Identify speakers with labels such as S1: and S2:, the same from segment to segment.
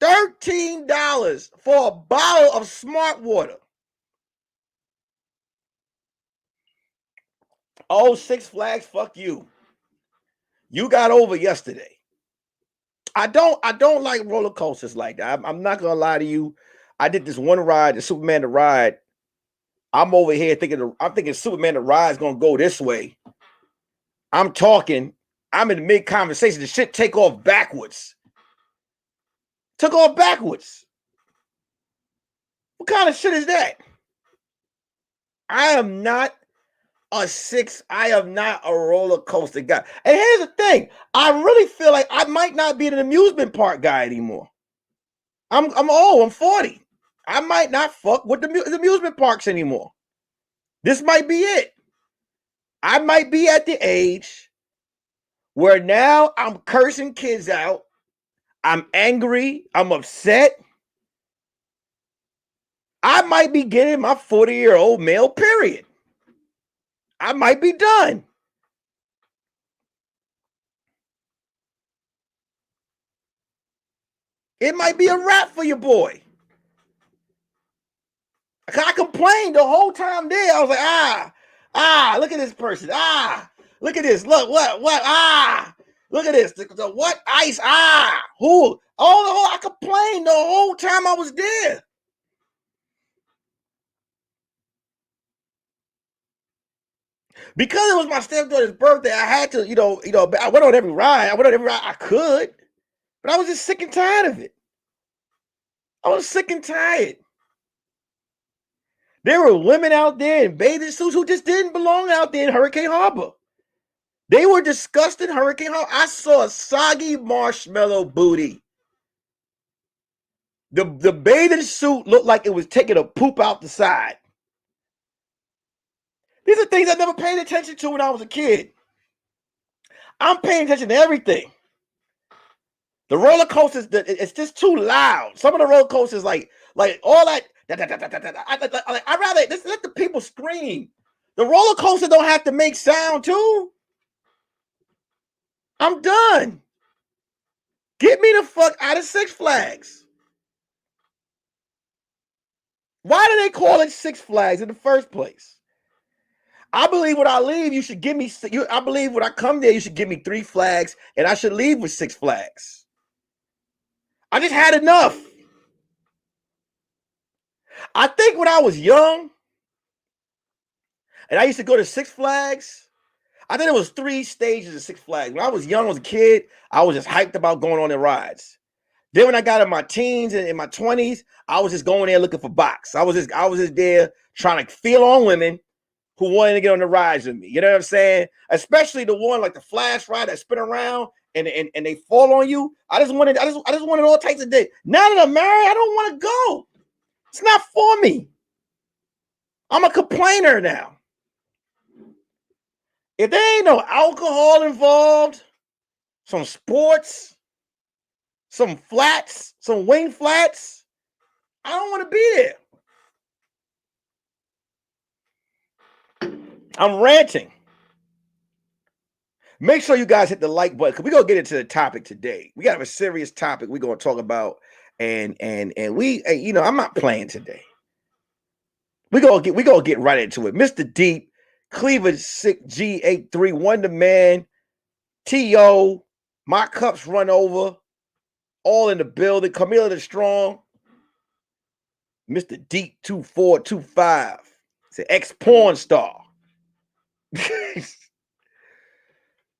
S1: $13 for a bottle of Smart Water. Oh, Six Flags, fuck you. You got over yesterday. I don't like roller coasters like that. I'm not gonna lie to you. I did this one ride, the Superman the ride. I'm over here thinking Superman the ride is gonna go this way. I'm in the mid conversation. The shit take off backwards. Took off backwards. What kind of shit is that? I am not a roller coaster guy. And here's the thing. I really feel like I might not be an amusement park guy anymore. I'm old. I'm 40. I might not fuck with the amusement parks anymore. This might be it. I might be at the age where now I'm cursing kids out. I'm angry. I'm upset. I might be getting my 40-year-old male period. I might be done. It might be a wrap for your boy. I complained the whole time there. I was like, look at this person. Look at this. Look, what? Look at this. The what? Ice. Who? I complained the whole time I was there. Because it was my stepdaughter's birthday, I had to, I went on every ride. I could. But I was just sick and tired of it. I was sick and tired. There were women out there in bathing suits who just didn't belong out there in Hurricane Harbor. They were disgusting Hurricane Harbor. I saw a soggy marshmallow booty. The bathing suit looked like it was taking a poop out the side. These are things I never paid attention to when I was a kid. I'm paying attention to everything. The roller coasters, it's just too loud. Some of the roller coasters, like all that. I'd rather just let the people scream. The roller coaster don't have to make sound too. I'm done. Get me the fuck out of Six Flags. Why do they call it Six Flags in the first place? I believe when I leave, you should give me. I believe when I come there, you should give me 3 flags, and I should leave with 6 flags. I just had enough. I think when I was young, and I used to go to Six Flags, I think it was 3 stages of Six Flags. When I was young, I was a kid, I was just hyped about going on the rides. Then when I got in my teens and in my 20s, I was just going there looking for box. I was just there trying to feel on women who wanted to get on the rides with me. You know what I'm saying? Especially the one like the flash ride that spin around and they fall on you. I just wanted all types of days. Now that I'm married, I don't want to go. It's not for me. I'm a complainer now. If there ain't no alcohol involved, some sports, some flats, some wing flats, I don't want to be there. I'm ranting. Make sure you guys hit the like button because we're gonna get into the topic today. We got a serious topic we're gonna talk about, and we, I'm not playing today. We're gonna get right into it. Mr. Deep, Cleveland Sick G83, Wonder Man, T.O., My Cups Run Over, all in the building. Camila the Strong, Mr. Deep 2425. It's an ex-porn star.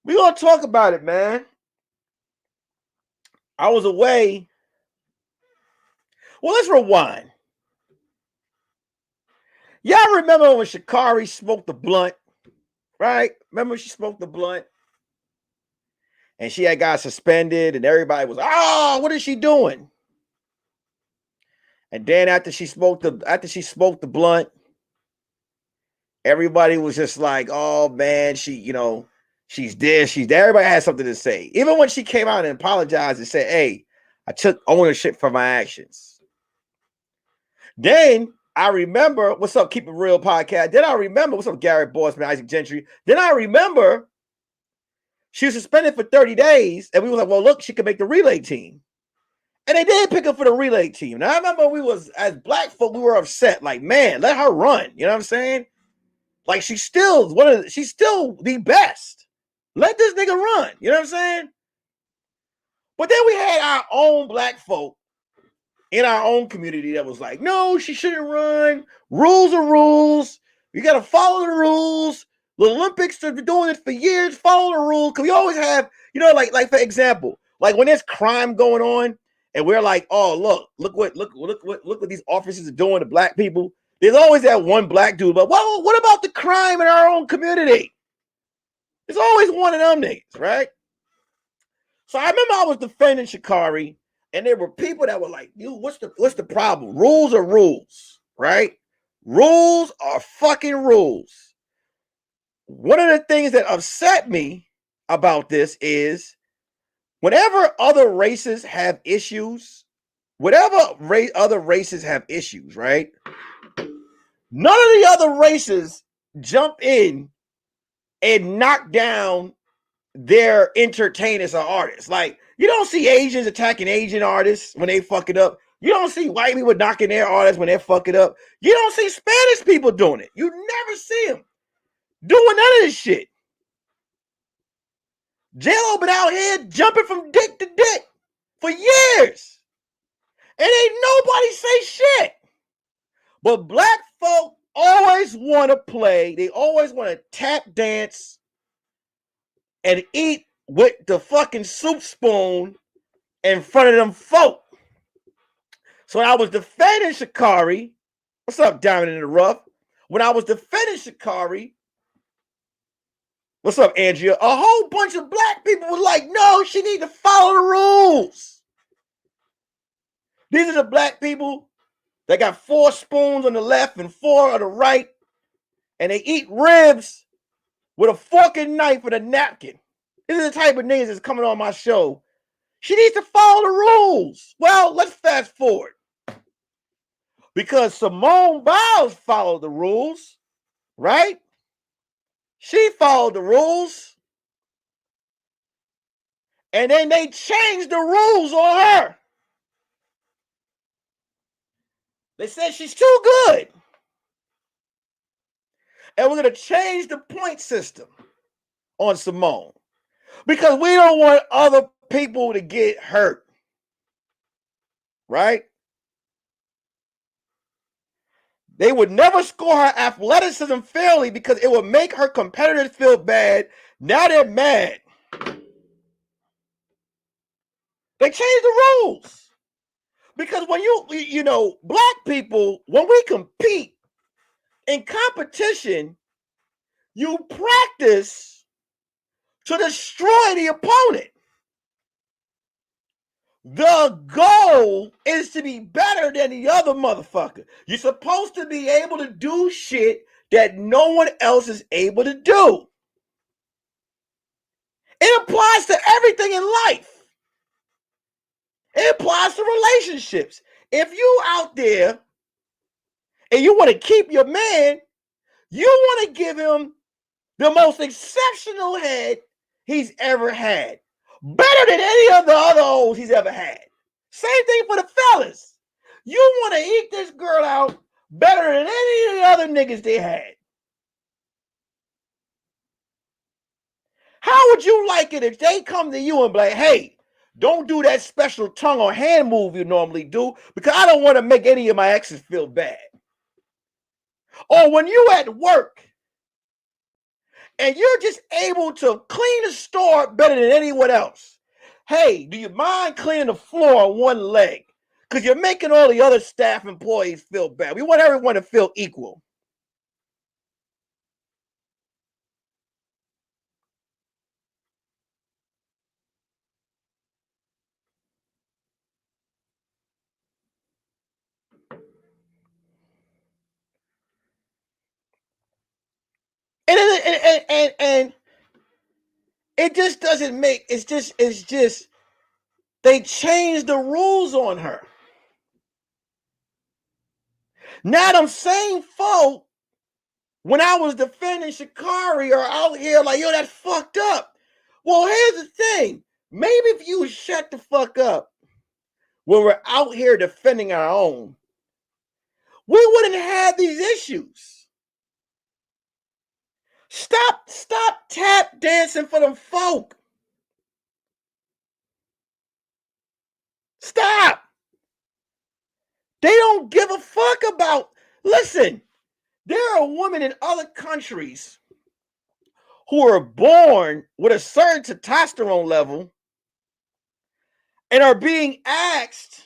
S1: We're going to talk about it, man. I was away. Well, let's rewind. Y'all remember when Sha'Carri smoked the blunt, right? Remember she smoked the blunt? And she had got suspended and everybody was, what is she doing? And then after she smoked the blunt, everybody was just like, oh man, she's this, she's that. Everybody had something to say. Even when she came out and apologized and said, hey, I took ownership for my actions. Then I remember, what's up, Keep It Real podcast. Then I remember, what's up, Garrett Bossman, Isaac Gentry. Then I remember she was suspended for 30 days. And we were like, well, look, she could make the relay team. And they did pick up for the relay team. Now I remember we was, as black folk, we were upset. Like, man, let her run. You know what I'm saying? Like, she's still the best. Let this nigga run. You know what I'm saying? But then we had our own black folk in our own community that was like, no, she shouldn't run. Rules are rules. You got to follow the rules. The Olympics have been doing it for years. Follow the rules. Because we always have, like for example, like when there's crime going on, and we're like, oh, look what these officers are doing to black people. There's always that one black dude, but what about the crime in our own community? There's always one of them niggas, right? So I remember I was defending Sha'Carri, and there were people that were like, "You, what's the problem? Rules are rules, right? Rules are fucking rules." One of the things that upset me about this is whenever other races have issues, other races have issues, right? None of the other races jump in and knock down their entertainers or artists. Like, you don't see Asians attacking Asian artists when they fuck it up. You don't see white people knocking their artists when they fuck it up. You don't see Spanish people doing it. You never see them doing none of this shit. J-Lo been out here jumping from dick to dick for years. And ain't nobody say shit. But black folk always want to play. They always want to tap dance and eat with the fucking soup spoon in front of them folk. So when I was defending Sha'Carri, what's up, Diamond in the Rough? When I was defending Sha'Carri, what's up, Andrea? A whole bunch of black people were like, no, she need to follow the rules. These are the black people that got 4 spoons on the left and 4 on the right, and they eat ribs with a fork and knife and a napkin. These are the type of niggas that's coming on my show. She needs to follow the rules. Well, let's fast forward. Because Simone Biles followed the rules, right? She followed the rules. And then they changed the rules on her. They said she's too good. And we're going to change the point system on Simone. Because we don't want other people to get hurt. Right? They would never score her athleticism fairly because it would make her competitors feel bad. Now they're mad. They changed the rules. Because when black people, when we compete in competition, you practice to destroy the opponent. The goal is to be better than the other motherfucker. You're supposed to be able to do shit that no one else is able to do. It applies to everything in life. It applies to relationships. If you out there and you want to keep your man, you want to give him the most exceptional head he's ever had. Better than any of the other hoes he's ever had. Same thing for the fellas. You want to eat this girl out better than any of the other niggas they had. How would you like it if they come to you and be like, hey, don't do that special tongue or hand move you normally do because I don't want to make any of my exes feel bad. Or when you at work and you're just able to clean the store better than anyone else. Hey, do you mind cleaning the floor on one leg? Because you're making all the other staff employees feel bad. We want everyone to feel equal. And it just doesn't make, it's just they changed the rules on her. Now them same folk, when I was defending Sha'Carri, are out here like, yo, that's fucked up. Well, here's the thing. Maybe if you shut the fuck up when we're out here defending our own, we wouldn't have these issues. Stop tap dancing for them folk. Stop. They don't give a fuck about. Listen, there are women in other countries who are born with a certain testosterone level and are being asked,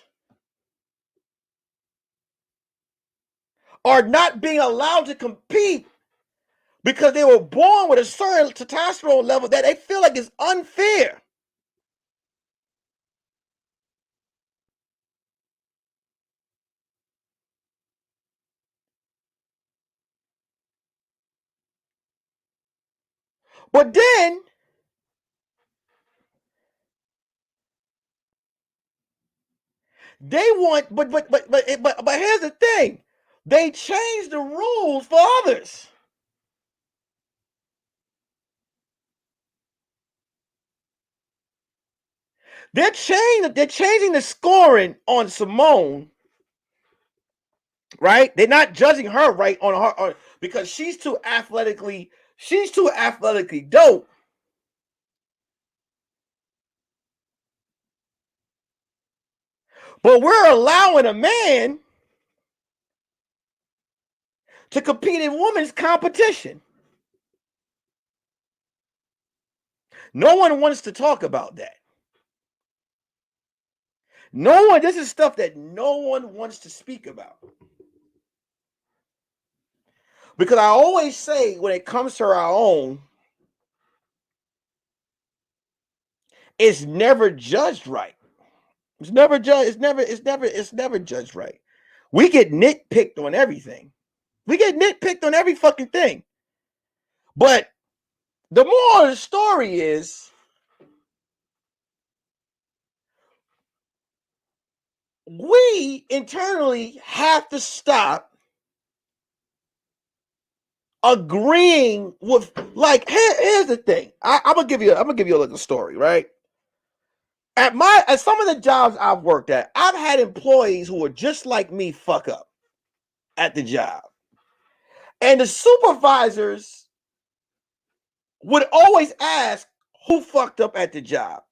S1: are not being allowed to compete because they were born with a certain testosterone level that they feel like is unfair. But then they want, but here's the thing: they change the rules for others. They're changing the scoring on Simone, right? They're not judging her right on her because she's too athletically dope. But we're allowing a man to compete in women's competition. No one wants to talk about that. No one, this is stuff that no one wants to speak about. Because I always say when it comes to our own, it's never judged right. It's never judged, it's never judged right. We get nitpicked on everything. We get nitpicked on every fucking thing. But the moral of the story is we internally have to stop agreeing with, like, here's the thing. I'm gonna give you a little story, right? At some of the jobs I've worked at, I've had employees who are just like me fuck up at the job. And the supervisors would always ask who fucked up at the job.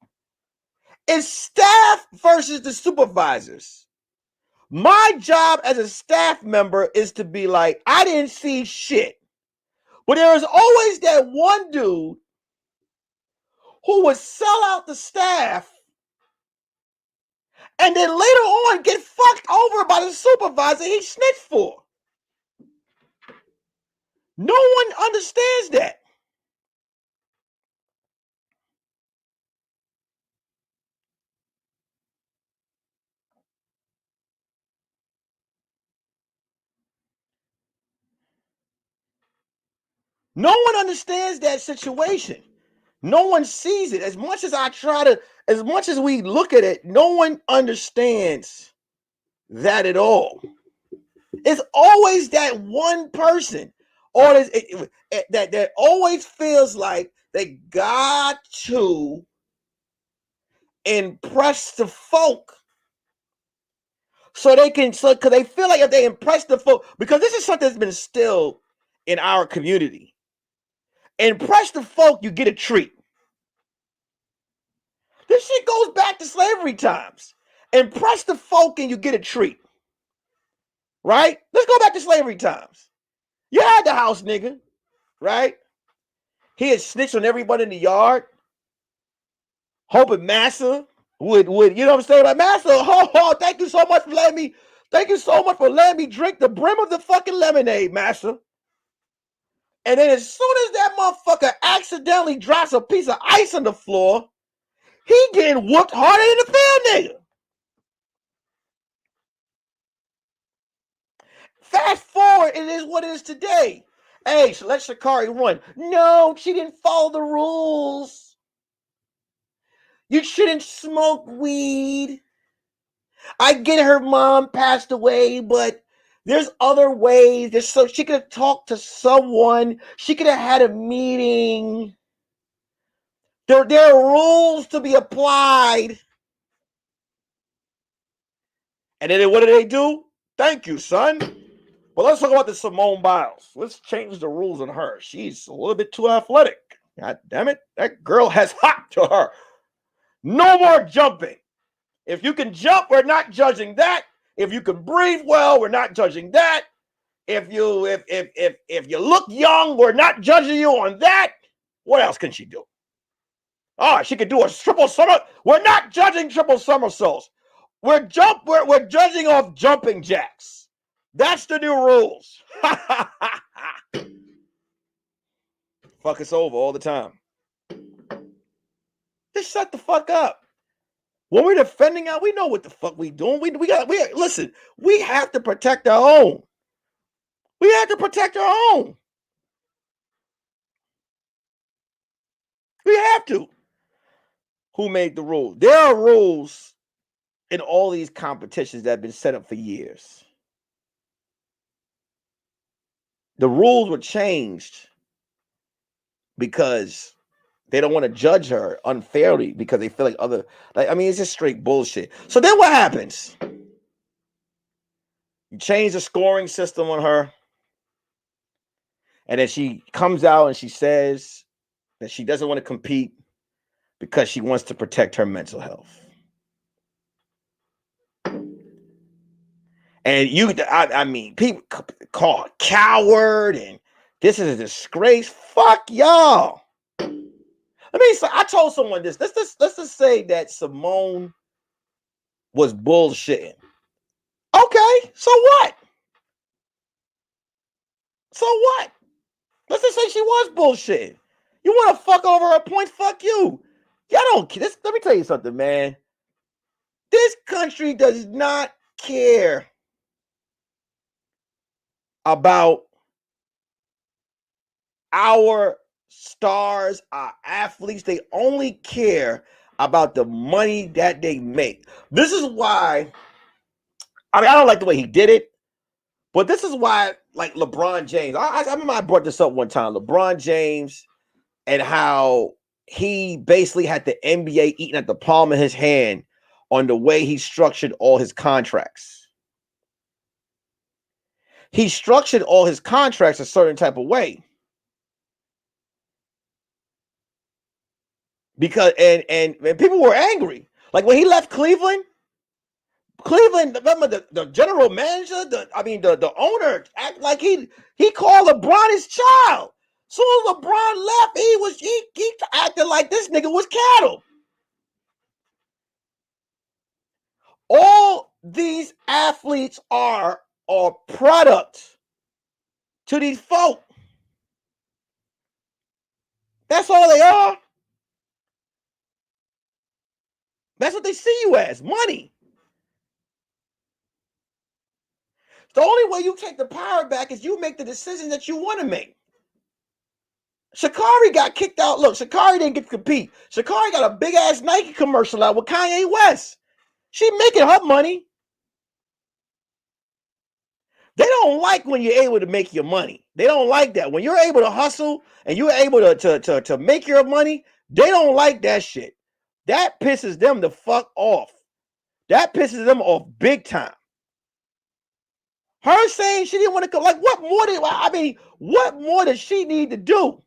S1: It's staff versus the supervisors. My job as a staff member is to be like, I didn't see shit. But there is always that one dude who would sell out the staff and then later on get fucked over by the supervisor he snitched for. No one understands that. No one understands that situation. No one sees it. As much as we look at it, no one understands that at all. It's always that one person, or that always feels like they got to impress the folk, because they feel like if they impress the folk, because this is something that's been instilled in our community. Impress the folk, you get a treat. This shit goes back to slavery times. Impress the folk and you get a treat. Right? Let's go back to slavery times. You had the house nigga, right? He had snitched on everybody in the yard, hoping Massa would, you know what I'm saying? Like, Massa, thank you so much for letting me drink the brim of the fucking lemonade, Massa. And then as soon as that motherfucker accidentally drops a piece of ice on the floor, he getting whooped harder than the field nigga. Fast forward, it is what it is today. Hey, so let Sha'Carri run. No, she didn't follow the rules. You shouldn't smoke weed. I get her mom passed away, but there's other ways. So she could have talked to someone. She could have had a meeting. There are rules to be applied. And then what do? Thank you, son. Well, let's talk about the Simone Biles. Let's change the rules on her. She's a little bit too athletic. God damn it. That girl has hop to her. No more jumping. If you can jump, we're not judging that. If you can breathe well, we're not judging that. If you look young, we're not judging you on that. What else can she do? Oh, she could do a triple somersault. We're not judging triple somersaults. We're judging off jumping jacks. That's the new rules. Fuck us over all the time. Just shut the fuck up. When we're defending out, we know what the fuck we doing. Listen, we have to protect our own. We have to protect our own. We have to. Who made the rules? There are rules in all these competitions that have been set up for years. The rules were changed because they don't want to judge her unfairly because they feel like it's just straight bullshit. So then what happens? You change the scoring system on her, and then she comes out and she says that she doesn't want to compete because she wants to protect her mental health. And people call her coward, and this is a disgrace. Fuck y'all. I told someone this. Let's just say that Simone was bullshitting. Okay, so what? Let's just say she was bullshitting. You want to fuck over her points? Fuck you. Y'all don't care. Let me tell you something, man. This country does not care about our stars, our athletes. They only care about the money that they make. This is why, I don't like the way he did it, but this is why, like LeBron James, I remember I brought this up one time, LeBron James, and how he basically had the NBA eating at the palm of his hand on the way he structured all his contracts. He structured all his contracts a certain type of way. Because and people were angry. Like when he left Cleveland, remember the general manager, the owner act like he called LeBron his child. Soon as LeBron left, he acted like this nigga was cattle. All these athletes are product to these folk. That's all they are. That's what they see you as, money. The only way you take the power back is you make the decision that you want to make. Sha'Carri got kicked out. Look, Sha'Carri didn't get to compete. Sha'Carri got a big ass Nike commercial out with Kanye West. She making her money. They don't like when you're able to make your money. They don't like that. When you're able to hustle and you're able to make your money, they don't like that shit. That pisses them the fuck off. That pisses them off big time. Her saying she didn't want to go, like, what more does she need to do?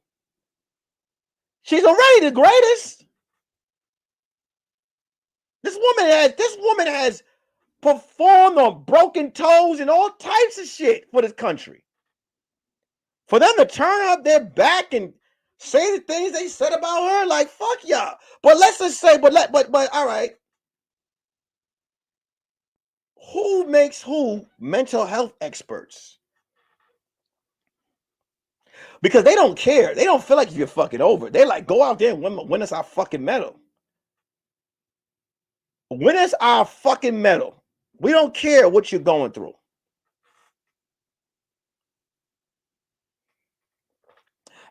S1: She's already the greatest. This woman has performed on broken toes and all types of shit for this country. For them to turn up their back and say the things they said about her, like, fuck y'all. But let's just say, but all right. Who makes who mental health experts? Because they don't care. They don't feel like you're fucking over. They like, go out there and win us our fucking medal. Win us our fucking medal. We don't care what you're going through.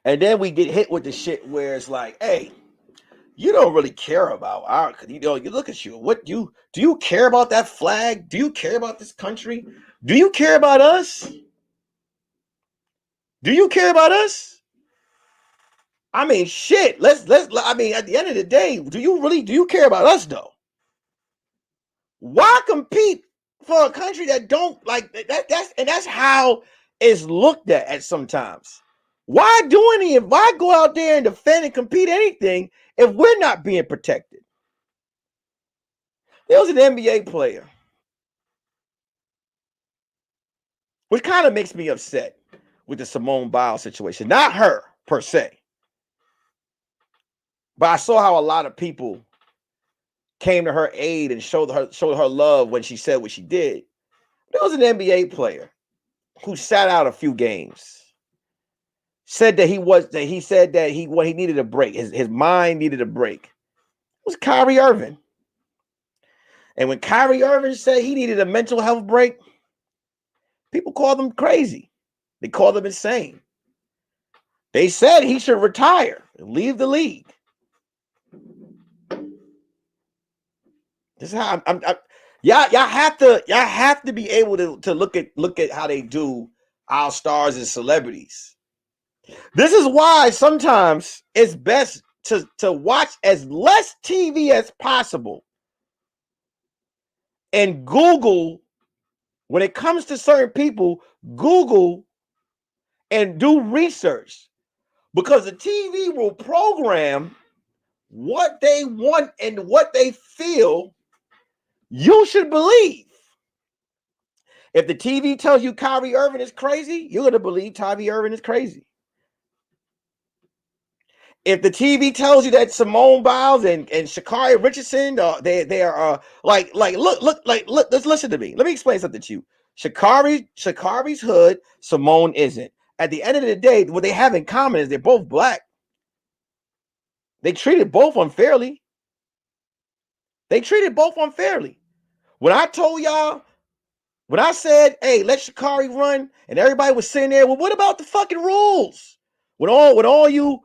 S1: And then we get hit with the shit where it's like, hey, you don't really care about our, you look at you. What do you care about that flag? Do you care about this country? Do you care about us? Do you care about us? I mean, shit. At the end of the day, do you care about us though? Why compete for a country that don't like that. That's how it's looked at sometimes. Why do any? Why go out there and defend and compete anything if we're not being protected? There was an NBA player, which kind of makes me upset with the Simone Biles situation. Not her per se, but I saw how a lot of people came to her aid and showed her love when she said what she did. There was an NBA player who sat out a few games. Said that he needed a break. His mind needed a break. It was Kyrie Irving. And when Kyrie Irving said he needed a mental health break, people called him crazy. They called him insane. They said he should retire and leave the league. This is how y'all have to be able to look at how they do our stars and celebrities. This is why sometimes it's best to watch as less TV as possible and Google, when it comes to certain people, Google and do research, because the TV will program what they want and what they feel you should believe. If the TV tells you Kyrie Irving is crazy, you're going to believe Kyrie Irving is crazy. If the TV tells you that Simone Biles and Sha'Carri Richardson, they are look, let's listen to me. Let me explain something to you. Sha'Carri's hood, Simone isn't. At the end of the day, what they have in common is they're both black. They treated both unfairly. When I told y'all, when I said, hey, let Sha'Carri run, and everybody was sitting there, well, what about the fucking rules? When all you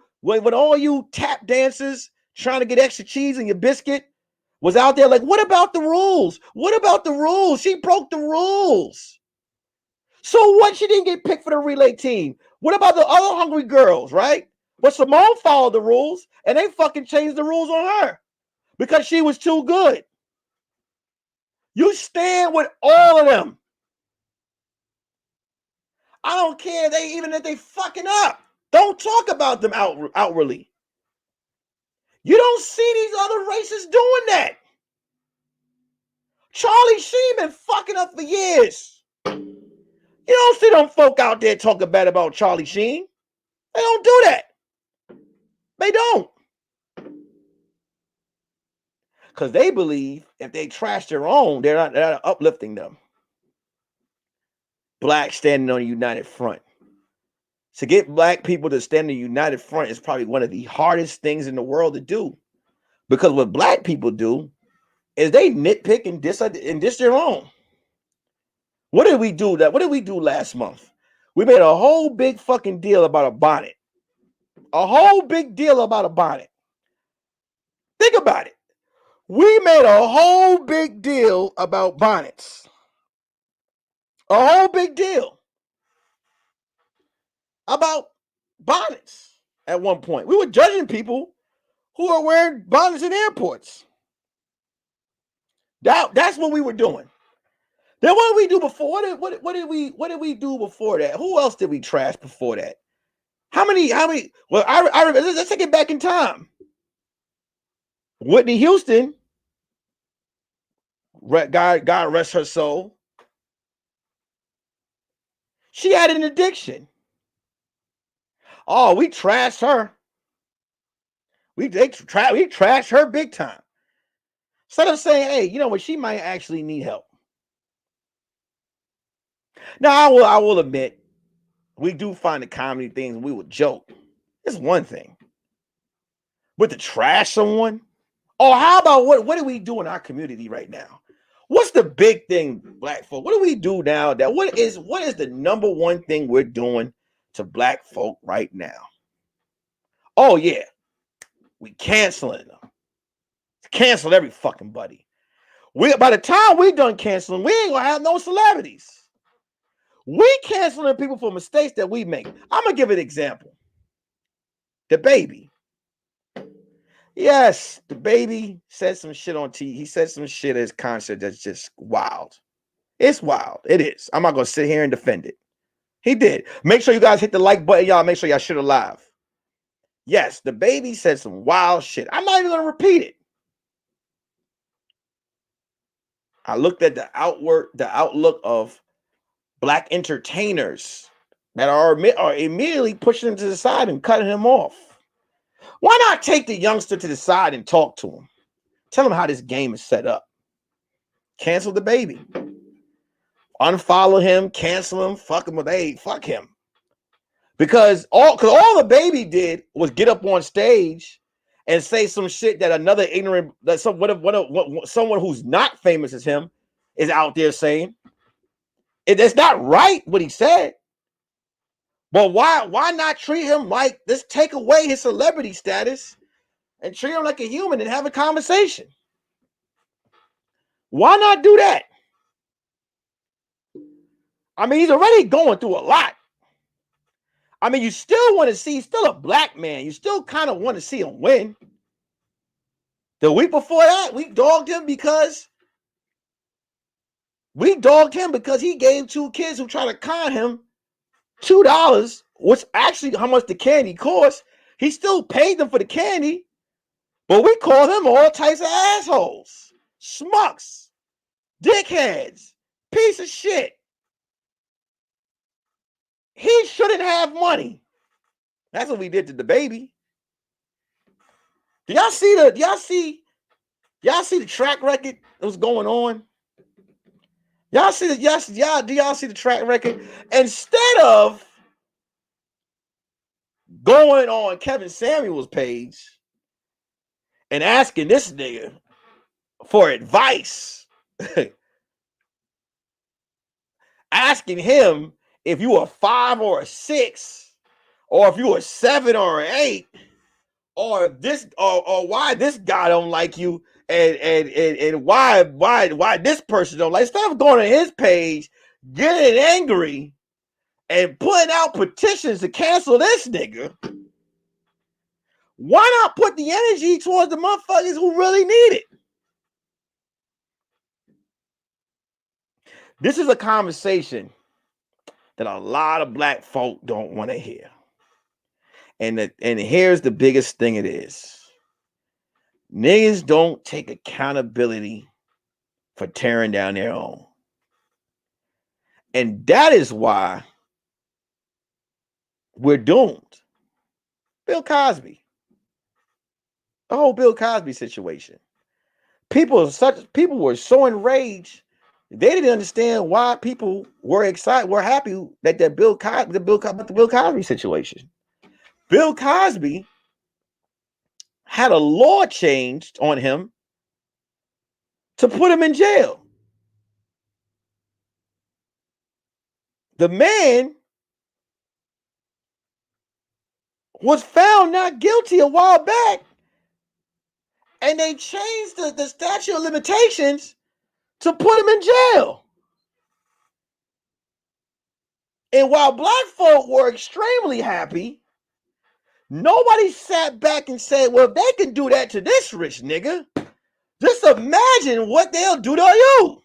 S1: tap dancers trying to get extra cheese in your biscuit was out there like, what about the rules? What about the rules? She broke the rules. So what? She didn't get picked for the relay team. What about the other hungry girls, right? But Simone followed the rules, and they fucking changed the rules on her because she was too good. You stand with all of them. I don't care even if they fucking up. Don't talk about them outwardly. You don't see these other races doing that. Charlie Sheen been fucking up for years. You don't see them folk out there talking bad about Charlie Sheen. They don't do that. They don't. Because they believe if they trash their own, they're not uplifting them. Black standing on a united front. To get black people to stand on a united front is probably one of the hardest things in the world to do. Because what black people do is they nitpick and diss their own. What did we do last month? We made a whole big fucking deal about a bonnet. A whole big deal about a bonnet. Think about it. We made a whole big deal about bonnets. A whole big deal about bonnets at one point. We were judging people who are wearing bonnets in airports. That's what we were doing. Then what did we do before? What did we do before that? Who else did we trash before that? How many? Well, I let's take it back in time. Whitney Houston, God rest her soul. She had an addiction. Oh, we trashed her. We trashed her big time. Instead of saying, hey, you know what, she might actually need help. Now, I will admit, we do find the comedy things we would joke. It's one thing. But to trash someone? Oh, how about what do we do in our community right now? What's the big thing, black folk? What do we do now? What is the number one thing we're doing to black folk right now? Oh, yeah. We canceling them. Cancel every fucking buddy. By the time we done canceling, we ain't gonna have no celebrities. We canceling people for mistakes that we make. I'm gonna give an example. The baby. Yes, the baby said some shit on TV. He said some shit at his concert that's just wild. It's wild. It is. I'm not gonna sit here and defend it. He did. Make sure you guys hit the like button, y'all. Make sure y'all share live. Yes, the baby said some wild shit. I'm not even gonna repeat it. I looked at the outlook of black entertainers that are immediately pushing him to the side and cutting him off. Why not take the youngster to the side and talk to him? Tell him how this game is set up. Cancel the baby. Unfollow him, cancel him, fuck him. Hey, fuck him. Because all the baby did was get up on stage and say some shit that another ignorant, that someone who's not famous as him is out there saying. It's not right what he said. But why not treat him like, let's take away his celebrity status and treat him like a human and have a conversation? Why not do that? I mean, he's already going through a lot. I mean, you still want to see, he's still a black man. You still kind of want to see him win. The week before that, we dogged him because he gave two kids who tried to con him $2, which actually how much the candy cost. He still paid them for the candy, but we call them all types of assholes, schmucks, dickheads, piece of shit. He shouldn't have money. That's what we did to the baby. Do y'all see the track record that was going on? Do y'all see the track record? Instead of going on Kevin Samuel's page and asking this nigga for advice, asking him if you a 5 or a 6, or if you a 7 or an 8, or this or why this guy don't like you, and why this person don't like. Instead of going to his page, getting angry, and putting out petitions to cancel this nigga, why not put the energy towards the motherfuckers who really need it? This is a conversation that a lot of black folk don't want to hear. And here's the biggest thing it is. Niggas don't take accountability for tearing down their own. And that is why we're doomed. Bill Cosby. The whole Bill Cosby situation. People were so enraged, they didn't understand why people were excited, were happy that the Bill Cosby situation. Bill Cosby had a law changed on him to put him in jail. The man was found not guilty a while back, and they changed the statute of limitations to put him in jail. And while black folk were extremely happy, nobody sat back and said, well, if they can do that to this rich nigga, just imagine what they'll do to you.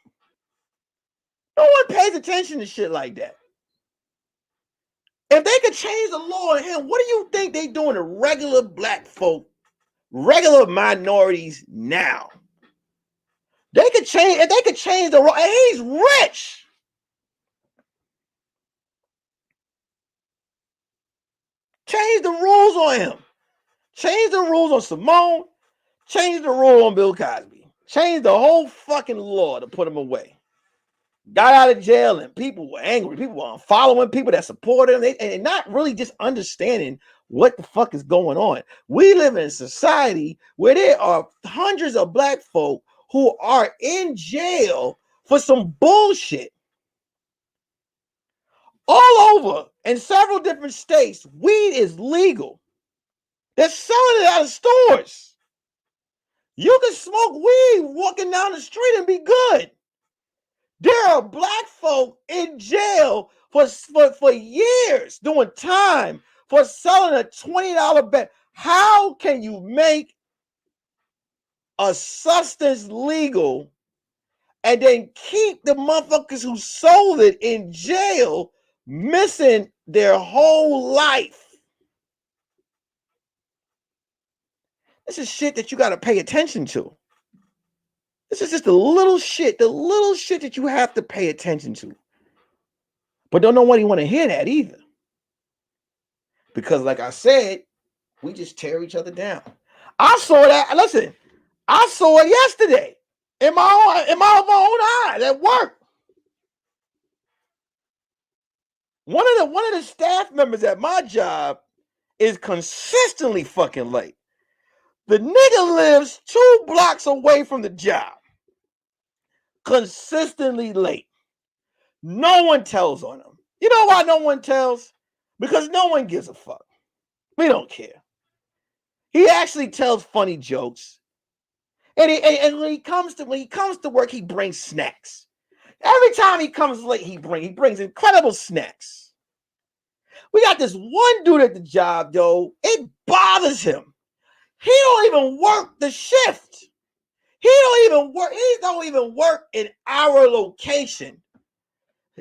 S1: No one pays attention to shit like that. If they could change the law on him, what do you think they doing to regular black folk, regular minorities now? They could change the law, and he's rich. Change the rules on him. Change the rules on Simone. Change the rule on Bill Cosby. Change the whole fucking law to put him away. Got out of jail and people were angry. People were following people that supported him and not really just understanding what the fuck is going on. We live in a society where there are hundreds of black folk who are in jail for some bullshit. All over in several different states, weed is legal. They're selling it out of stores. You can smoke weed walking down the street and be good. There are black folk in jail for years doing time for selling a $20 bet. How can you make a substance legal and then keep the motherfuckers who sold it in jail, missing their whole life. This is shit that you got to pay attention to. This is just the little shit that you have to pay attention to. But don't nobody want to hear that either. Because like I said, we just tear each other down. I saw that. Listen, I saw it yesterday in my own eyes at work. One of the staff members at my job is consistently fucking late. The nigga lives 2 blocks away from the job. Consistently late. No one tells on him. You know why no one tells? Because no one gives a fuck. We don't care. He actually tells funny jokes. And when he comes to work, he brings snacks. Every time he comes late, he brings incredible snacks. We got this one dude at the job, though. It bothers him. He don't even work the shift. He don't even work in our location.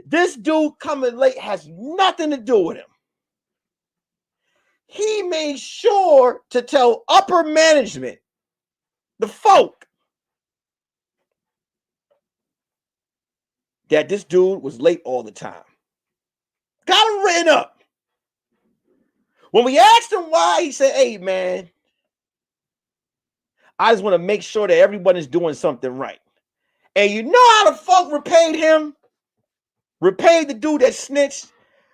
S1: This dude coming late has nothing to do with him. He made sure to tell upper management, the folk, that this dude was late all the time. Got him written up. When we asked him why, he said, hey, man, I just want to make sure that everyone is doing something right. And you know how the folk repaid him? Repaid the dude that snitched?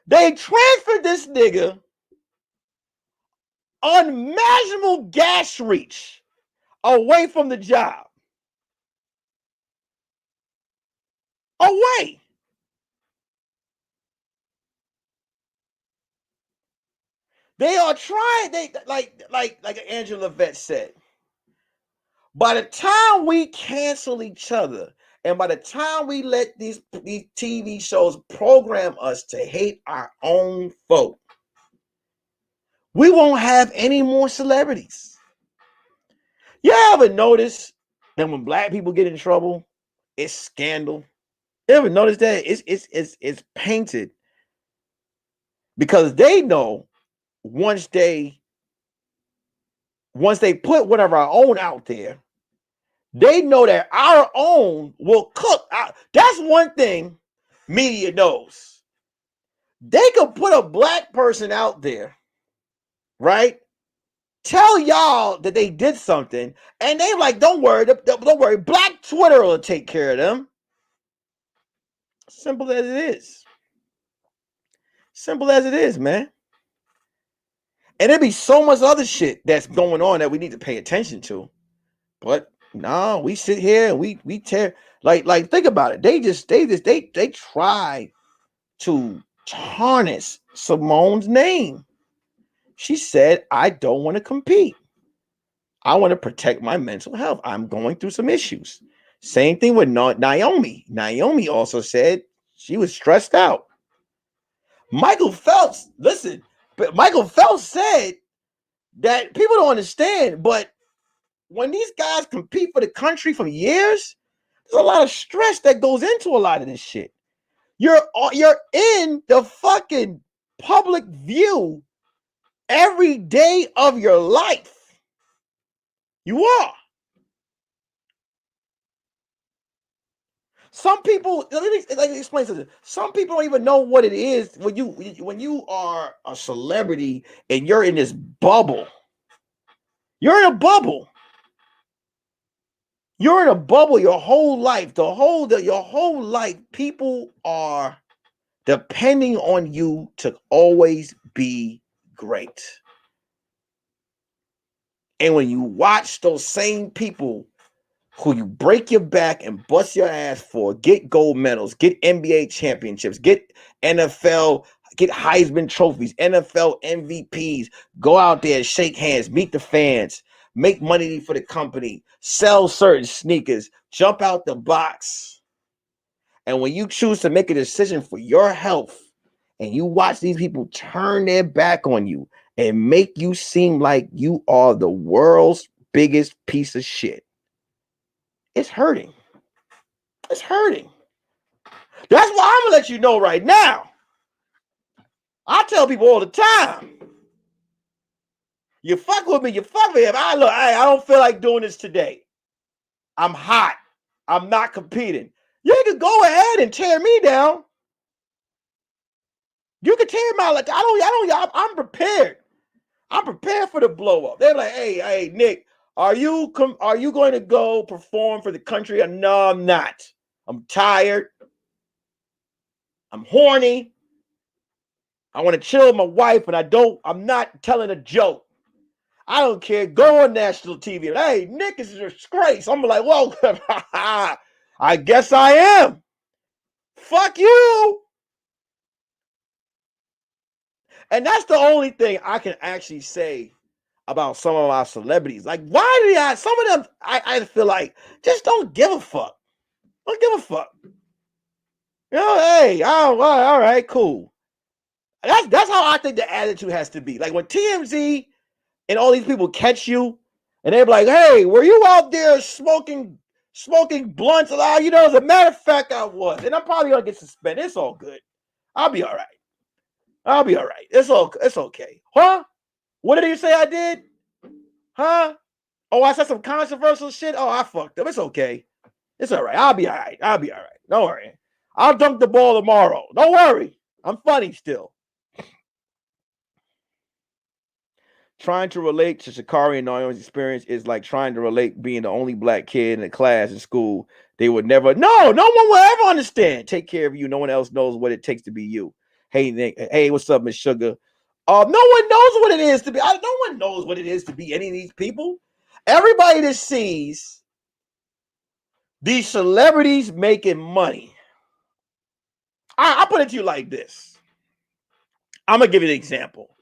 S1: They transferred this nigga unimaginable gas reach away from the job. Away. They are trying, like Angela Vett said, by the time we cancel each other, and by the time we let these TV shows program us to hate our own folk, we won't have any more celebrities. You ever notice that when black people get in trouble, it's scandal? You ever notice that? It's painted because they know once they put one of our own out there, they know that our own will cook. That's one thing media knows. They could put a black person out there, right? Tell y'all that they did something, and they like, don't worry, Black Twitter will take care of them. Simple as it is. Simple as it is, man. And there'd be so much other shit that's going on that we need to pay attention to. But no, we sit here and we tear like think about it. They try to tarnish Simone's name. She said, I don't want to compete. I want to protect my mental health. I'm going through some issues. Same thing with Naomi. Naomi also said she was stressed out. Michael Phelps, listen, but Michael Phelps said that people don't understand, but when these guys compete for the country for years, there's a lot of stress that goes into a lot of this shit. You're in the fucking public view every day of your life. You are. Some people, let me explain something. Some people don't even know what it is when you are a celebrity and you're in this bubble. You're in a bubble. You're in a bubble your whole life. Your whole life, people are depending on you to always be great. And when you watch those same people who you break your back and bust your ass for, get gold medals, get NBA championships, get NFL, get Heisman trophies, NFL MVPs, go out there, shake hands, meet the fans, make money for the company, sell certain sneakers, jump out the box. And when you choose to make a decision for your health and you watch these people turn their back on you and make you seem like you are the world's biggest piece of shit, it's hurting. It's hurting. That's why I'm gonna let you know right now. I tell people all the time, you fuck with me, you fuck with him. I don't feel like doing this today. I'm hot. I'm not competing. You can go ahead and tear me down. You can tear me out. Like I'm prepared. I'm prepared for the blow up. They're like, hey, Nick, are you going to go perform for the country? No, I'm not. I'm tired. I'm horny. I want to chill with my wife, and I'm not telling a joke. I don't care. Go on national TV. Hey, Nick is a disgrace. I'm like, well, I guess I am. Fuck you. And that's the only thing I can actually say about some of our celebrities. Like, why do some of them, I feel like, just don't give a fuck. Don't give a fuck. You know, hey, all right, cool. That's how I think the attitude has to be. Like when TMZ and all these people catch you, and they're like, "Hey, were you out there smoking blunts?" You know, as a matter of fact, I was, and I'm probably gonna get suspended. It's all good. I'll be all right. It's okay. Huh? What did you say I did? Huh? Oh, I said some controversial shit. Oh, I fucked up. It's okay. It's all right. I'll be all right. Don't worry. I'll dunk the ball tomorrow. Don't worry. I'm funny still. Trying to relate to Sha'Carri and Naomi's experience is like trying to relate being the only black kid in a class in school. They would never, no one will ever understand. Take care of you. No one else knows what it takes to be you. Hey, Nick. Hey, what's up, Miss Sugar? No one knows what it is to be. No one knows what it is to be any of these people. Everybody that sees these celebrities making money. I'll put it to you like this. I'm going to give you an example.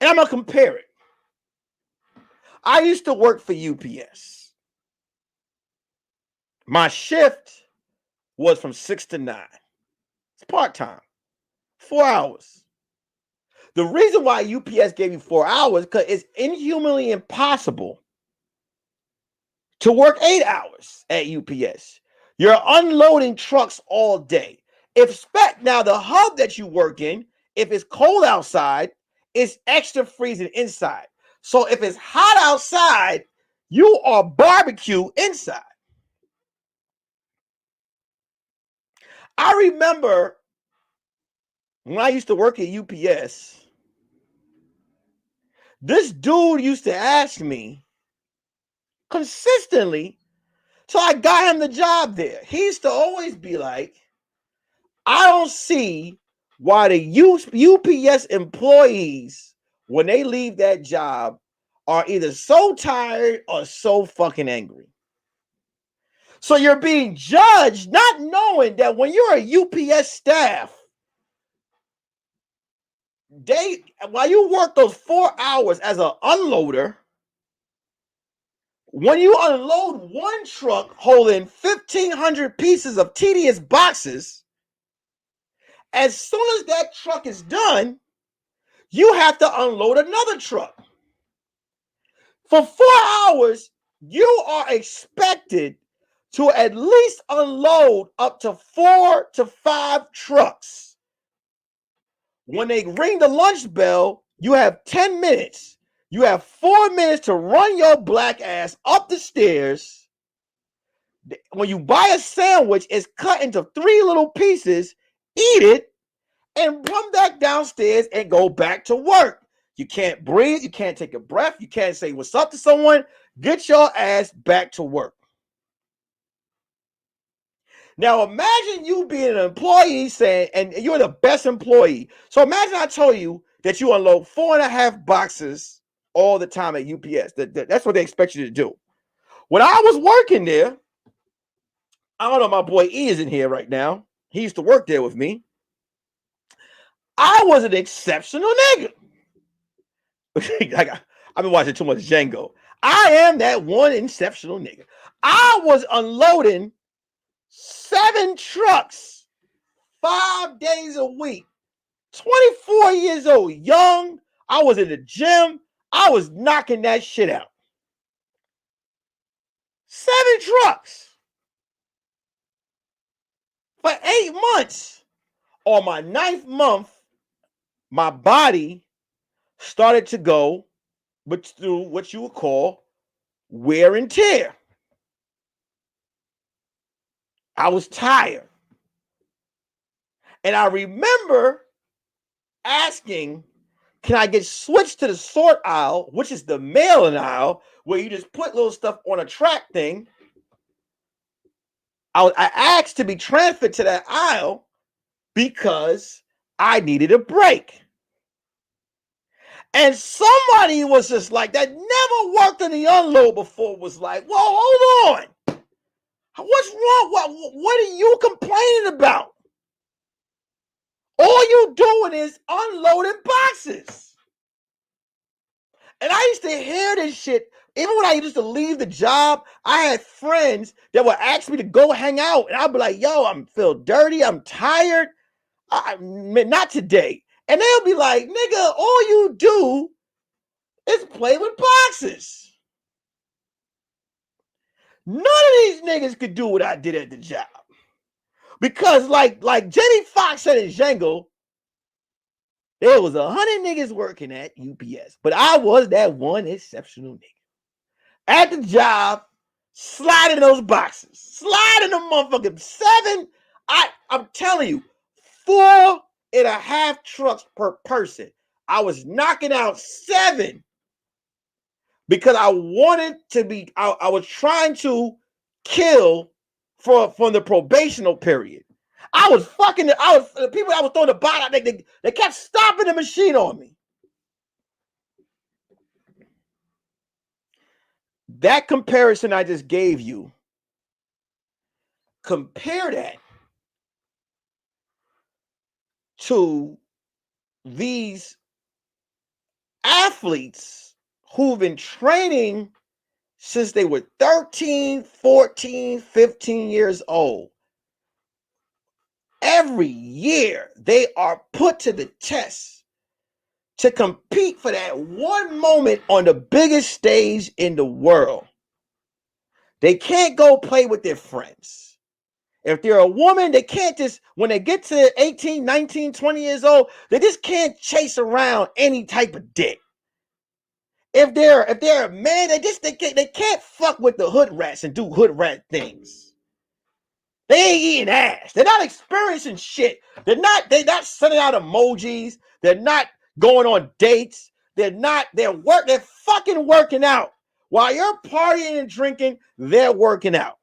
S1: And I'm going to compare it. I used to work for UPS. My shift was from 6 to 9. It's part-time. 4 hours. The reason why UPS gave me 4 hours because it's inhumanly impossible to work 8 hours at UPS. You're unloading trucks all day. Now the hub that you work in, if it's cold outside, it's extra freezing inside. So if it's hot outside, you are barbecue inside. I remember when I used to work at UPS, this dude used to ask me consistently, so I got him the job there. He used to always be like, I don't see why the UPS employees, when they leave that job, are either so tired or so fucking angry. So you're being judged, not knowing that when you're a UPS staff, while you work those 4 hours as an unloader, when you unload one truck holding 1,500 pieces of tedious boxes, as soon as that truck is done, you have to unload another truck. For 4 hours, you are expected to at least unload up to 4 to 5 trucks. When they ring the lunch bell, you have 10 minutes. You have 4 minutes to run your black ass up the stairs. When you buy a sandwich, it's cut into 3 little pieces, eat it, and run back downstairs and go back to work. You can't breathe. You can't take a breath. You can't say what's up to someone. Get your ass back to work. Now imagine you being an employee saying, and you're the best employee. So imagine I told you that you unload 4.5 boxes all the time at UPS. That's what they expect you to do. When I was working there, I don't know, my boy E is in here right now. He used to work there with me. I was an exceptional nigga. I've been watching too much Django. I am that one exceptional nigga. I was unloading 7 trucks 5 days a week. 24 years old, young. I was in the gym. I was knocking that shit out. 7 trucks. For 8 months. On my 9th month, my body started to go through what you would call wear and tear. I was tired. And I remember asking, can I get switched to the sort aisle, which is the mailing aisle, where you just put little stuff on a track thing. I asked to be transferred to that aisle because I needed a break. And somebody was just like, that never worked in the unload before, was like, well, hold on. What's wrong? What are you complaining about? All you doing is unloading boxes. And I used to hear this shit. Even when I used to leave the job, I had friends that would ask me to go hang out. And I'd be like, yo, I feel dirty. I'm tired. Not today. And they'll be like, nigga, all you do is play with boxes. None of these niggas could do what I did at the job. Because like Jenny Fox said in Django, there was 100 niggas working at UPS. But I was that one exceptional nigga. At the job, sliding those boxes. Sliding them motherfucking 7. I'm telling you, 4.5 trucks per person. I was knocking out 7 because I wanted to be, I was trying to kill from the probational period. The people that was throwing the box, they kept stopping the machine on me. That comparison I just gave you, compare that to these athletes who've been training since they were 13, 14, 15 years old. Every year, they are put to the test to compete for that one moment on the biggest stage in the world. They can't go play with their friends. If they're a woman, they can't just, when they get to 18, 19, 20 years old, they just can't chase around any type of dick. If they're a man, they can't fuck with the hood rats and do hood rat things. They ain't eating ass. They're not experiencing shit. They're not sending out emojis. They're not going on dates. They're fucking working out. While you're partying and drinking, they're working out.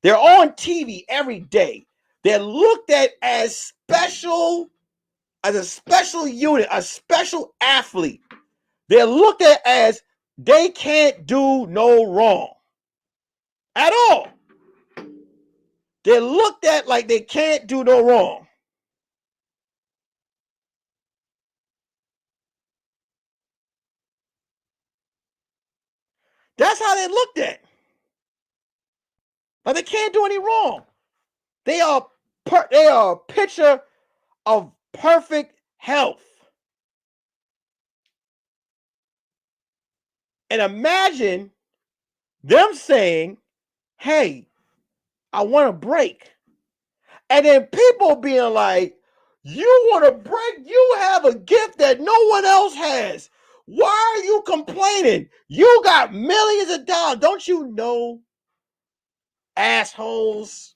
S1: They're on TV every day. They're looked at as a special unit, a special athlete. They're looked at as they can't do no wrong at all. They're looked at like they can't do no wrong. That's how they're looked at. Like they can't do any wrong. They are a picture of perfect health. And imagine them saying, hey, I want a break. And then people being like, you want a break? You have a gift that no one else has. Why are you complaining? You got millions of dollars. Don't you know, assholes,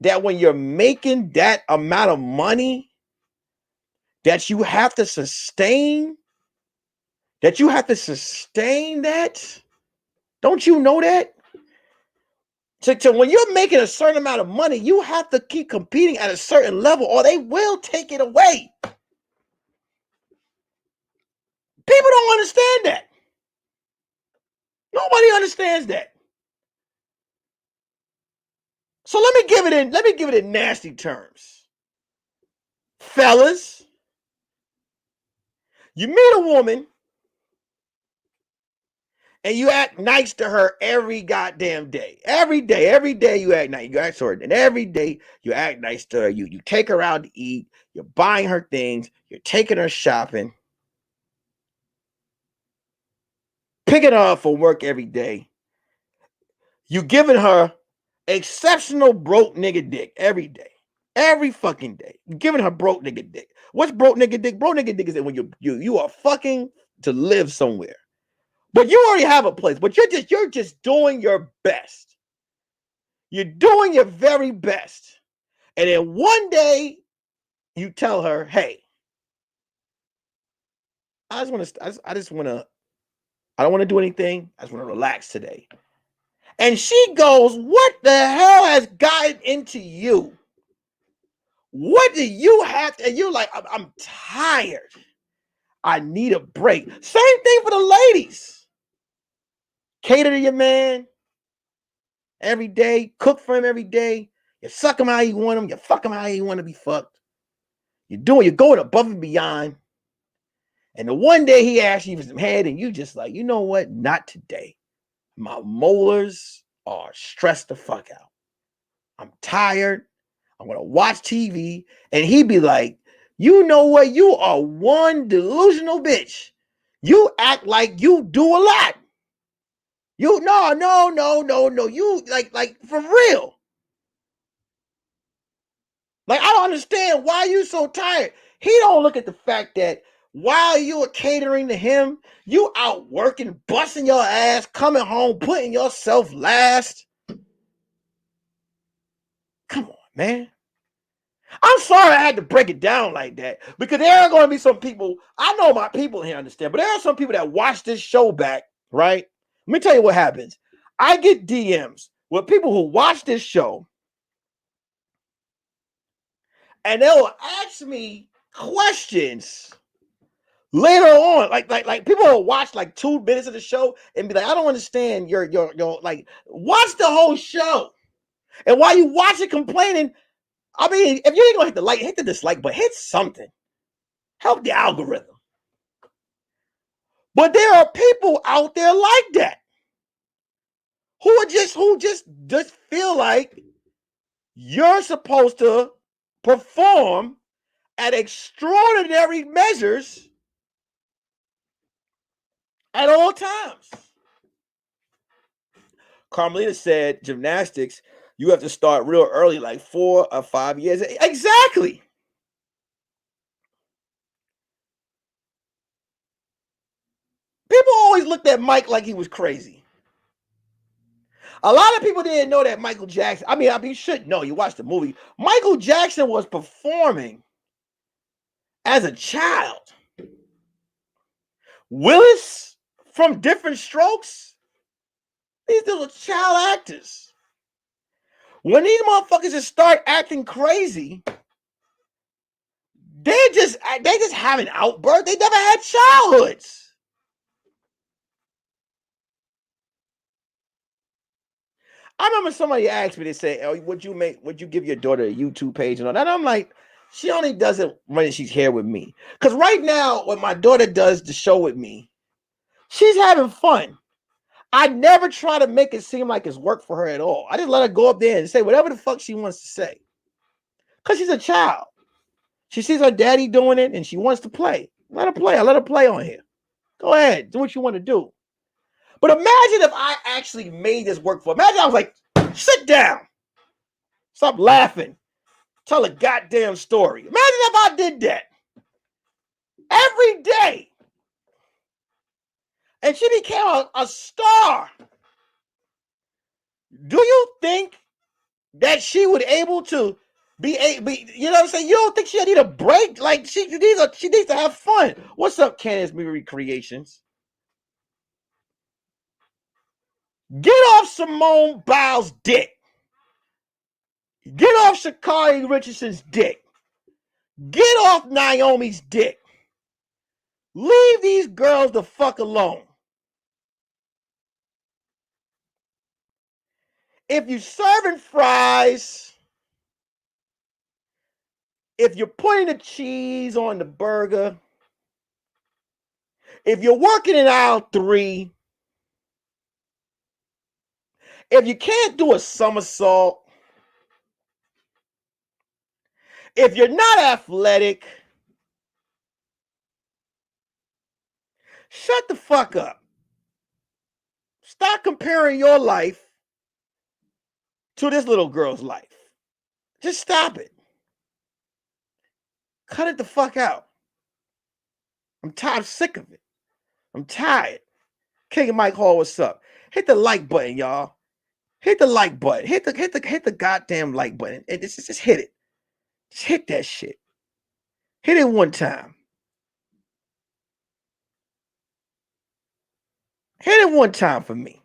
S1: that when you're making that amount of money, that you have to sustain that? Don't you know that? So when you're making a certain amount of money, you have to keep competing at a certain level or they will take it away. People don't understand that. Nobody understands that. So let me give it in nasty terms. Fellas, you meet a woman and you act nice to her every goddamn day. Every day you act nice. You act sort, and every day you act nice to her. You take her out to eat. You're buying her things. You're taking her shopping. Picking her up for work every day. You giving her exceptional broke nigga dick every day. Every fucking day. Giving her broke nigga dick. What's broke nigga dick? Broke nigga dick is when you are fucking to live somewhere. But you already have a place, but you're just doing your best. You're doing your very best. And then one day you tell her, hey, I don't want to do anything. I just want to relax today. And she goes, what the hell has gotten into you? What do you have to, and you're like, I'm tired. I need a break. Same thing for the ladies. Cater to your man every day. Cook for him every day. You suck him how you want him. You fuck him how you want to be fucked. You're going above and beyond. And the one day he asks you for some head, and you just like, you know what? Not today. My molars are stressed the fuck out. I'm tired. I'm going to watch TV. And he'd be like, you know what? You are one delusional bitch. You act like you do a lot. You, no. You, like, for real. Like, I don't understand why you so tired. He don't look at the fact that while you are catering to him, you out working, busting your ass, coming home, putting yourself last. Come on, man. I'm sorry I had to break it down like that because there are going to be some people, I know my people here understand, but there are some people that watch this show back, right? Let me tell you what happens. I get DMs with people who watch this show and they'll ask me questions later on. Like people will watch like 2 minutes of the show and be like, I don't understand your like, watch the whole show. And while you watch it complaining, I mean, if you ain't gonna hit the like, hit the dislike, but hit something. Help the algorithm. But there are people out there like that who just feel like you're supposed to perform at extraordinary measures at all times. Carmelita said gymnastics, you have to start real early, like 4 or 5 years. Exactly. People always looked at Mike like he was crazy. A lot of people didn't know that Michael Jackson, I mean, you should know, you watched the movie. Michael Jackson was performing as a child. Willis from Different Strokes, these little child actors. When these motherfuckers just start acting crazy, they just having outbursts. They never had childhoods. I remember somebody asked me, they say, oh, would you give your daughter a YouTube page and all that? And I'm like, she only does it when she's here with me. Because right now, when my daughter does the show with me, she's having fun. I never try to make it seem like it's work for her at all. I just let her go up there and say whatever the fuck she wants to say. Because she's a child. She sees her daddy doing it and she wants to play. Let her play. I let her play on here. Go ahead. Do what you want to do. But imagine if I actually made this work for her. Imagine I was like, sit down. Stop laughing. Tell a goddamn story. Imagine if I did that every day. And she became a star. Do you think that she would able to be, you know what I'm saying? You don't think she'll need a break? Like she needs to have fun. What's up, Candace Murray Creations? Get off Simone Biles' dick. Get off Sha'Carri Richardson's dick. Get off Naomi's dick. Leave these girls the fuck alone. If you're serving fries, if you're putting the cheese on the burger, if you're working in aisle 3, if you can't do a somersault, if you're not athletic, shut the fuck up. Stop comparing your life to this little girl's life. Just stop it. Cut it the fuck out. I'm tired, I'm sick of it. I'm tired. King and Mike Hall, what's up? Hit the like button, y'all. Hit the like button. Hit the goddamn like button. And just hit it. Just hit that shit. Hit it one time. Hit it one time for me.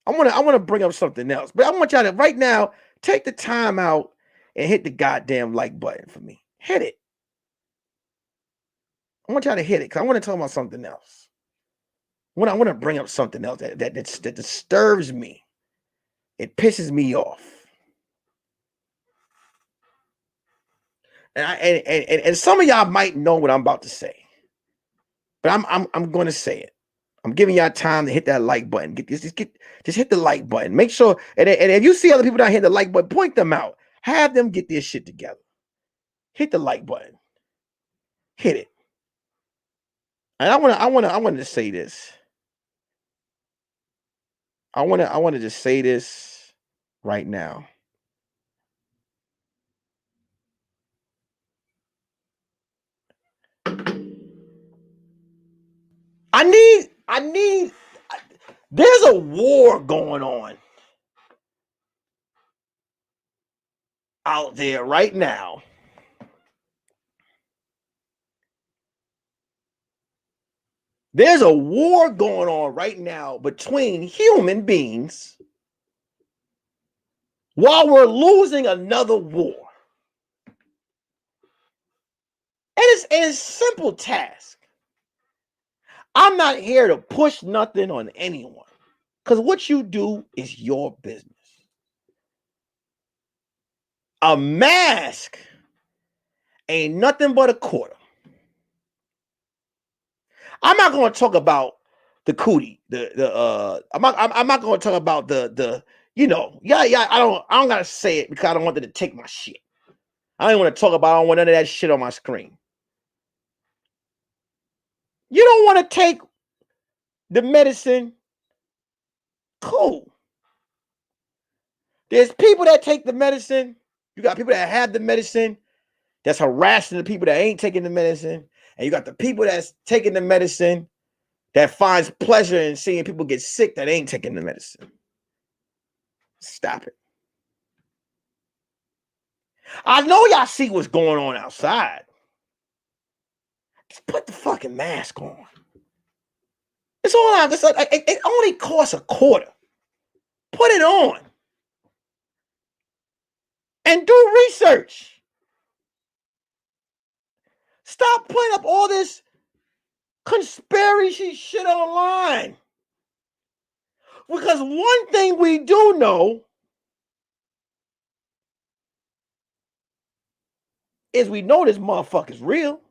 S1: I want to bring up something else, but I want y'all to right now take the time out and hit the goddamn like button for me. Hit it. I want y'all to hit it because I want to talk about something else. I want to bring up something else that disturbs me. It pisses me off. And some of y'all might know what I'm about to say, but I'm going to say it. I'm giving y'all time to hit that like button. Just hit the like button. Make sure, and if you see other people not hitting the like button, point them out. Have them get this shit together. Hit the like button. Hit it. And I wanted to say this. I want to just say this right now. I need there's a war going on out there right now. There's a war going on right now between human beings while we're losing another war. And it's a simple task. I'm not here to push nothing on anyone because what you do is your business. A mask ain't nothing but a quarter. I'm not going to talk about the cootie. I'm not going to talk about the I don't gotta say it because I don't want them to take my shit. I don't want to talk about. I don't want none of that shit on my screen. You don't want to take the medicine. Cool. There's people that take the medicine. You got people that have the medicine that's harassing the people that ain't taking the medicine. And you got the people that's taking the medicine that finds pleasure in seeing people get sick that ain't taking the medicine. Stop it. I know y'all see what's going on outside. Just put the fucking mask on. It's all out. It only costs a quarter. Put it on. And do research. Stop putting up all this conspiracy shit online. Because one thing we do know is we know this motherfucker's real.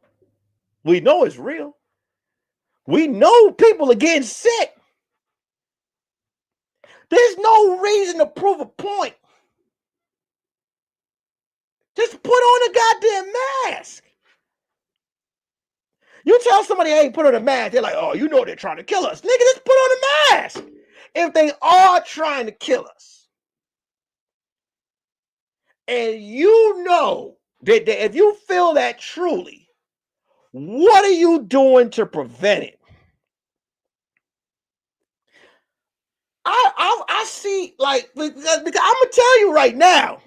S1: We know it's real. We know people are getting sick. There's no reason to prove a point. Just put on a goddamn mask. You tell somebody, hey, put on a mask, they're like, oh, you know they're trying to kill us. Nigga, just put on a mask. If they are trying to kill us, and you know that if you feel that truly, what are you doing to prevent it? I see, like, because I'm gonna tell you right now.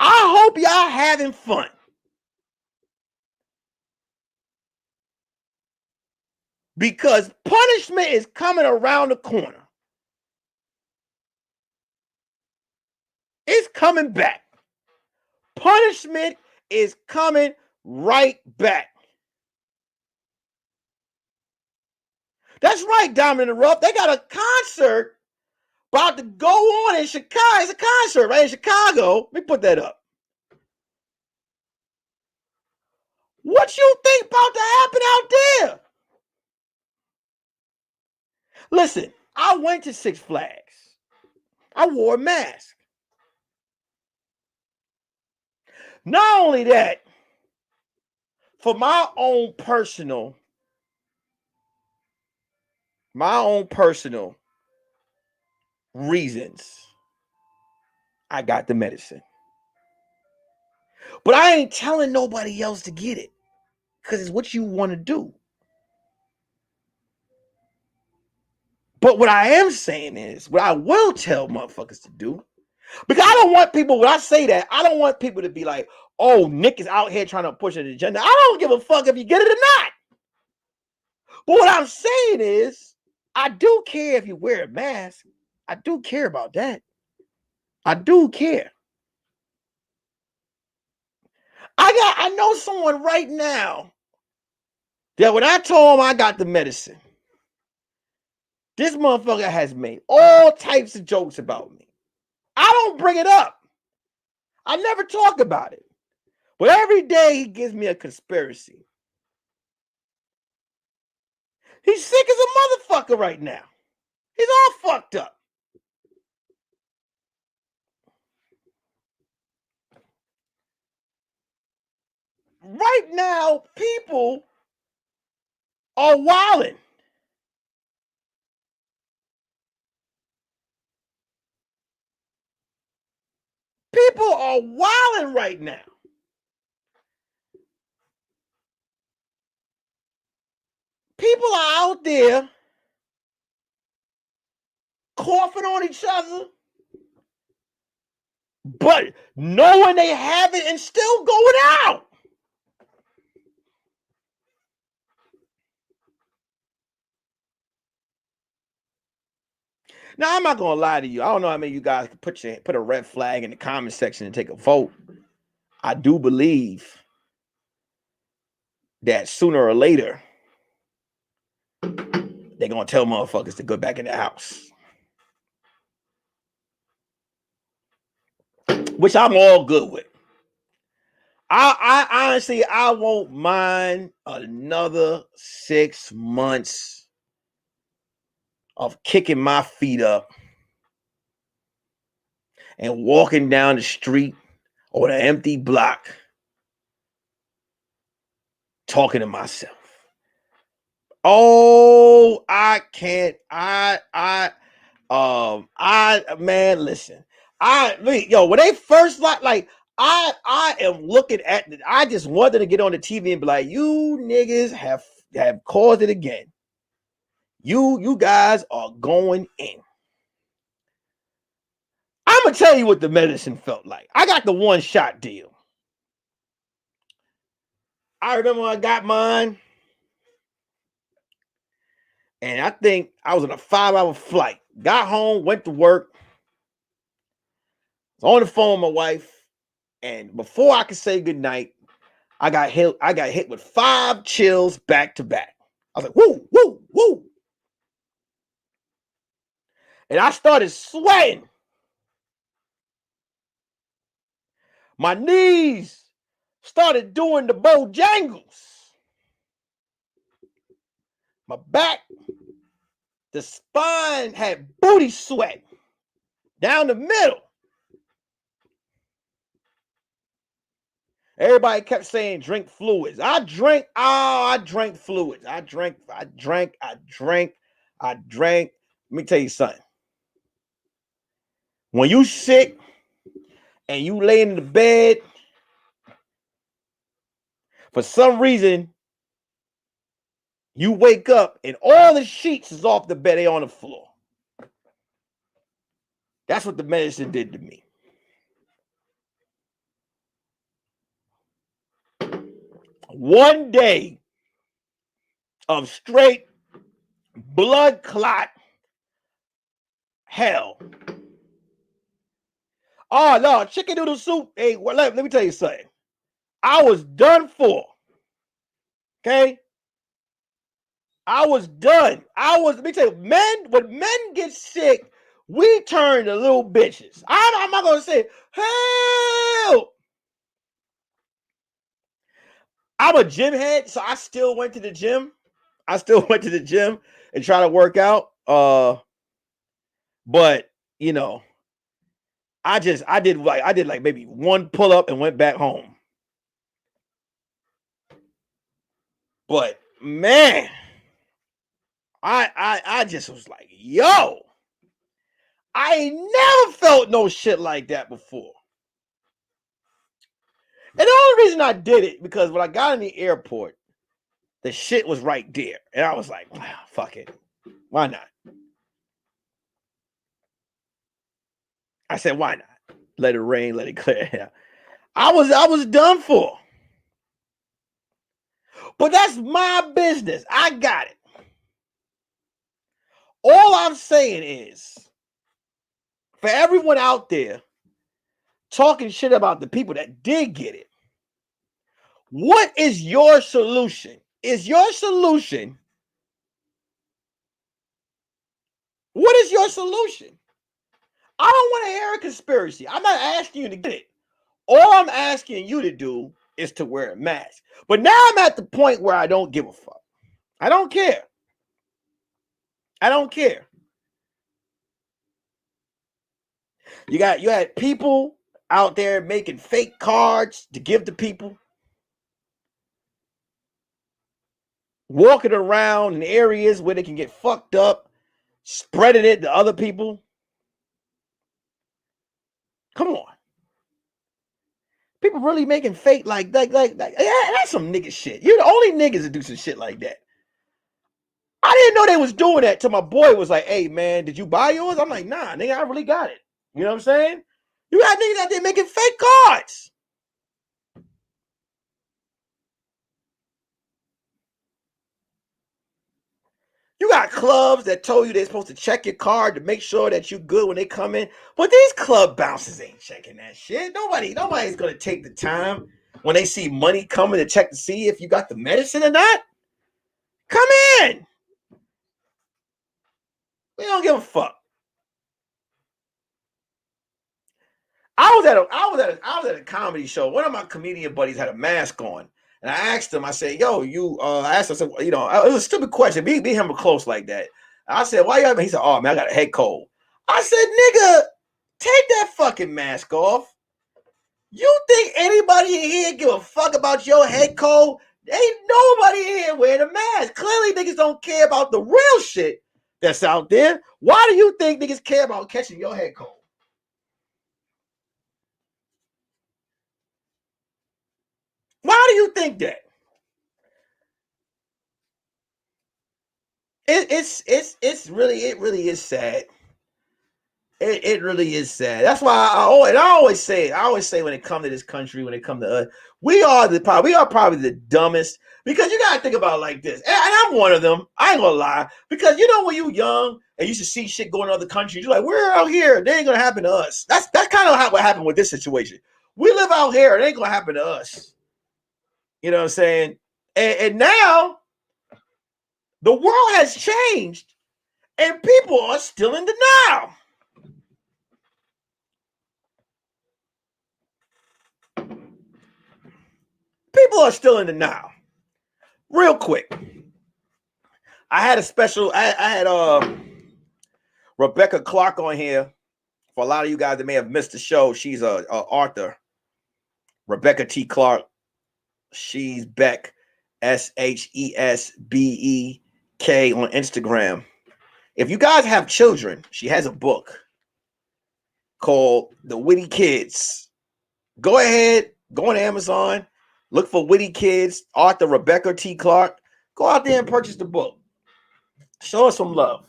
S1: I hope y'all having fun. Because punishment is coming around the corner. It's coming back. Punishment is coming right back. That's right, Diamond and Ruff. They got a concert about to go on in Chicago. It's a concert, right? In Chicago. Let me put that up. What you think about to happen out there? Listen, I went to Six Flags. I wore a mask. Not only that, for my own personal my own personal reasons, I got the medicine. But I ain't telling nobody else to get it because it's what you want to do. But what I am saying is, what I will tell motherfuckers to do, because I don't want people, when I say that, I don't want people to be like, oh, Nick is out here trying to push an agenda. I don't give a fuck if you get it or not. But what I'm saying is, I do care if you wear a mask. I do care about that. I do care. I know someone right now that when I told him I got the medicine, this motherfucker has made all types of jokes about me. I don't bring it up. I never talk about it. But every day he gives me a conspiracy. He's sick as a motherfucker right now. He's all fucked up. Right now, people are wilding. People are wilding right now. People are out there coughing on each other, but knowing they have it and still going out. Now, I'm not gonna lie to you. I don't know how many of you guys can put a red flag in the comment section and take a vote. I do believe that sooner or later they're gonna tell motherfuckers to go back in the house, which I'm all good with. I honestly, I won't mind another 6 months of kicking my feet up and walking down the street or the empty block talking to myself. Oh, I can't. Man, listen. When they first I am looking at it. I just wanted to get on the TV and be like, you niggas have caused it again. You guys are going in. I'm gonna tell you what the medicine felt like. I got the 1-shot deal. I remember when I got mine, and I think I was on a 5-hour flight. Got home, went to work, was on the phone with my wife, and before I could say goodnight, I got hit with 5 chills back to back. I was like, woo, woo, woo. And I started sweating. My knees started doing the Bojangles. My back, the spine had booty sweat down the middle. Everybody kept saying drink fluids. I drank fluids. I drank. Let me tell you something. When you sick and you lay in the bed, for some reason, you wake up and all the sheets is off the bed, they on the floor. That's what the medicine did to me. One day of straight blood clot hell. Oh no, chicken noodle soup. Hey, let me tell you something. I was done for. Okay? I was done. Let me tell you, when men get sick, we turn to little bitches. I'm not gonna say help. I'm a gym head, so I still went to the gym. And try to work out. But you know, I did like maybe one pull up and went back home. But man, I just was like, yo, I ain't never felt no shit like that before. And the only reason I did it because when I got in the airport, the shit was right there. And I was like, fuck it. Why not? I said, why not? Let it rain, let it clear. I was done for. But that's my business. I got it. All I'm saying is, for everyone out there talking shit about the people that did get it, what is your solution? Is your solution? What is your solution? I don't want to hear a conspiracy. I'm not asking you to get it. All I'm asking you to do is to wear a mask. But now I'm at the point where I don't give a fuck. I don't care. I don't care. You had people out there making fake cards to give to people, walking around in areas where they can get fucked up, spreading it to other people. Come on. People really making fake like yeah, that's some nigga shit. You're the only niggas that do some shit like that. I didn't know they was doing that till my boy was like, hey man, did you buy yours? I'm like, nah, nigga, I really got it. You know what I'm saying? You got niggas out there making fake cards. You got clubs that told you they're supposed to check your card to make sure that you good when they come in. But these club bouncers ain't checking that shit. Nobody's gonna take the time when they see money coming to check to see if you got the medicine or not. Come in. We don't give a fuck. I was at a comedy show. One of my comedian buddies had a mask on. And I asked him, I said, yo, I asked him, I said, you know, it was a stupid question. Me him close like that. I said, why you having? He said, oh man, I got a head cold. I said, nigga, take that fucking mask off. You think anybody in here give a fuck about your head cold? Ain't nobody in here wearing a mask. Clearly, niggas don't care about the real shit that's out there. Why do you think niggas care about catching your head cold? Why do you think that? It really is sad. It really is sad. That's why I always say when it comes to this country, when it comes to us, we are probably the dumbest, because you gotta think about it like this. And I'm one of them. I ain't gonna lie. Because you know when you young and you should see shit going in other countries, you're like, we're out here, they ain't gonna happen to us. That's kind of what happened with this situation. We live out here, it ain't gonna happen to us. You know what I'm saying? And now the world has changed and people are still in denial. People are still in denial. Real quick, I had a special. I had Rebecca Clark on here. For a lot of you guys that may have missed the show, she's a author. Rebecca T. Clark. She's Beck, SHESBEK on Instagram. If you guys have children, she has a book called The Witty Kids. Go ahead, go on Amazon, look for Witty Kids, author Rebecca T. Clark. Go out there and purchase the book. Show us some love.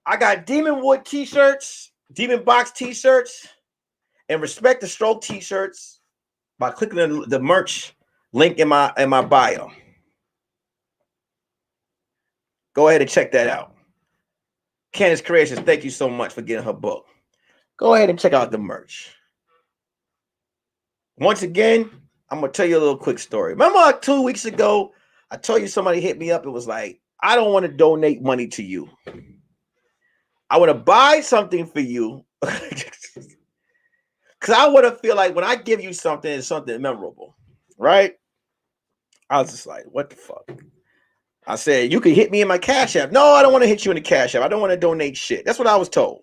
S1: I got Demon Wood t-shirts, Demon Box t-shirts, and Respect the Stroke t-shirts by clicking the merch link in my bio. Go ahead and check that out. Candace Creations, thank you so much for getting her book. Go ahead and check out the merch. Once again, I'm going to tell you a little quick story. Remember like 2 weeks ago, I told you somebody hit me up and was like, I don't want to donate money to you. I want to buy something for you. Because I want to feel like when I give you something, it's something memorable. Right? I was just like, what the fuck? I said, you can hit me in my Cash App. No, I don't want to hit you in the Cash App. I don't want to donate shit. That's what I was told.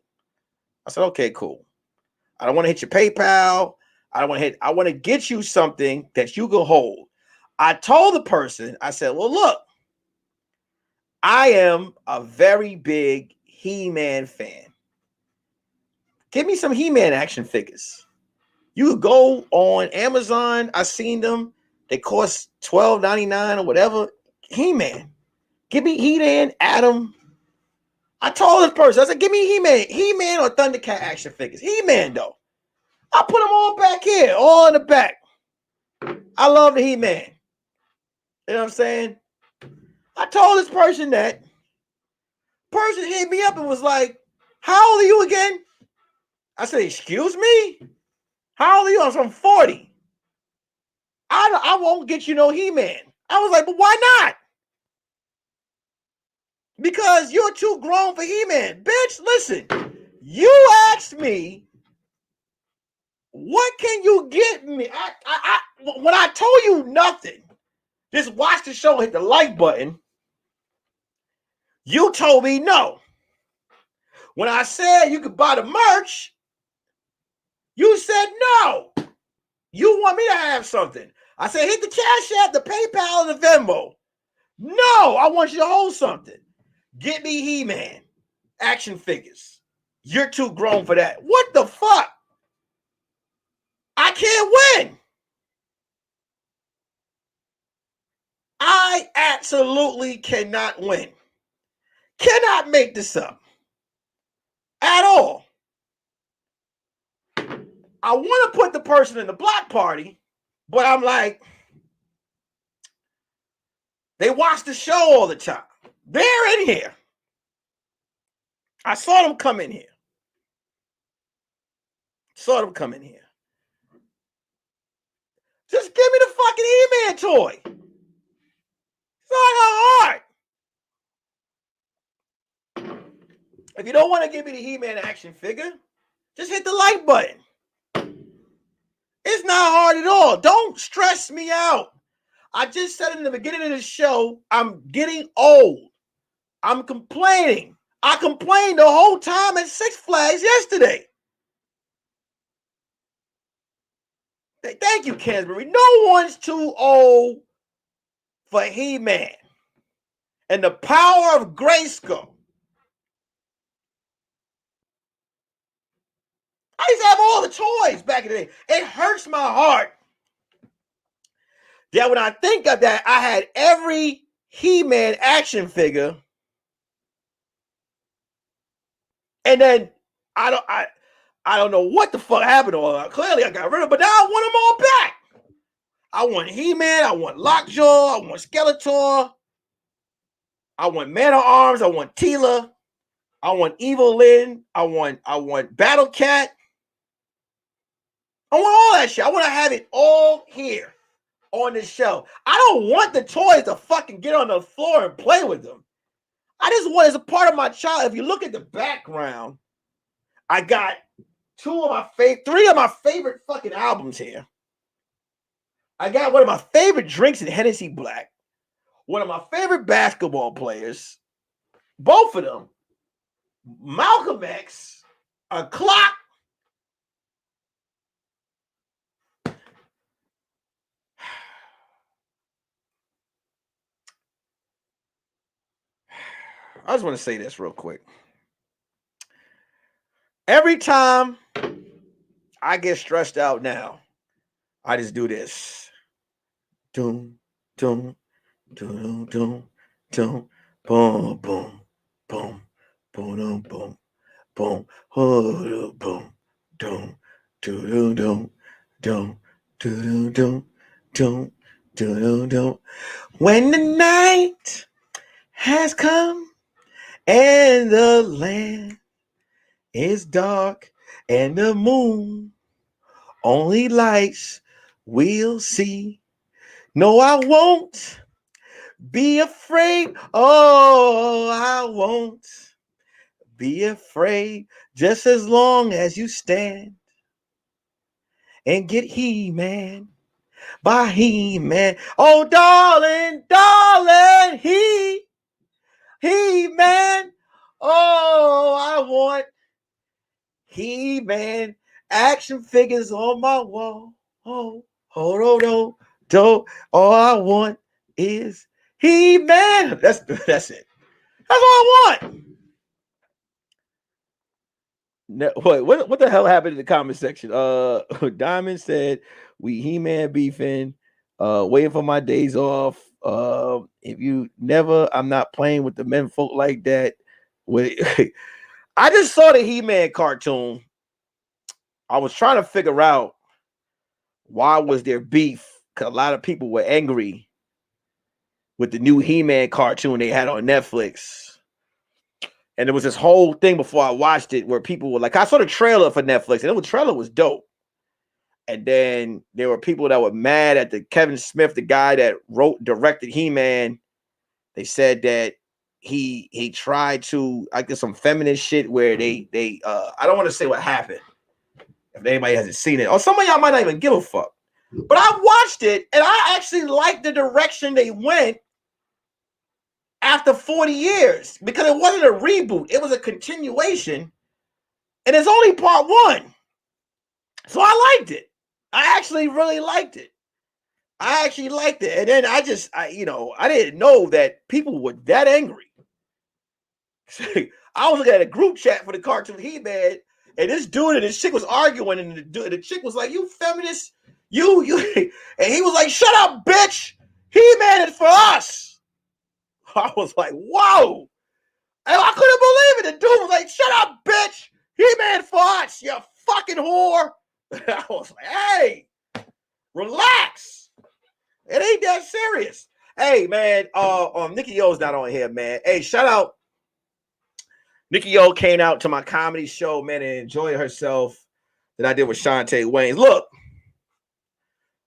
S1: I said, okay, cool. I don't want to hit your PayPal. I want to get you something that you can hold. I told the person, I said, well, look, I am a very big He-Man fan. Give me some He-Man action figures. You could go on Amazon. I seen them. They cost $12.99 or whatever. He-Man. Give me He-Man, Adam. I told this person, I said, give me He-Man or Thundercat action figures. He-Man, though. I put them all back here, all in the back. I love the He-Man. You know what I'm saying? I told this person that. Person hit me up and was like, how old are you again? I said, excuse me? How old are you? I'm 40. I won't get you no He-Man. I was like, but why not? Because you're too grown for He-Man. Bitch, listen. You asked me, what can you get me? When I told you nothing, just watch the show, hit the like button, you told me no. When I said you could buy the merch, you said no. You want me to have something. I said, hit the Cash App, the PayPal, and the Venmo. No, I want you to hold something. Get me He-Man action figures. You're too grown for that. What the fuck? I can't win. I absolutely cannot win. Cannot make this up at all. I want to put the person in the block party, but I'm like, they watch the show all the time. They're in here. I saw them come in here. Just give me the fucking He-Man toy. It's not hard. If you don't want to give me the He-Man action figure, just hit the like button. It's not hard at all. Don't stress me out. I just said in the beginning of the show, I'm getting old. I'm complaining. I complained the whole time at Six Flags yesterday. Thank you, Cansbury. No one's too old for He-Man and the power of Grayskull. I used to have all the toys back in the day. It hurts my heart that when I think of that, I had every He-Man action figure, and then I don't know what the fuck happened to all. Clearly, I got rid of them, but now I want them all back. I want He-Man, I want Lockjaw, I want Skeletor, I want Man-at-Arms, I want Teela, I want Evil Lyn, I want Battle Cat. I want all that shit. I want to have it all here on the shelf. I don't want the toys to fucking get on the floor and play with them. I just want it as a part of my child. If you look at the background, I got three of my favorite fucking albums here. I got one of my favorite drinks in Hennessy Black. One of my favorite basketball players. Both of them. Malcolm X. A clock. I just want to say this real quick. Every time I get stressed out now, I just do this. Doom, doom, doom, doom, doom, boom, boom, boom, boom, boom, boom, boom, boom, doom, doom, doom, doom, doom, doom, doom, doom, doom. When the night has come and the land is dark and the moon only lights we'll see. No, I won't be afraid. Oh, I won't be afraid just as long as you stand and get He-Man by He-Man. Oh, darling, darling, He-Man. Oh, I want He-Man action figures on my wall. Oh, do. All I want is He-Man. That's it. That's all I want. No, what the hell happened in the comment section? Diamond said we He-Man beefing, waiting for my days off. If you never, I'm not playing with the men folk like that. Wait, I just saw the He-Man cartoon. I was trying to figure out why was there beef, because a lot of people were angry with the new He-Man cartoon they had on Netflix. And there was this whole thing before I watched it where people were like, I saw the trailer for Netflix, and the trailer was dope. And then there were people that were mad at the Kevin Smith, the guy that directed He-Man. They said that he tried to, I guess, some feminist shit where they I don't want to say what happened if anybody hasn't seen it, or some of y'all might not even give a fuck. But I watched it and I actually liked the direction they went after 40 years, because it wasn't a reboot, it was a continuation, and it's only part one. So I liked it. I actually really liked it. And then I didn't know that people were that angry. I was looking at a group chat for the cartoon He-Man, and this dude and this chick was arguing, and the chick was like, "You feminist, you," and he was like, "Shut up, bitch! He-Man is for us." I was like, "Whoa!" And I couldn't believe it. The dude was like, "Shut up, bitch! He-Man for us, you fucking whore." I was like, "Hey, relax. It ain't that serious." Hey, man, Nikki O's not on here, man. Hey, shout out. Nikki O came out to my comedy show, man, and enjoyed herself that I did with Shantae Wayne. Look,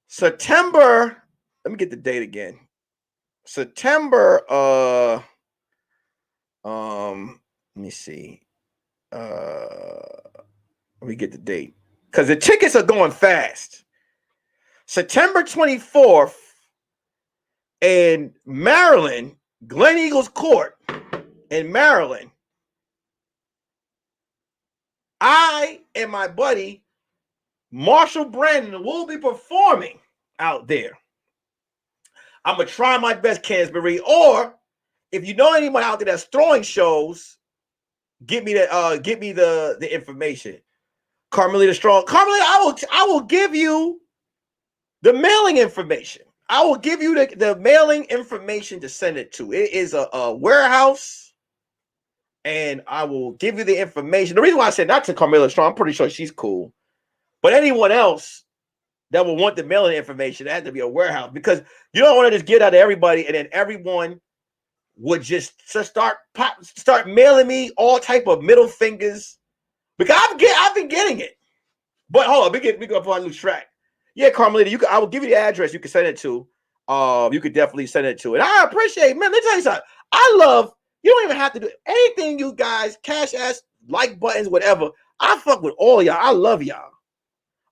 S1: September, let me get the date again. September, let me see. Let me get the date, because the tickets are going fast. September 24th in Maryland, Glen Eagles Court in Maryland. I and my buddy Marshall Brandon will be performing out there. I'm gonna try my best, Cansbury. Or if you know anyone out there that's throwing shows, get me the information. Carmelita Strong. Carmelita, I will give you the mailing information. I will give you the mailing information to send it to. It is a warehouse, and I will give you the information. The reason why I said not to Carmelita Strong, I'm pretty sure she's cool. But anyone else that will want the mailing information, it had to be a warehouse, because you don't want to just get out to everybody and then everyone would just start mailing me all type of middle fingers, because I've been getting it. But hold on, we go for a new track. Yeah, Carmelita, I will give you the address. You can send it to. You could definitely send it to. And I appreciate, man. Let me tell you something. I love. You don't even have to do anything. You guys, cash ass, like buttons, whatever. I fuck with all y'all. I love y'all.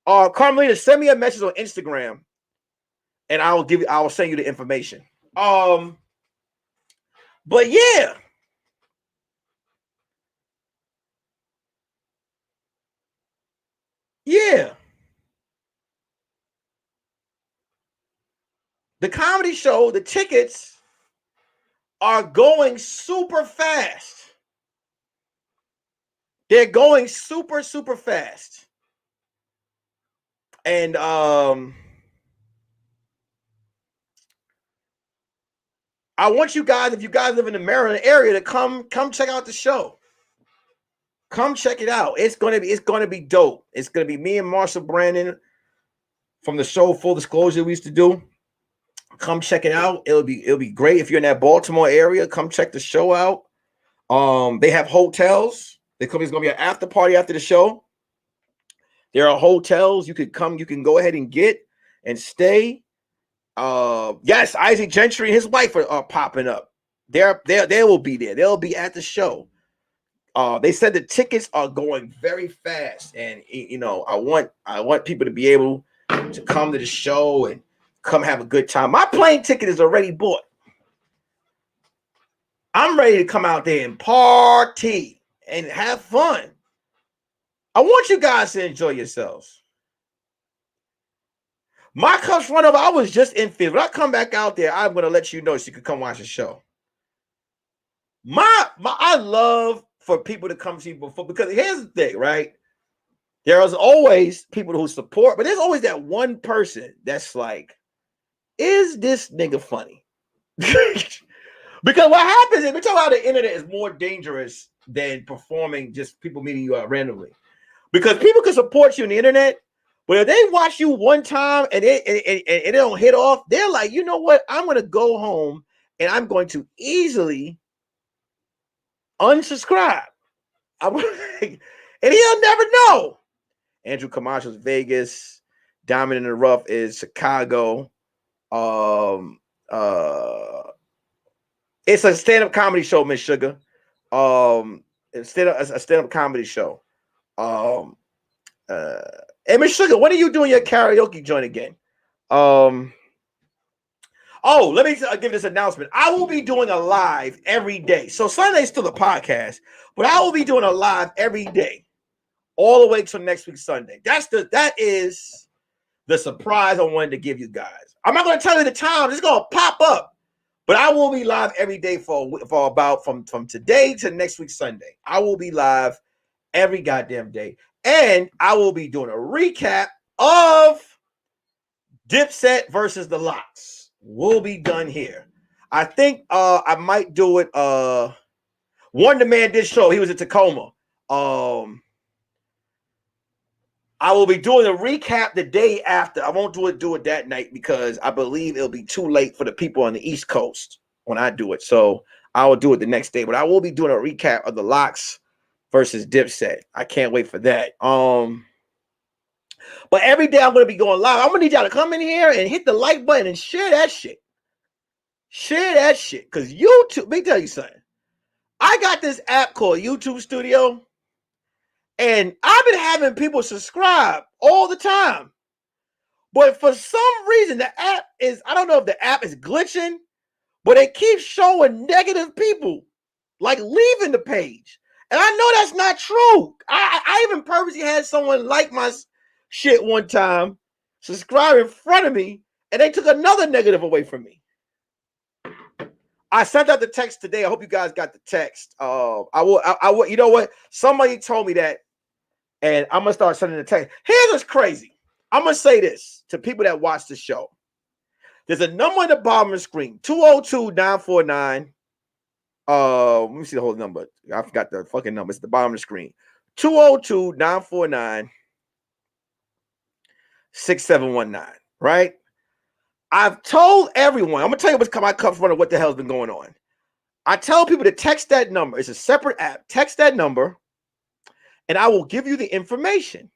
S1: Carmelita, send me a message on Instagram, and I will send you the information. But yeah. Yeah. The comedy show, the tickets are going super fast. They're going super, super fast. And I want you guys, if you guys live in the Maryland area, to come check out the show. Come check it out. It's gonna be dope. It's gonna be me and Marshall Brandon from the show Full Disclosure we used to do. Come check it out. It'll be great. If you're in that Baltimore area, come check the show out. They have hotels. There's gonna be an after party after the show. There are hotels you could come. You can go ahead and get and stay. Yes, Isaac Gentry and his wife are popping up. They will be there. They'll be at the show. They said the tickets are going very fast, and I want people to be able to come to the show and come have a good time. My plane ticket is already bought. I'm ready to come out there and party and have fun. I want you guys to enjoy yourselves. My cup's run over. I was just in field. When I come back out there, I'm going to let you know so you can come watch the show. I love for people to come to you before, because here's the thing, right? There's always people who support, but there's always that one person that's like, is this nigga funny? Because what happens is, we talk about the internet is more dangerous than performing, just people meeting you out randomly. Because people can support you on the internet, but if they watch you one time and it don't hit off, they're like, you know what? I'm going to go home and I'm going to easily unsubscribe. And he'll never know. Andrew Camacho's Vegas. Diamond in the Rough is Chicago. It's a stand-up comedy show, Miss Sugar. It's a stand-up comedy show. Hey, Miss Sugar, when are you doing your karaoke joint again? Let me give this announcement. I will be doing a live every day. So Sunday's still a podcast, but I will be doing a live every day, all the way till next week Sunday. That is the surprise I wanted to give you guys. I'm not going to tell you the time. It's going to pop up. But I will be live every day for about from today to next week Sunday. I will be live every goddamn day. And I will be doing a recap of Dipset versus the Lox. Will be done here. I think I might do it. Wonder Man did show. He was in Tacoma. I will be doing a recap the day after. I won't do it that night because I believe it'll be too late for the people on the East Coast when I do it. So I will do it the next day. But I will be doing a recap of the Lox versus Dipset. I can't wait for that. But every day I'm going to be going live. I'm going to need y'all to come in here and hit the like button and share that shit. Share that shit. Because YouTube, let me tell you something. I got this app called YouTube Studio. And I've been having people subscribe all the time. But for some reason, the app is, I don't know if the app is glitching, but it keeps showing negative people, like leaving the page. And I know that's not true. I even purposely had someone like my shit one time, subscribe in front of me, and they took another negative away from me. I sent out the text today. I hope you guys got the text. I will, you know what? Somebody told me that. And I'm going to start sending the text. Here's what's crazy. I'm going to say this to people that watch the show. There's a number on the bottom of the screen. 202-949. Let me see the whole number. I forgot the fucking number. It's at the bottom of the screen. 202-949-6719. Right? I've told everyone. I'm going to tell you what's come out front of what the hell's been going on. I tell people to text that number. It's a separate app. Text that number. And I will give you the information,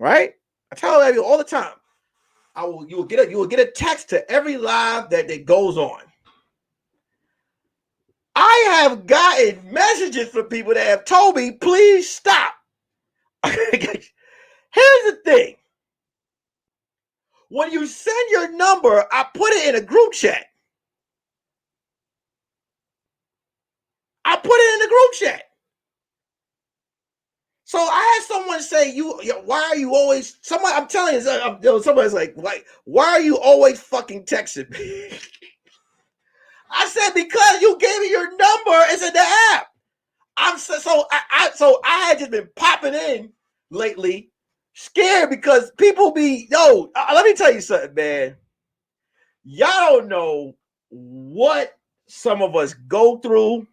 S1: right? I tell you all the time. You will get a text to every live that goes on. I have gotten messages from people that have told me, please stop. Here's the thing. When you send your number, I put it in a group chat. So I had someone say, why are you always, I'm telling you, somebody's like, why are you always fucking texting me? I said, because you gave me your number, it's in the app. So I had just been popping in lately, scared because people let me tell you something, man. Y'all don't know what some of us go through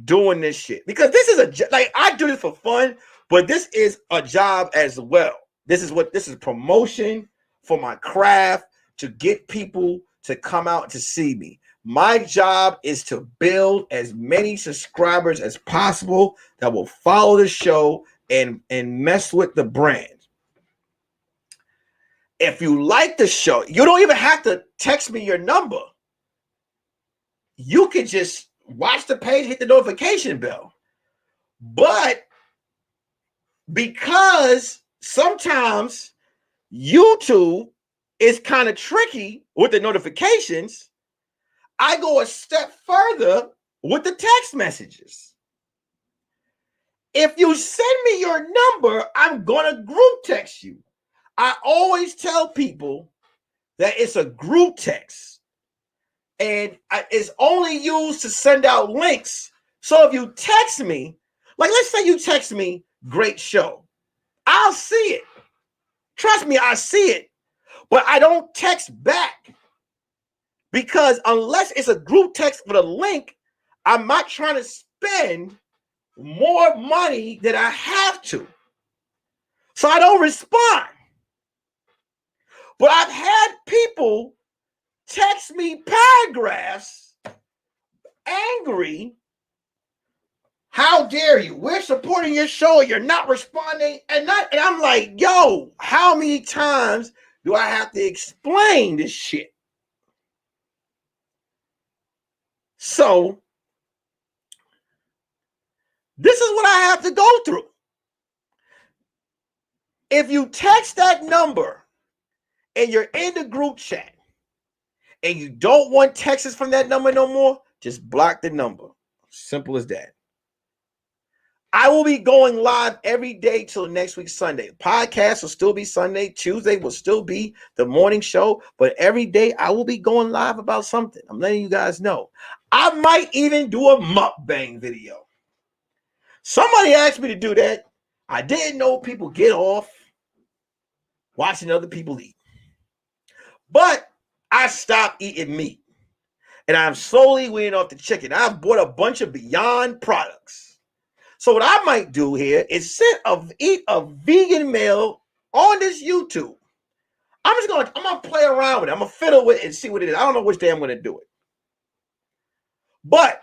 S1: doing this shit, because this is I do this for fun, but this is a job as well. This is promotion for my craft, to get people to come out to see me. My job is to build as many subscribers as possible that will follow the show and mess with the brand. If you like the show, you don't even have to text me your number. You can just watch the page, hit the notification bell. But because sometimes YouTube is kind of tricky with the notifications, I go a step further with the text messages. If you send me your number, I'm going to group text you. I always tell people that it's a group text. and it's only used to send out links. So if you text me, like let's say you text me, great show, I'll see it. Trust me, I see it, but I don't text back because unless it's a group text with a link, I'm not trying to spend more money than I have to. So I don't respond. But I've had people text me paragraphs angry. How dare you? We're supporting your show. You're not responding. And I'm like, yo, how many times do I have to explain this shit? So this is what I have to go through. If you text that number and you're in the group chat and you don't want texts from that number no more, just block the number. Simple as that. I will be going live every day till next week, Sunday. Podcast will still be Sunday. Tuesday will still be the morning show. But every day I will be going live about something. I'm letting you guys know. I might even do a mukbang video. Somebody asked me to do that. I didn't know people get off watching other people eat. But I stopped eating meat. And I'm slowly weaning off the chicken. I've bought a bunch of Beyond products. So what I might do here is eat a vegan meal on this YouTube. I'm gonna play around with it. I'm gonna fiddle with it and see what it is. I don't know which day I'm gonna do it. But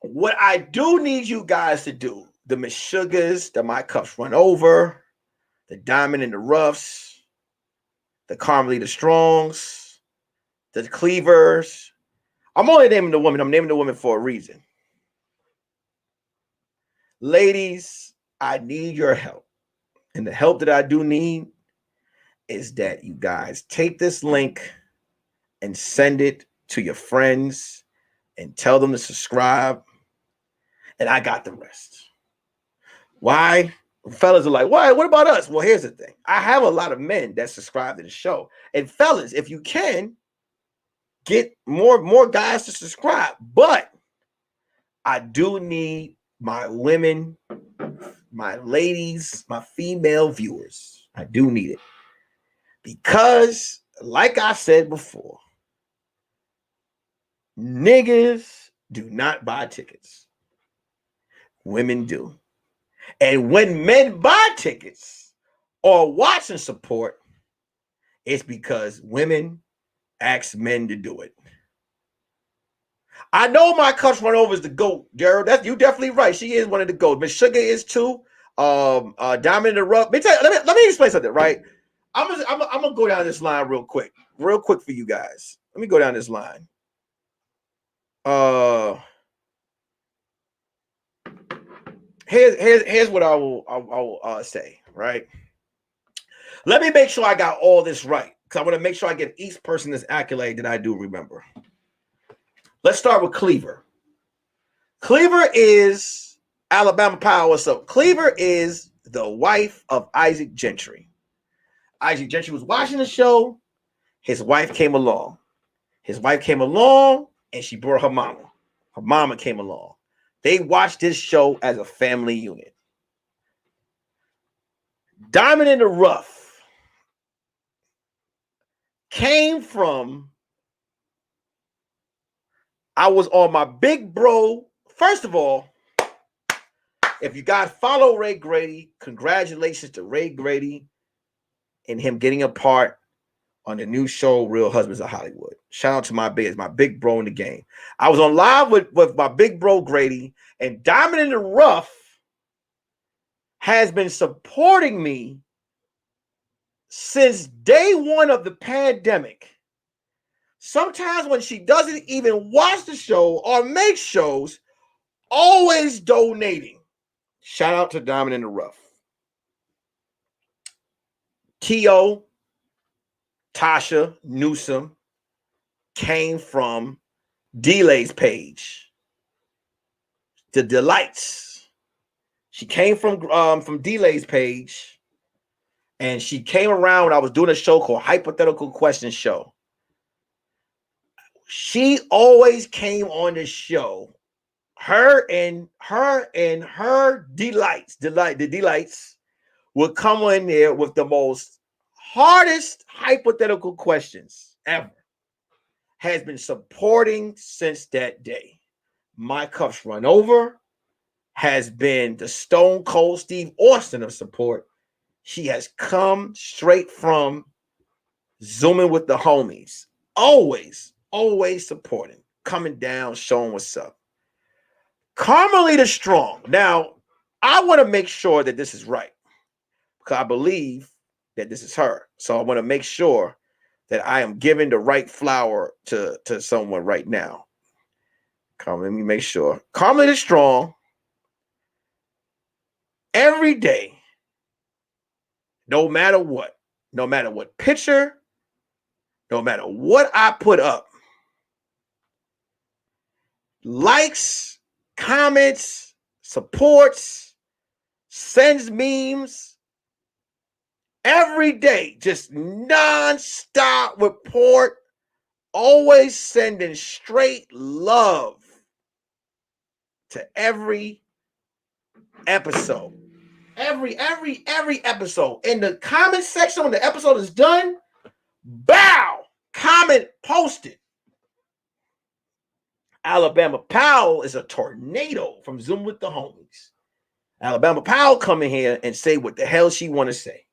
S1: what I do need you guys to do, the Miss Sugars, the My Cups Run Over, the Diamond in the Roughs, the Carmelita Strongs, the Cleavers. I'm only naming the women. I'm naming the women for a reason. Ladies, I need your help. And the help that I do need is that you guys take this link and send it to your friends and tell them to subscribe. And I got the rest. Why? Fellas are like, why? What about us? Well, here's the thing. I have a lot of men that subscribe to the show. And fellas, if you can, get more guys to subscribe. But I do need my women, my ladies, my female viewers. I do need it. Because, like I said before, niggas do not buy tickets. Women do. And when men buy tickets or watch and support, it's because women ask men to do it. I know My Cups Run Over is the GOAT, Gerald. You definitely right. She is one of the GOAT. Miss Sugar is too. Diamond in the Rough. Let me explain something, right? I'm gonna go down this line real quick for you guys. Let me go down this line. Here's what I will say, right? Let me make sure I got all this right, because I want to make sure I give each person this accolade that I do remember. Let's start with Cleaver. Cleaver is Alabama Power. So Cleaver is the wife of Isaac Gentry. Isaac Gentry was watching the show. His wife came along. And she brought her mama. Her mama came along. They watched this show as a family unit. Diamond in the Rough came from, I was on my big bro. First of all, if you guys follow Ray Grady, congratulations to Ray Grady and him getting a part on the new show, Real Husbands of Hollywood. Shout out to my big bro in the game. I was on live with my big bro Grady, and Diamond in the Rough has been supporting me since day one of the pandemic. Sometimes when she doesn't even watch the show or make shows, always donating. Shout out to Diamond in the Rough. T.O., Tasha Newsom came from Delay's page. The Delights. She came from Delay's page, and she came around when I was doing a show called Hypothetical Question Show. she always came on the show. Her and her delights would come in there with the most hardest hypothetical questions ever. Has been supporting since that day. My Cups Run Over has been the Stone Cold Steve Austin of support. She has come straight from Zooming with the Homies. Always supporting, coming down, showing what's up. Carmelita Strong. Now, I want to make sure that this is right because I believe that this is her. So I want to make sure that I am giving the right flower to someone right now. Let me make sure. Carmelita Strong, every day, no matter what picture, no matter what I put up, likes, comments, supports, sends memes, every day, just non-stop report, always sending straight love to every episode. Every episode. In the comment section when the episode is done, bow, comment posted. Alabama Powell is a tornado from Zoom with the Homies. Alabama Powell come in here and say what the hell she want to say.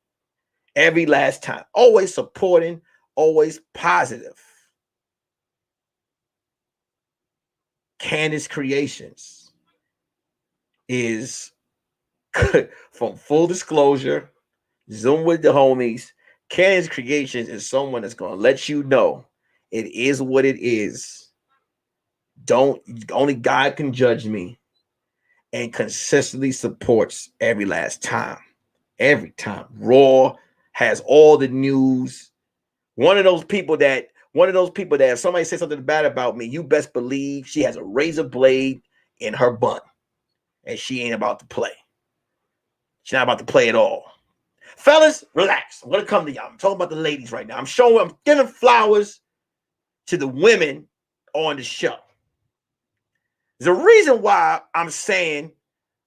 S1: Every last time. Always supporting, always positive. Candace Creations is, from full disclosure, Zoom with the Homies, Candace Creations is someone that's going to let you know it is what it is. Only God can judge me, and consistently supports every last time. Every time. Raw has all the news. One of those people that if somebody says something bad about me, you best believe she has a razor blade in her bun. And she ain't about to play. She's not about to play at all. Fellas, relax. I'm going to come to y'all. I'm talking about the ladies right now. I'm giving flowers to the women on the show. There's a reason why I'm saying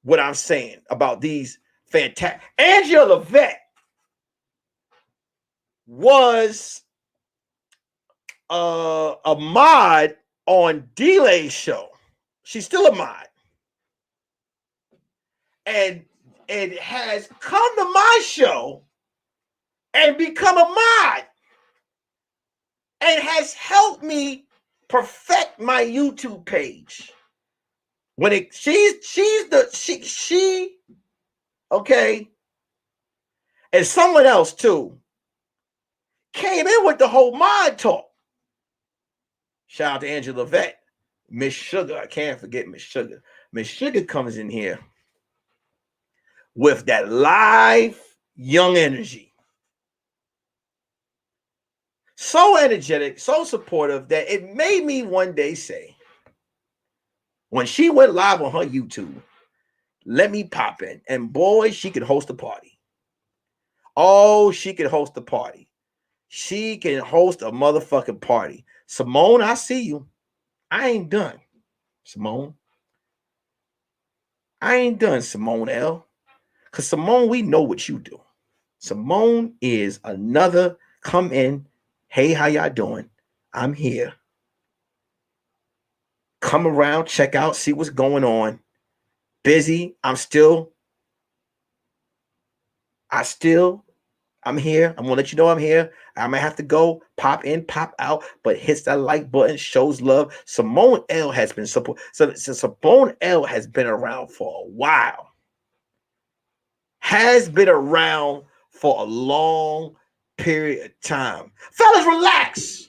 S1: what I'm saying about these fantastic. Angela Vet was a mod on Delay's show. She's still a mod. And it has come to my show and become a mod. And has helped me perfect my YouTube page. When she's okay, and someone else too came in with the whole mod talk. Shout out to Angela Vet, Miss Sugar. I can't forget Miss Sugar. Miss Sugar comes in here with that live young energy. So energetic, so supportive that it made me one day say, when she went live on her YouTube, let me pop in. And boy, she could host a party. Oh, she could host a party. She can host a motherfucking party. Simone, I see you. I ain't done, Simone. I ain't done, Simone L. Because Simone, we know what you do. Simone is another come in. Hey, how y'all doing? I'm here. Come around, check out, see what's going on. Busy. I'm here. I'm gonna let you know I'm here. I might have to go, pop in, pop out, but hits that like button, shows love. Simone L has been support. So Simone L has been around for a while. Has been around for a long period of time. Fellas, relax.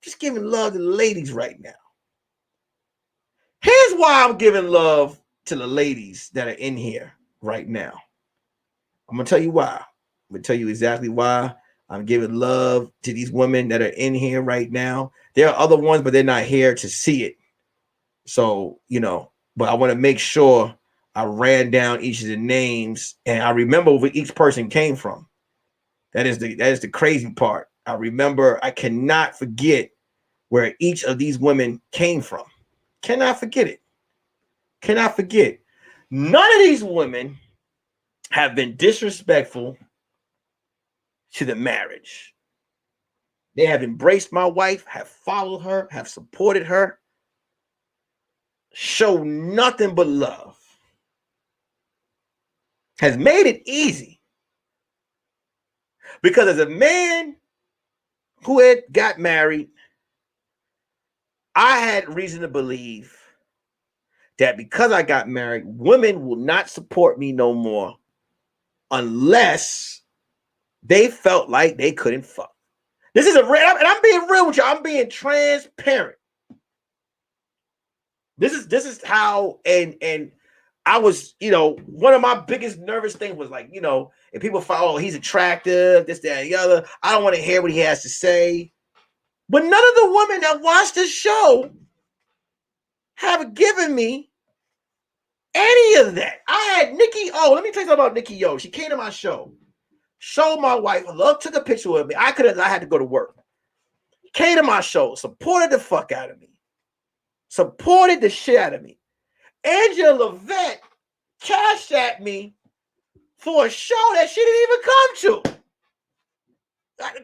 S1: Just giving love to the ladies right now. Here's why I'm giving love to the ladies that are in here right now. I'm gonna tell you why. I'm gonna tell you exactly why I'm giving love to these women that are in here right now. There are other ones, but they're not here to see it. So, but I want to make sure I ran down each of the names and I remember where each person came from. That is the crazy part. I cannot forget where each of these women came from. Cannot forget it. Cannot forget. None of these women have been disrespectful to the marriage. They have embraced my wife, have followed her, have supported her, show nothing but love. Has made it easy. Because as a man who had got married, I had reason to believe that because I got married, women will not support me no more unless they felt like they couldn't fuck. This is and I'm being real with you. I'm being transparent. This is how and I was, one of my biggest nervous things was like, if people follow, he's attractive, this, that, and the other. I don't want to hear what he has to say. But none of the women that watch this show have given me any of that. I had Nikki O. Let me tell you something about Nikki O. She came to my show, showed my wife, took a picture with me. I had to go to work. Came to my show, supported the fuck out of me. Supported the shit out of me. Angela Levette cashed at me for a show that she didn't even come to.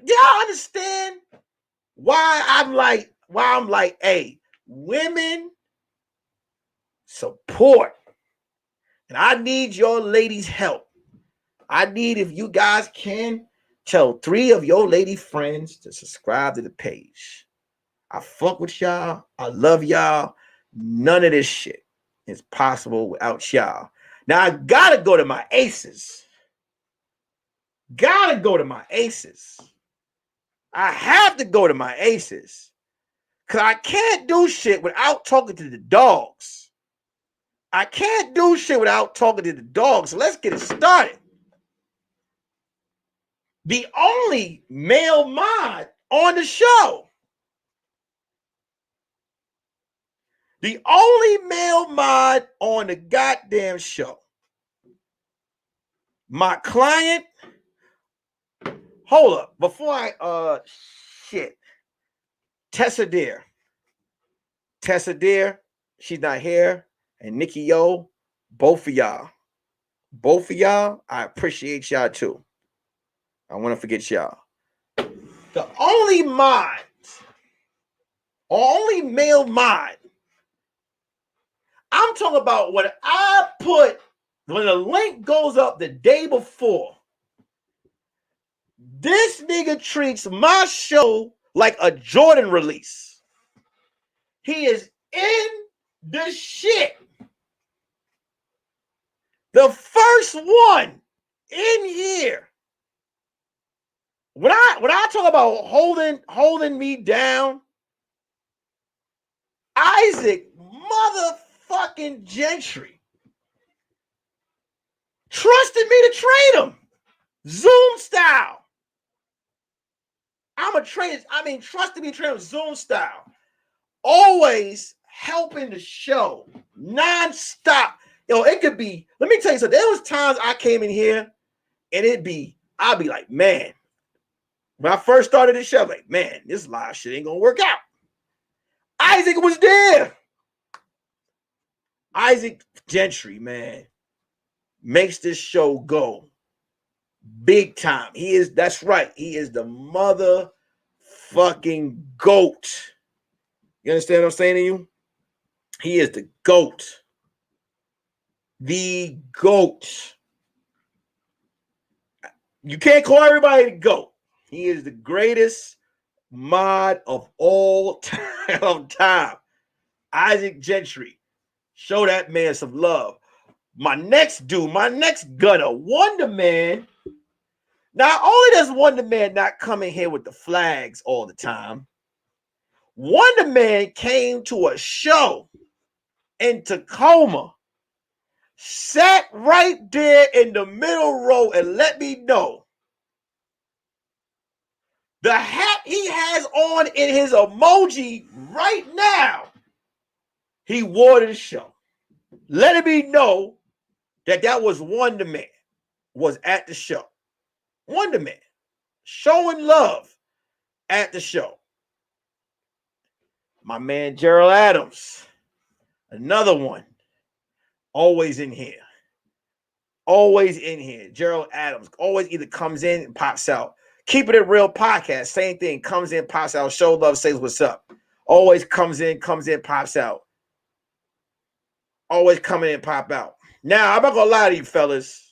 S1: Do y'all understand why I'm like, hey, women support. And I need your ladies' help. I need, if you guys can, tell 3 of your lady friends to subscribe to the page. I fuck with y'all. I love y'all. None of this shit is possible without y'all. Now I gotta go to my aces. I have to go to my aces. Because I can't do shit without talking to the dogs. So let's get it started. The only male mod on the show. The only male mod on the goddamn show. My client. Hold up. Before I Tessa Deer, she's not here. And Nikki Yo, both of y'all, I appreciate y'all too. I want to forget y'all. The only male mod, I'm talking about when the link goes up the day before, this nigga treats my show like a Jordan release. He is in the shit. The first one in here. When I talk about holding me down, Isaac motherfucking Gentry trusted me to trade him. Zoom style. Trusted me to trade him Zoom style. Always helping the show. Non-stop. It could be, let me tell you something. There was times I came in here and I'd be like, man, when I first started this show, like, man, this live shit ain't gonna work out. Isaac was there. Isaac Gentry, man, makes this show go big time. That's right. He is the motherfucking GOAT. You understand what I'm saying to you? He is the GOAT. The GOAT. You can't call everybody the GOAT. He is the greatest mod of all time. Isaac Gentry. Show that man some love. My next gunner, Wonder Man. Not only does Wonder Man not come in here with the flags all the time, Wonder Man came to a show in Tacoma, sat right there in the middle row and let me know the hat he has on in his emoji right now, he wore to the show. Letting me know that was Wonder Man was at the show. Wonder Man showing love at the show. My man Gerald Adams, another one, always in here. Always in here. Gerald Adams always either comes in and pops out. Keep It a Real podcast, same thing. Comes in, pops out. Show love, says what's up. Always comes in, pops out. Always coming in, pop out. Now, I'm not gonna lie to you, fellas.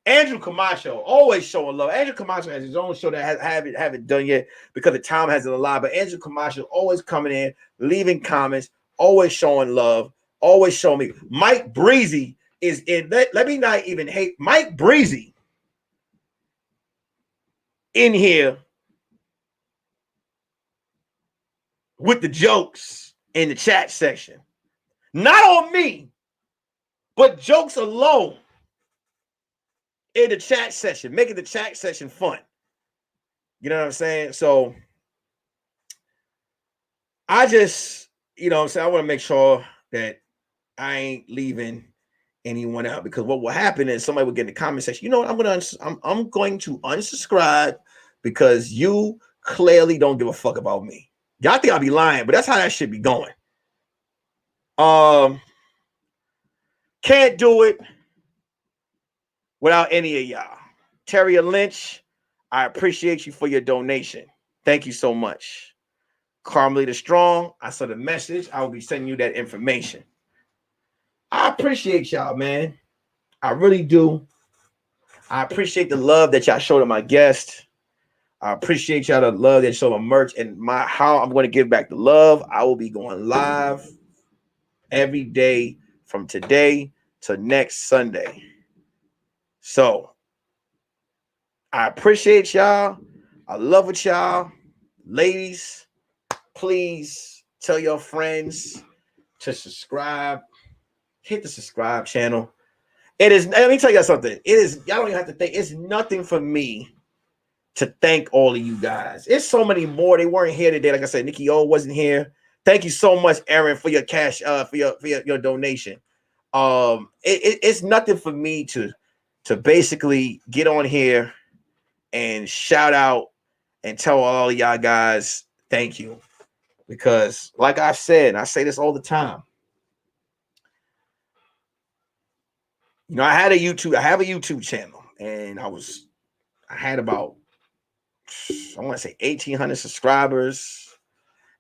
S1: Andrew Camacho, always showing love. Andrew Camacho has his own show that haven't done yet because the time hasn't allowed. But Andrew Camacho always coming in, leaving comments, always showing love, always showing me. Mike Breezy is in. Let me not even hate Mike Breezy in here with the jokes in the chat section. Not on me, but jokes alone in the chat session, making the chat session fun. You know what I'm saying? So I just, you know what I'm saying, I want to make sure that I ain't leaving anyone out, because what will happen is somebody will get in the comment section, you know what, I'm going to unsubscribe because you clearly don't give a fuck about me. Y'all think I'll be lying, but that's how that shit be going. Can't do it without any of y'all. Terry Lynch, I appreciate you for your donation. Thank you so much. Carmelita Strong, I saw the message. I will be sending you that information. I appreciate y'all, man. I really do. I appreciate the love that y'all showed to my guest. I appreciate y'all the love that you showed my merch, and how I'm going to give back the love. I will be going live every day from today to next Sunday. So I appreciate y'all. I love it, y'all. Ladies, please tell your friends to subscribe. Hit the subscribe channel. It is, let me tell you something. It is, y'all don't even have to think. It's nothing for me to thank all of you guys. It's so many more. They weren't here today. Like I said, Nikki O wasn't here. Thank you so much, Aaron, for your cash, for your donation. It's nothing for me to basically get on here and shout out and tell all of y'all guys thank you. Because like I said, and I say this all the time, you know, I have a YouTube channel, and I had about, I want to say 1,800 subscribers,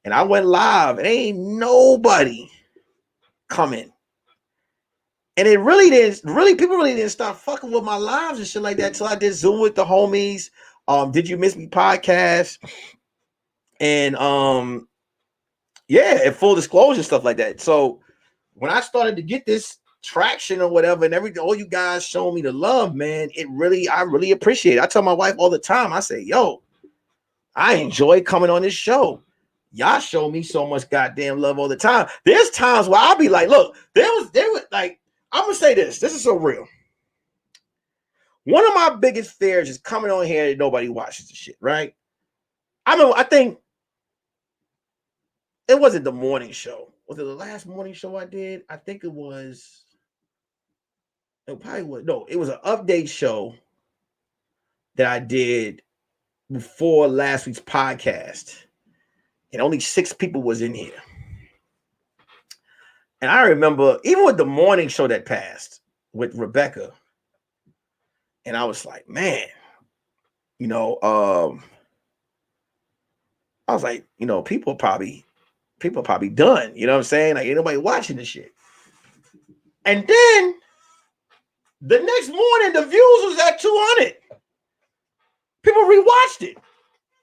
S1: and I went live and ain't nobody coming. And it really didn't, people really didn't start fucking with my lives and shit like that till I did Zoom with the homies. Did You Miss Me podcast? And yeah, and full disclosure, stuff like that. So when I started to get this traction or whatever, and everything, all you guys showing me the love, man, I really appreciate it. I tell my wife all the time, I say, yo, I enjoy coming on this show. Y'all show me so much goddamn love all the time. There's times where I'll be like, look, there was like, I'm gonna say this is so real. One of my biggest fears is coming on here and nobody watches the shit, right? I think it wasn't the morning show. Was it the last morning show I did? I think it was. It probably was. No, it was an update show that I did before last week's podcast, and only 6 people was in here. And I remember, even with the morning show that passed with Rebecca, and I was like, man, you know, I was like, you know, people probably done. You know what I'm saying? Like, ain't nobody watching this shit. And then the next morning, the views was at 200. People rewatched it.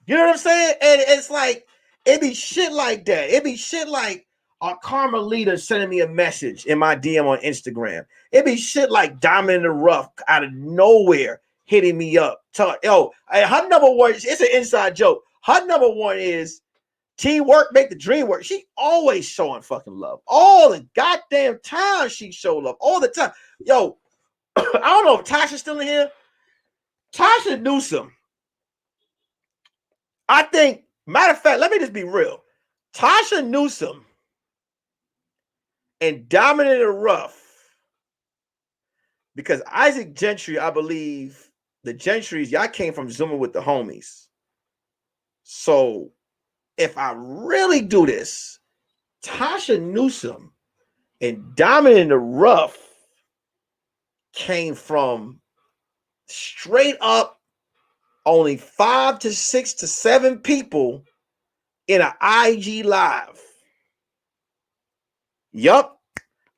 S1: You know what I'm saying? And it's like, it be shit like that. It be shit like a Carmelita sending me a message in my DM on Instagram. It be shit like Diamond in the Rough out of nowhere hitting me up. Yo, her number one, it's an inside joke. Her number one is teamwork make the dream work. She always showing fucking love. All the goddamn time she show love. All the time. Yo, I don't know if Tasha's still in here. Tasha Newsome. I think, matter of fact, let me just be real. Tasha Newsome and Diamond in the Rough, because Isaac Gentry, I believe the Gentrys, y'all came from Zooming with the homies. So if I really do this, Tasha Newsome and Diamond in the Rough came from straight up only 5 to 6 to 7 people in an IG live. Yup.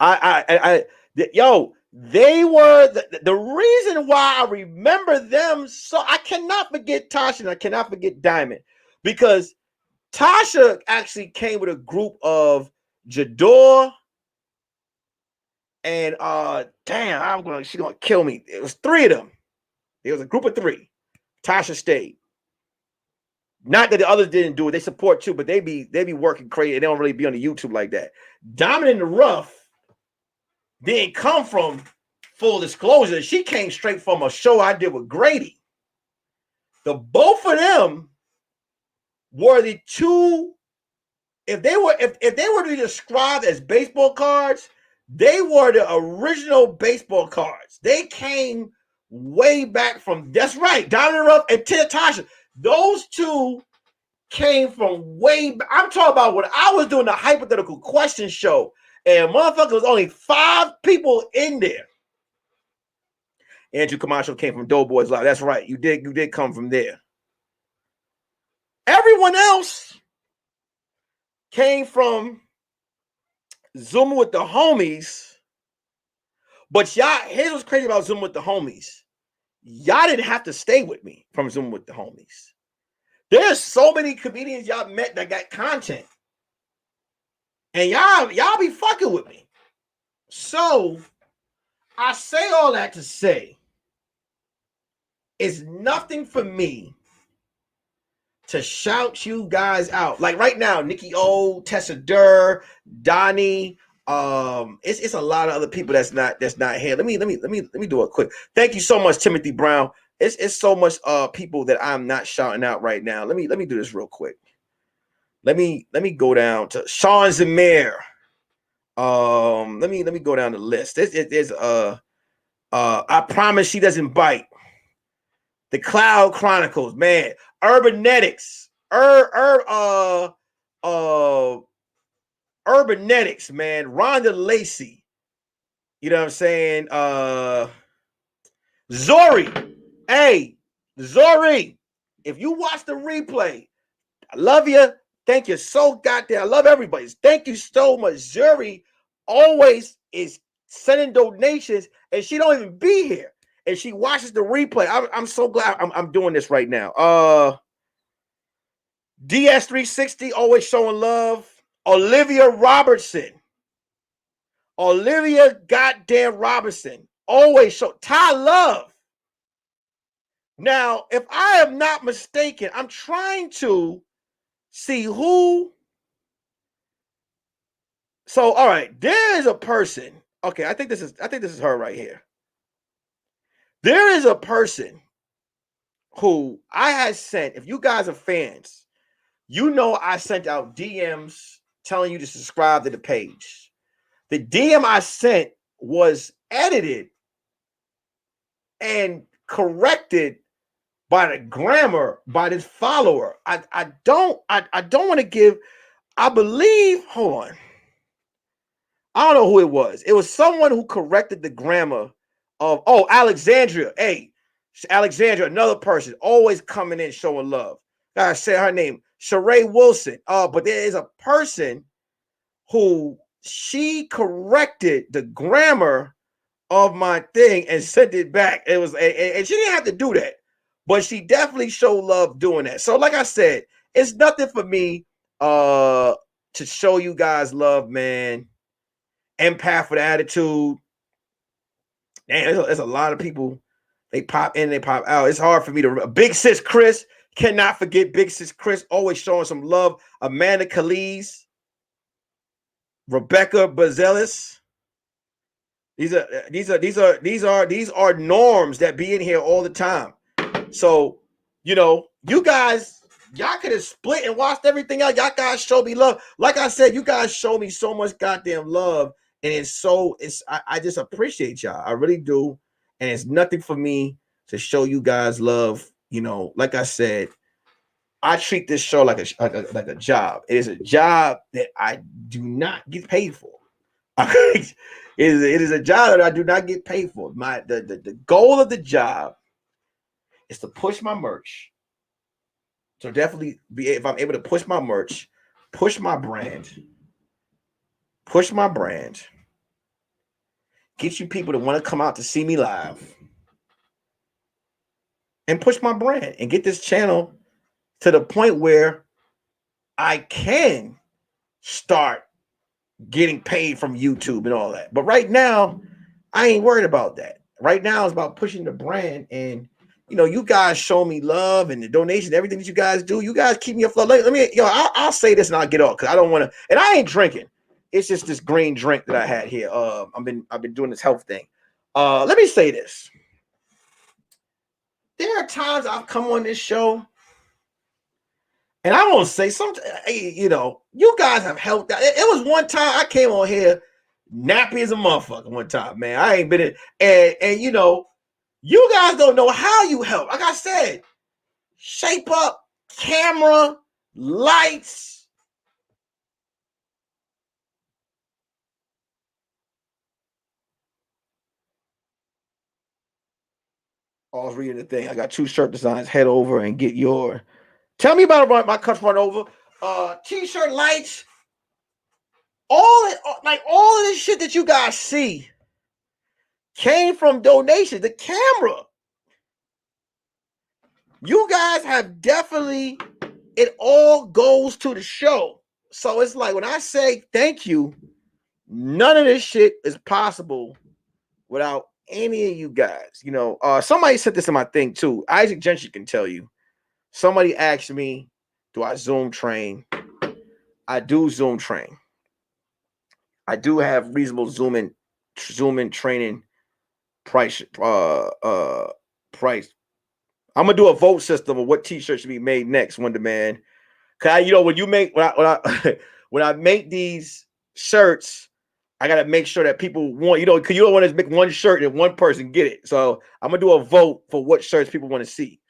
S1: Yo, they were the reason why I remember them. So I cannot forget Tasha and I cannot forget Diamond, because Tasha actually came with a group of Jador and she's gonna kill me. It was 3 of them. It was a group of 3. Tasha stayed. Not that the others didn't do it. They support too, but they be working crazy. They don't really be on the YouTube like that. Diamond in the Rough didn't come from Full Disclosure. She came straight from a show I did with Grady. The both of them were the 2. If they were to be described as baseball cards, they were the original baseball cards. They came way back from, that's right, Diamond Rough and Tasha. Those 2 came from way back. I'm talking about when I was doing the hypothetical question show, and motherfucker was only 5 people in there. Andrew Camacho came from Doughboys Live. That's right. You did come from there. Everyone else came from Zoom with the Homies. But y'all, here's what's crazy about Zoom with the Homies. Y'all didn't have to stay with me from Zoom with the Homies. There's so many comedians y'all met that got content. And y'all be fucking with me. So I say all that to say it's nothing for me to shout you guys out. Like right now, Nikki O, Tessa Durr, Donnie, it's a lot of other people that's not here. Let me do it quick. Thank you so much, Timothy Brown. It's so much people that I'm not shouting out right now. Let me do this real quick. Let me go down to Sean Zamir. Let me go down the list. There's I Promise She Doesn't Bite. The Cloud Chronicles, man. Urbanetics. Urbanetics, man. Rhonda Lacey. You know what I'm saying? Zori. Hey, Zori. If you watch the replay, I love you. Thank you so goddamn. I love everybody. Thank you so much. Zuri always is sending donations, and she don't even be here. And she watches the replay. I'm so glad I'm doing this right now. DS360 always showing love. Olivia Robertson. Olivia goddamn Robertson always show Ty Love. Now, if I am not mistaken, I'm trying to see who. So, all right, there is a person. Okay, I think this is her right here. There is a person who I had sent. If you guys are fans, you know I sent out DMs telling you to subscribe to the page. The DM I sent was edited and corrected by the grammar by this follower. I don't want to give. I believe. Hold on. I don't know who it was. It was someone who corrected the grammar of, Alexandria. Hey, Alexandria, another person always coming in showing love. I said her name, Sheree Wilson. But there is a person who she corrected the grammar of my thing and sent it back. It was, and she didn't have to do that, but she definitely showed love doing that. So, like I said, it's nothing for me to show you guys love, man. Empath with attitude. Man, there's a lot of people. They pop in, they pop out. It's hard for me to. Big Sis Chris, cannot forget Big Sis Chris, always showing some love. Amanda Calise, Rebecca Bazelis. These are norms that be in here all the time. So, you guys, y'all could have split and watched everything else. Y'all guys show me love. Like I said, you guys show me so much goddamn love. And I just appreciate y'all. I really do. And it's nothing for me to show you guys love. Like I said, I treat this show like a job. It is a job that I do not get paid for. it is a job that I do not get paid for. The goal of the job is to push my merch. So definitely be if I'm able to push my merch, push my brand, get you people to want to come out to see me live, and push my brand and get this channel to the point where I can start getting paid from YouTube and all that. But right now, I ain't worried about that. Right now, it's about pushing the brand. And, you guys show me love and the donation, everything that you guys do. You guys keep me afloat. Let me, I'll say this and I'll get off because I don't want to. And I ain't drinking. It's just this green drink that I had here. I've been doing this health thing. Let me say this. There are times I've come on this show, and I won't say something. You guys have helped. It was one time I came on here nappy as a motherfucker. One time, man, I ain't been in, and you guys don't know how you help. Like I said, shape up, camera, lights. I was reading the thing. I got 2 shirt designs. Head over and get your. Tell me about my cuts run over. T-shirt lights. All of this shit that you guys see came from donations. The camera. You guys have definitely. It all goes to the show. So it's like when I say thank you, none of this shit is possible without any of you guys. Somebody said this in my thing too. Isaac Gentry can tell you. Somebody asked me, do I Zoom train? I do Zoom train. I do have reasonable Zoom in training price. Price. I'm gonna do a vote system of what t-shirts should be made next, Wonder Man. Cause when I make these shirts, I gotta make sure that people want, because you don't want to make one shirt and one person get it. So I'm gonna do a vote for what shirts people want to see.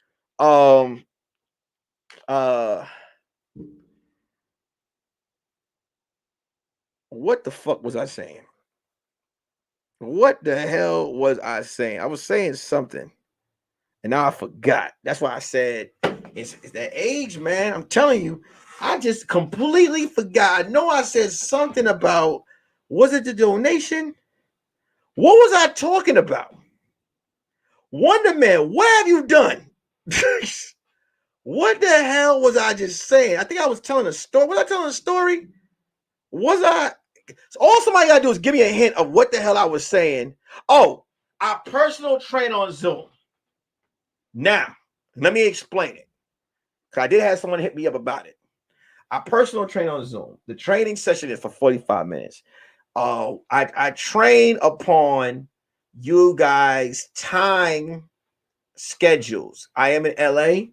S1: What the fuck was I saying? What the hell was I saying? I was saying something, and now I forgot. That's why I said it's that age, man. I'm telling you, I just completely forgot. I know I said something about, was it the donation? What was I talking about? Wonder Man, what have you done? What the hell was I just saying? I think I was telling a story. Was I telling a story? Was I? So all somebody got to do is give me a hint of what the hell I was saying. Oh, I personal train on Zoom. Now, let me explain it. Because I did have someone hit me up about it. I personal train on Zoom. The training session is for 45 minutes. I train upon you guys' time schedules. I am in LA,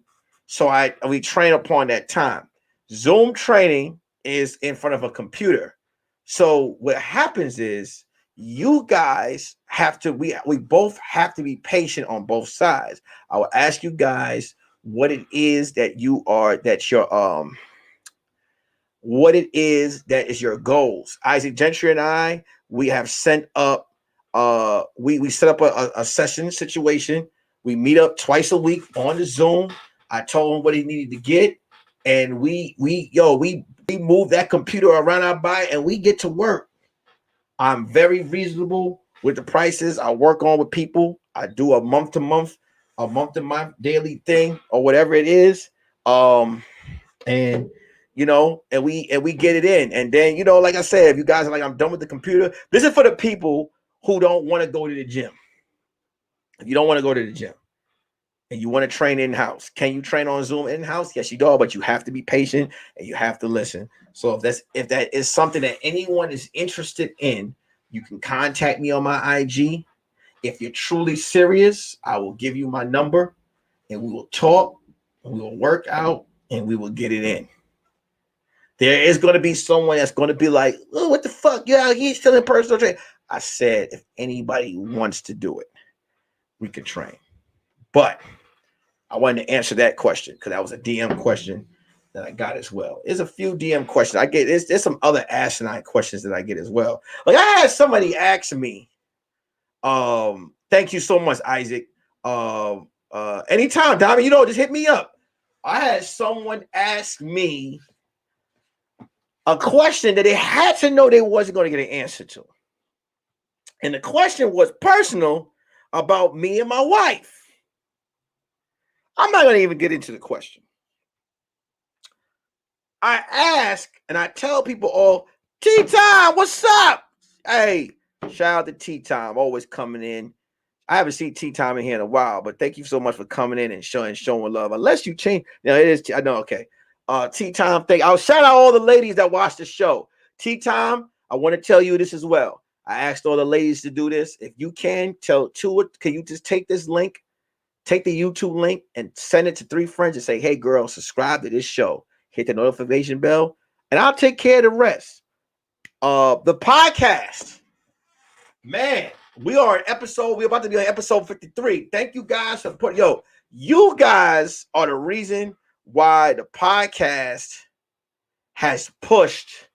S1: so we train upon that time. Zoom training is in front of a computer. So what happens is you guys have to, we both have to be patient on both sides. I will ask you guys what it is that what it is that is your goals. Isaac Gentry and I, we have sent up, we set up a session situation. We meet up twice a week on the Zoom. I told him what he needed to get, and we move that computer around our body and we get to work. I'm very reasonable with the prices I work on with people. I do a month to month daily thing or whatever it is. And and we get it in. And then, like I said, if you guys are like, I'm done with the computer, this is for the people who don't want to go to the gym. If you don't want to go to the gym and you want to train in-house, can you train on Zoom in-house? Yes, you do, but you have to be patient and you have to listen. So if that is something that anyone is interested in, you can contact me on my IG. If you're truly serious, I will give you my number and we will talk, and we will work out, and we will get it in. There is going to be someone that's going to be like, oh, what the fuck? Yeah, he's still in personal training. I said, if anybody wants to do it, we could train. But I wanted to answer that question because that was a DM question that I got as well. There's a few DM questions I get. There's some other asinine questions that I get as well. Like I had somebody ask me, thank you so much, Isaac. Anytime, Diamond, just hit me up. I had someone ask me a question that they had to know they wasn't going to get an answer to. And the question was personal about me and my wife. I'm not going to even get into the question. I ask and I tell people all, Tea Time, what's up? Hey, shout out to Tea Time, always coming in. I haven't seen Tea Time in here in a while, but thank you so much for coming in and showing love. Unless you change, it is. I know. Okay, Tea Time. I'll shout out all the ladies that watch the show. Tea Time. I want to tell you this as well. I asked all the ladies to do this. If you can, can you just take this link, take the YouTube link, and send it to 3 friends and say, "Hey, girl, subscribe to this show. Hit the notification bell, and I'll take care of the rest." The podcast, man. We're about to be on episode 53. Thank you guys for putting, you guys are the reason why the podcast has pushed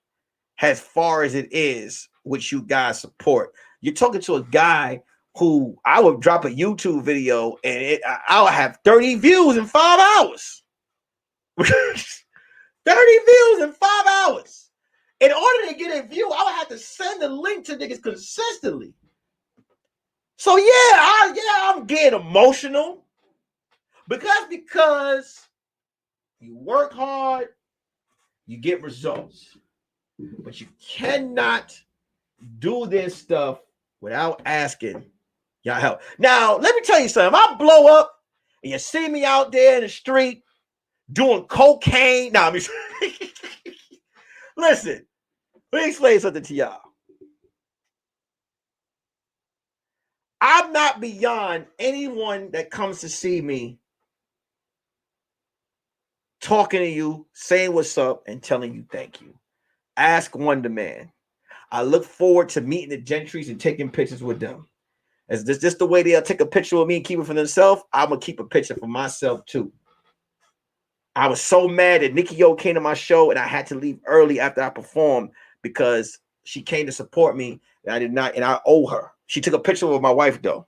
S1: as far as it is, which you guys support. You're talking to a guy who I would drop a YouTube video and I'll have 30 views in 5 hours. 30 views in 5 hours. In order to get a view, I would have to send a link to niggas consistently. So I'm getting emotional because you work hard, you get results, but you cannot do this stuff without asking y'all help. Now, let me tell you something. If I blow up and you see me out there in the street doing cocaine, listen, let me explain something to y'all. I'm not beyond anyone that comes to see me talking to you, saying what's up, and telling you thank you. Ask Wonder Man. I look forward to meeting the Gentrys and taking pictures with them. As this the way they'll take a picture of me and keep it for themselves, I'm going to keep a picture for myself too. I was so mad that Nikki O came to my show and I had to leave early after I performed because she came to support me and I did not, and I owe her. She took a picture with my wife though.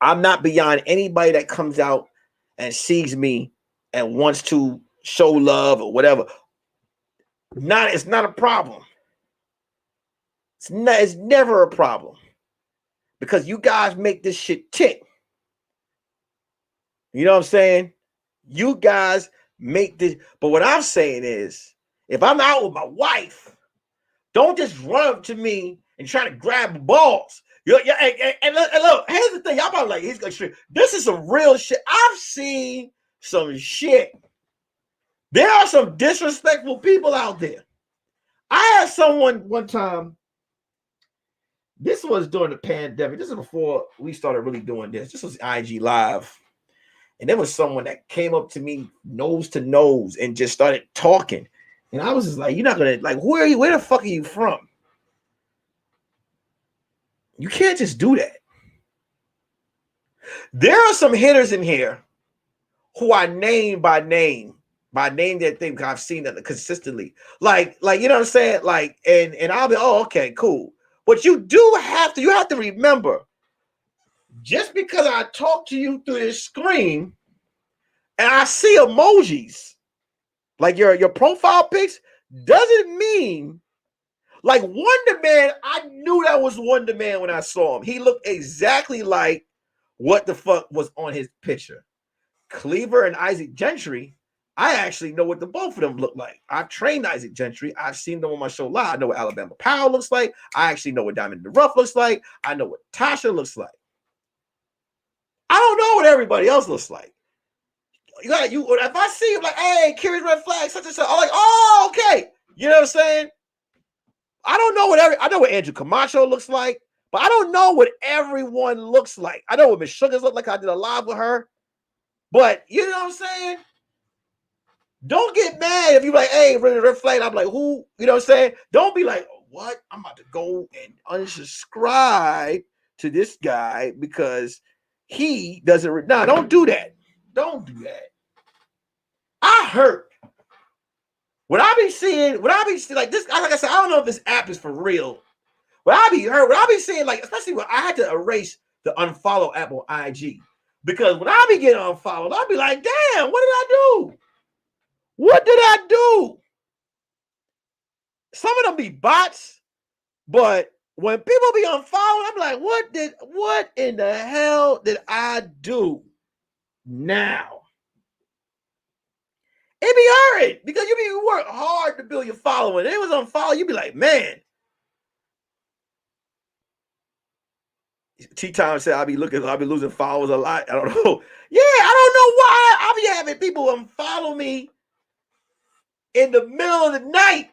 S1: I'm not beyond anybody that comes out and sees me and wants to show love or whatever. It's not a problem. It's never a problem because you guys make this shit tick. You know what I'm saying? You guys make this. But what I'm saying is, if I'm out with my wife, don't just run up to me and try to grab the balls. And look, here's the thing. Y'all probably like, he's going to this is some real shit. I've seen some shit. There are some disrespectful people out there. I had someone one time. This was during the pandemic. This is before we started really doing this. This was IG Live. And there was someone that came up to me nose to nose and just started talking. And I was just like, you're not going to, like, where are you? Where the fuck are you from? You can't just do that. There are some hitters in here who I name by name that thing I've seen that consistently. Like, you know what I'm saying? Like, and I'll be, oh, okay, cool. But you have to remember, just because I talk to you through this screen and I see emojis, like your profile pics, doesn't mean, like Wonder Man, I knew that was Wonder Man when I saw him. He looked exactly like what the fuck was on his picture. Cleaver and Isaac Gentry, I actually know what the both of them look like. I've trained Isaac Gentry. I've seen them on my show live. I know what Alabama Power looks like. I actually know what Diamond in the Rough looks like. I know what Tasha looks like. I don't know what everybody else looks like. If I see him like, hey, Kiri's red flag, such and such, I'm like, oh, okay. You know what I'm saying? I don't know I know what Andrew Camacho looks like, but I don't know what everyone looks like. I know what Miss Sugars look like. I did a live with her. But you know what I'm saying? Don't get mad if you're like, hey, red flag. I'm like, who? You know what I'm saying? Don't be like, what? I'm about to go and unsubscribe to this guy because he doesn't. Nah, don't do that. Don't do that. I hurt. What I be seeing like this, like I said, I don't know if this app is for real. What I be seeing, like, especially when I had to erase the unfollow app on IG. Because when I be getting unfollowed, I'll be like, damn, what did I do? What did I do? Some of them be bots, but when people be unfollowed, I'm like, what in the hell did I do now? It be hurting because you work hard to build your following. It was unfollow, you be like, man. T-Time said I'll be losing followers a lot. I don't know. Yeah, I don't know why I'll be having people unfollow me in the middle of the night.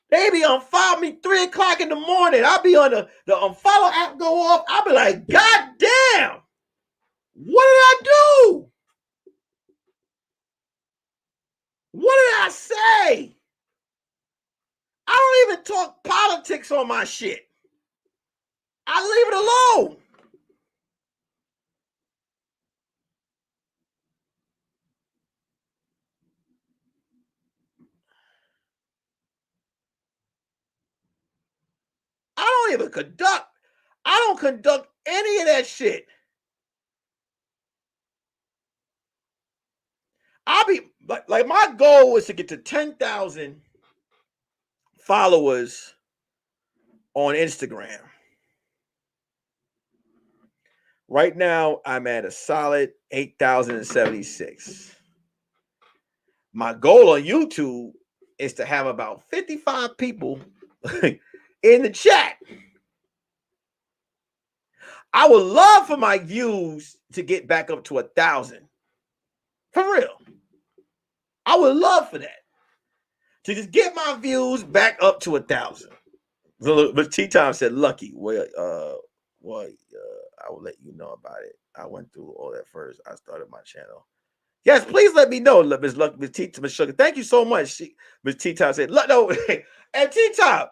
S1: They be unfollow me 3 o'clock in the morning. I'll be on the unfollow app go off. I'll be like, God damn, what did I do? What did I say? I don't even talk politics on my shit. I leave it alone. I don't conduct any of that shit. I'll be like my goal was to get to 10,000 followers on Instagram. Right now, I'm at a solid 8,076. My goal on YouTube is to have about 55 people in the chat. I would love for my views to get back up to 1,000. For real. I would love for that. To just get my views back up to 1,000. But T-Time said, lucky. Well, I will let you know about it. I went through all that first. I started my channel. Yes, please let me know, Miss Sugar. Thank you so much. Miss T-Time said, no, and T-Time,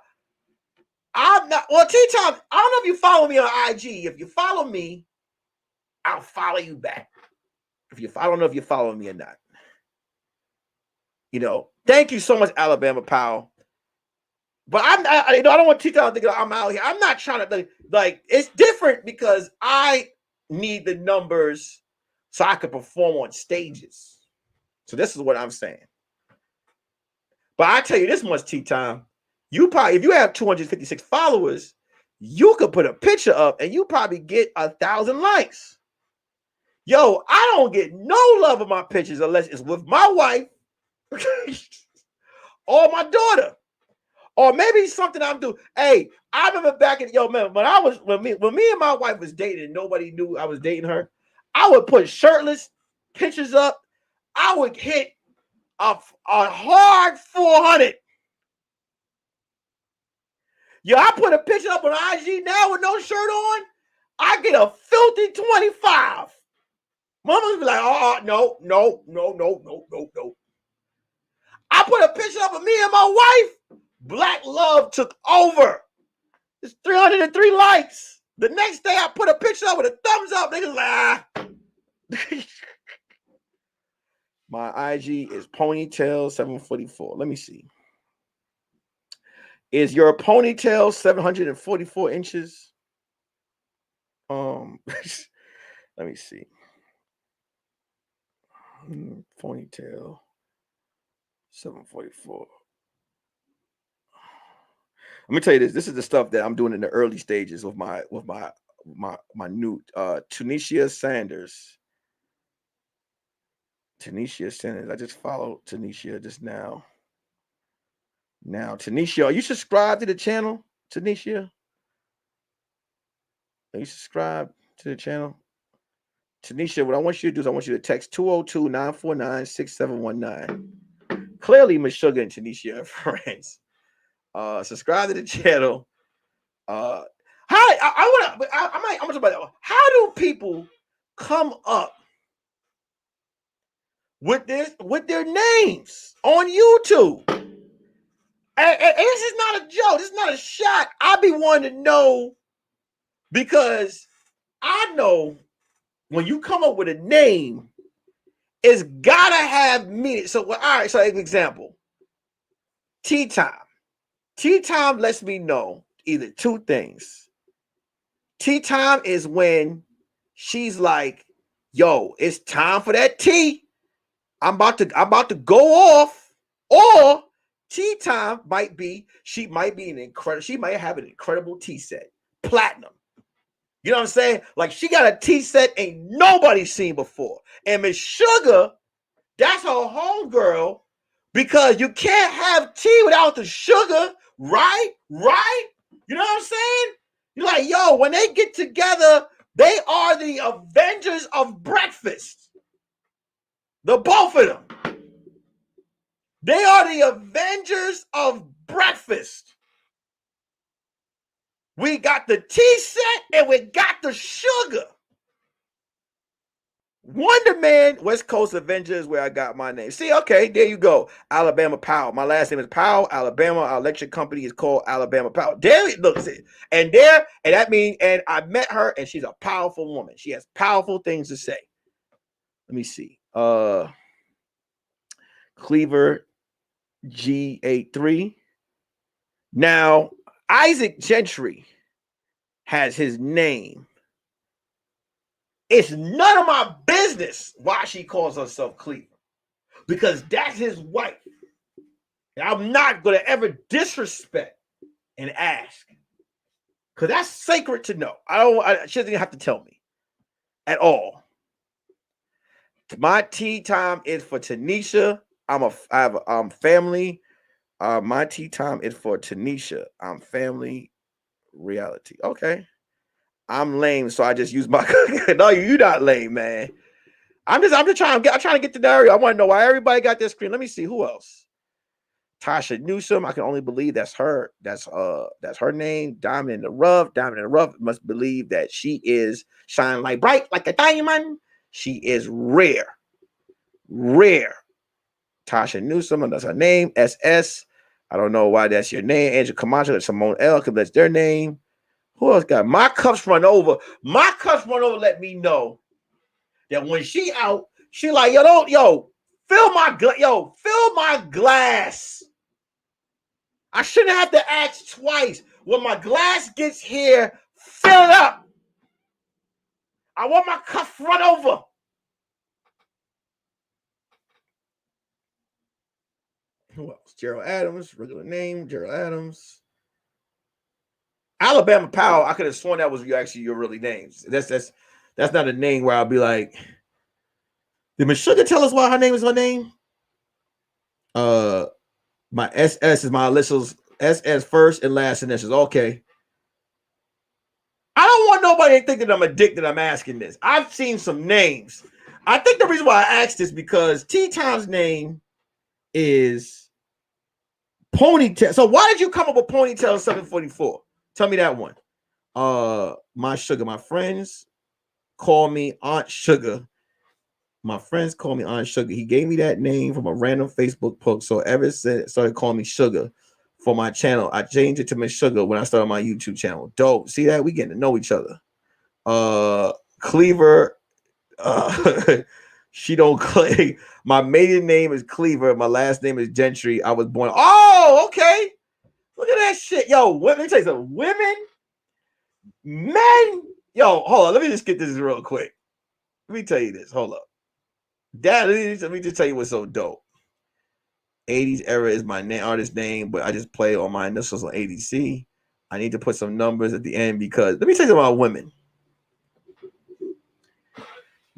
S1: I'm not, well, T-Time, I don't know if you follow me on IG. If you follow me, I'll follow you back. I don't know if you follow me or not. Thank you so much, Alabama Powell. But I don't want T-Time to think I'm out here. I'm not trying to, like, it's different because I need the numbers so I can perform on stages. So this is what I'm saying. But I tell you this much, T-Time, you probably, if you have 256 followers, you could put a picture up and you probably get 1,000 likes. Yo, I don't get no love of my pictures unless it's with my wife or my daughter. Or maybe something I'm doing. Hey, I remember back in when me and my wife was dating and nobody knew I was dating her, I would put shirtless pictures up. I would hit a hard 400. Yo, I put a picture up on IG now with no shirt on. I get a filthy 25. Mama's be like, oh, no. I put a picture up of me and my wife. Black love took over. It's 303 likes. The next day I put a picture up with a thumbs up. Niggas like, My IG is ponytail 744. Let me see. Is your ponytail 744 inches? Let me see. Ponytail 744. Let me tell you this. This is the stuff that I'm doing in the early stages of my new Tanisha Sanders. Tanisha Sanders. I just followed Tanisha just now. Now, Tanisha, are you subscribed to the channel? Tanisha? Are you subscribed to the channel? Tanisha, what I want you to do is I want you to text 202-949-6719. Clearly, Miss Sugar and Tanisha are friends. Subscribe to the channel. Hi, I'm gonna talk about that. How do people come up with their names on YouTube? And this is not a joke. This is not a shot. I be wanting to know because I know when you come up with a name, it's gotta have meaning. So, all right. So, an example: tea time. Tea time lets me know either two things. Tea time is when she's like, "Yo, it's time for that tea. I'm about to go off." Or tea time might be she might have an incredible tea set, platinum. You know what I'm saying? Like she got a tea set ain't nobody seen before. And Miss Sugar, that's her homegirl, because you can't have tea without the sugar, right? Right? You know what I'm saying? You're like, yo, when they get together, they are the Avengers of breakfast. The both of them. They are the Avengers of breakfast. We got the tea set and we got the sugar. Wonder Man, West Coast Avengers, where I got my name. See, okay, there you go. Alabama Powell. My last name is Powell, Alabama. Our electric company is called Alabama Powell. There it looks it. And that means, and I met her, and she's a powerful woman. She has powerful things to say. Let me see. Cleaver G83. Now, Isaac Gentry has his name. It's none of my business why she calls herself Cleaver, because that's his wife. And I'm not going to ever disrespect and ask, because that's sacred to know. She doesn't even have to tell me at all. My tea time is for Tanisha. I have family. My tea time is for Tanisha. I'm family reality. Okay. I'm lame, so I just use my. No, you're not lame, man. I'm just trying to get to the area. I want to know why everybody got their screen. Let me see who else. Tasha Newsome. I can only believe that's her. That's her name. Diamond in the Rough. Diamond in the Rough must believe that she is shining like bright like a diamond. She is rare. Tasha Newsome, that's her name. SS. I don't know why that's your name. Angel Camacho, that's Simone L. Because that's their name. Who else got my cups run over? My cups run over. Let me know that when she out, she like, fill my glass. I shouldn't have to ask twice. When my glass gets here, fill it up. I want my cup run over. Who else? Gerald Adams, regular name, Gerald Adams. Alabama Powell, I could have sworn that was actually your really names. That's not a name where I'll be like, did Miss Sugar tell us why her name is her name? My SS is my initials. SS first and last initials. Okay. I don't want nobody to think that I'm addicted. I'm asking this. I've seen some names. I think the reason why I asked this because T Time's name is Ponytail. So why did you come up with Ponytail 744? Tell me that one. My sugar. My friends call me Aunt Sugar. My friends call me Aunt Sugar. He gave me that name from a random Facebook post. So ever since started calling me Sugar for my channel, I changed it to Miss Sugar when I started my YouTube channel. Dope. See that? We getting to know each other. Cleaver. She don't claim. My maiden name is Cleaver. My last name is Gentry. I was born. Oh, okay. Look at that shit. Yo, let me tell you something. Women, men. Yo, hold on. Let me just get this real quick. Let me tell you this. Hold up. Dad, let me just tell you what's so dope. 80s era is my artist name, but I just play on my initials on ADC. I need to put some numbers at the end because let me tell you about women.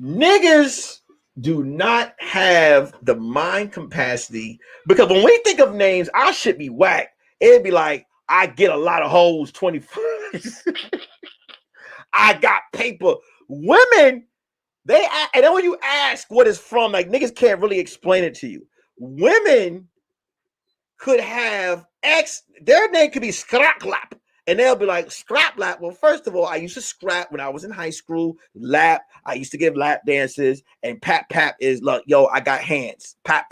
S1: Niggas do not have the mind capacity because when we think of names, our shit be whack. It'd be like, I get a lot of hoes 24. I got paper. Women, and then when you ask what it's from, like niggas can't really explain it to you. Women could have their name could be Scraplap. And they'll be like, scrap lap. Well, first of all, I used to scrap when I was in high school. Lap. I used to give lap dances. And pap is like, yo, I got hands. Pap.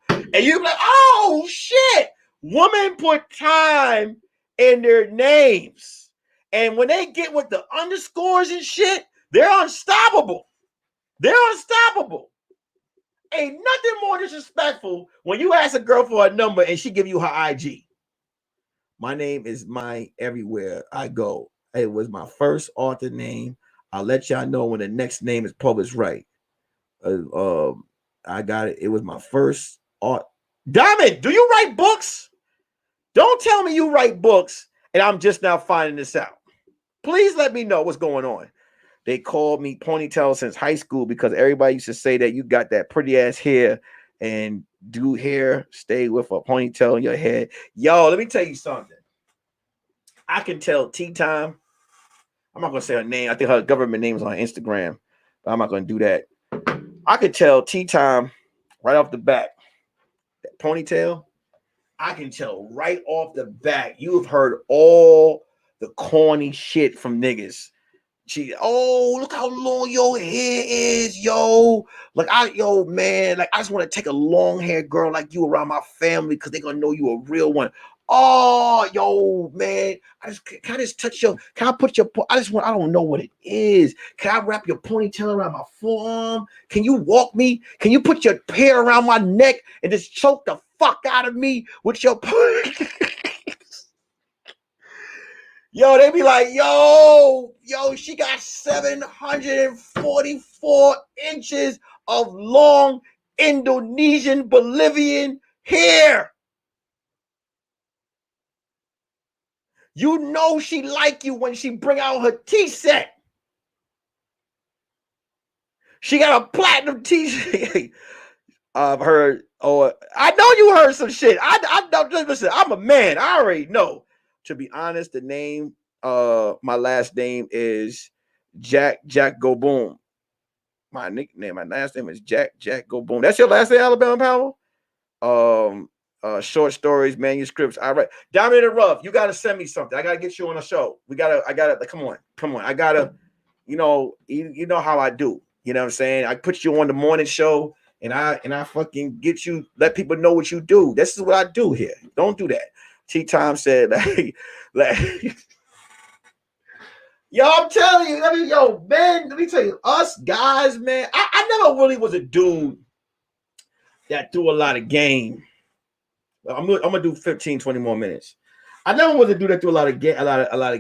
S1: And you're like, oh, shit. Women put time in their names. And when they get with the underscores and shit, They're unstoppable. They're unstoppable. Ain't nothing more disrespectful when you ask a girl for a number and she give you her IG. My name is my everywhere I go. It was my first author name. I'll let y'all know when the next name is published right. I got it. It was my first art. Diamond, do you write books? Don't tell me you write books and I'm just now finding this out. Please let me know what's going on. They called me ponytail since high school because everybody used to say that you got that pretty ass hair and do hair, stay with a ponytail in your head. Yo, let me tell you something. I can tell Tea Time. I'm not gonna say her name. I think her government name is on Instagram, but I'm not gonna do that. I could tell Tea Time right off the bat. That ponytail, I can tell right off the bat. You have heard all the corny shit from niggas. Look how long your hair is, yo. Yo, man, like I just want to take a long haired girl like you around my family because they're gonna know you a real one. Oh, yo, man, can I just touch your? Can I put your? I don't know what it is. Can I wrap your ponytail around my forearm? Can you walk me? Can you put your hair around my neck and just choke the fuck out of me with your? Yo, they be like, yo, she got 744 inches of long Indonesian Bolivian hair. You know she like you when she bring out her tea set. She got a platinum tea set. I've heard, I know you heard some shit. I don't listen. I'm a man. I already know. To be honest, the name, my last name is Jack Go Boom. My nickname, my last name is Jack Go Boom. That's your last name, Alabama Power? Short stories, manuscripts. I write. Diamond in the Rough. You gotta send me something. I gotta get you on a show. I gotta. Come on. I gotta. You know how I do. You know what I'm saying? I put you on the morning show. And I fucking get you, let people know what you do. This is what I do here. Don't do that. T Time said, yo, I'm telling you, man, let me tell you, us guys, man, I never really was a dude that threw a lot of game. I'm gonna do 15, 20 more minutes. I never was a dude that threw a lot of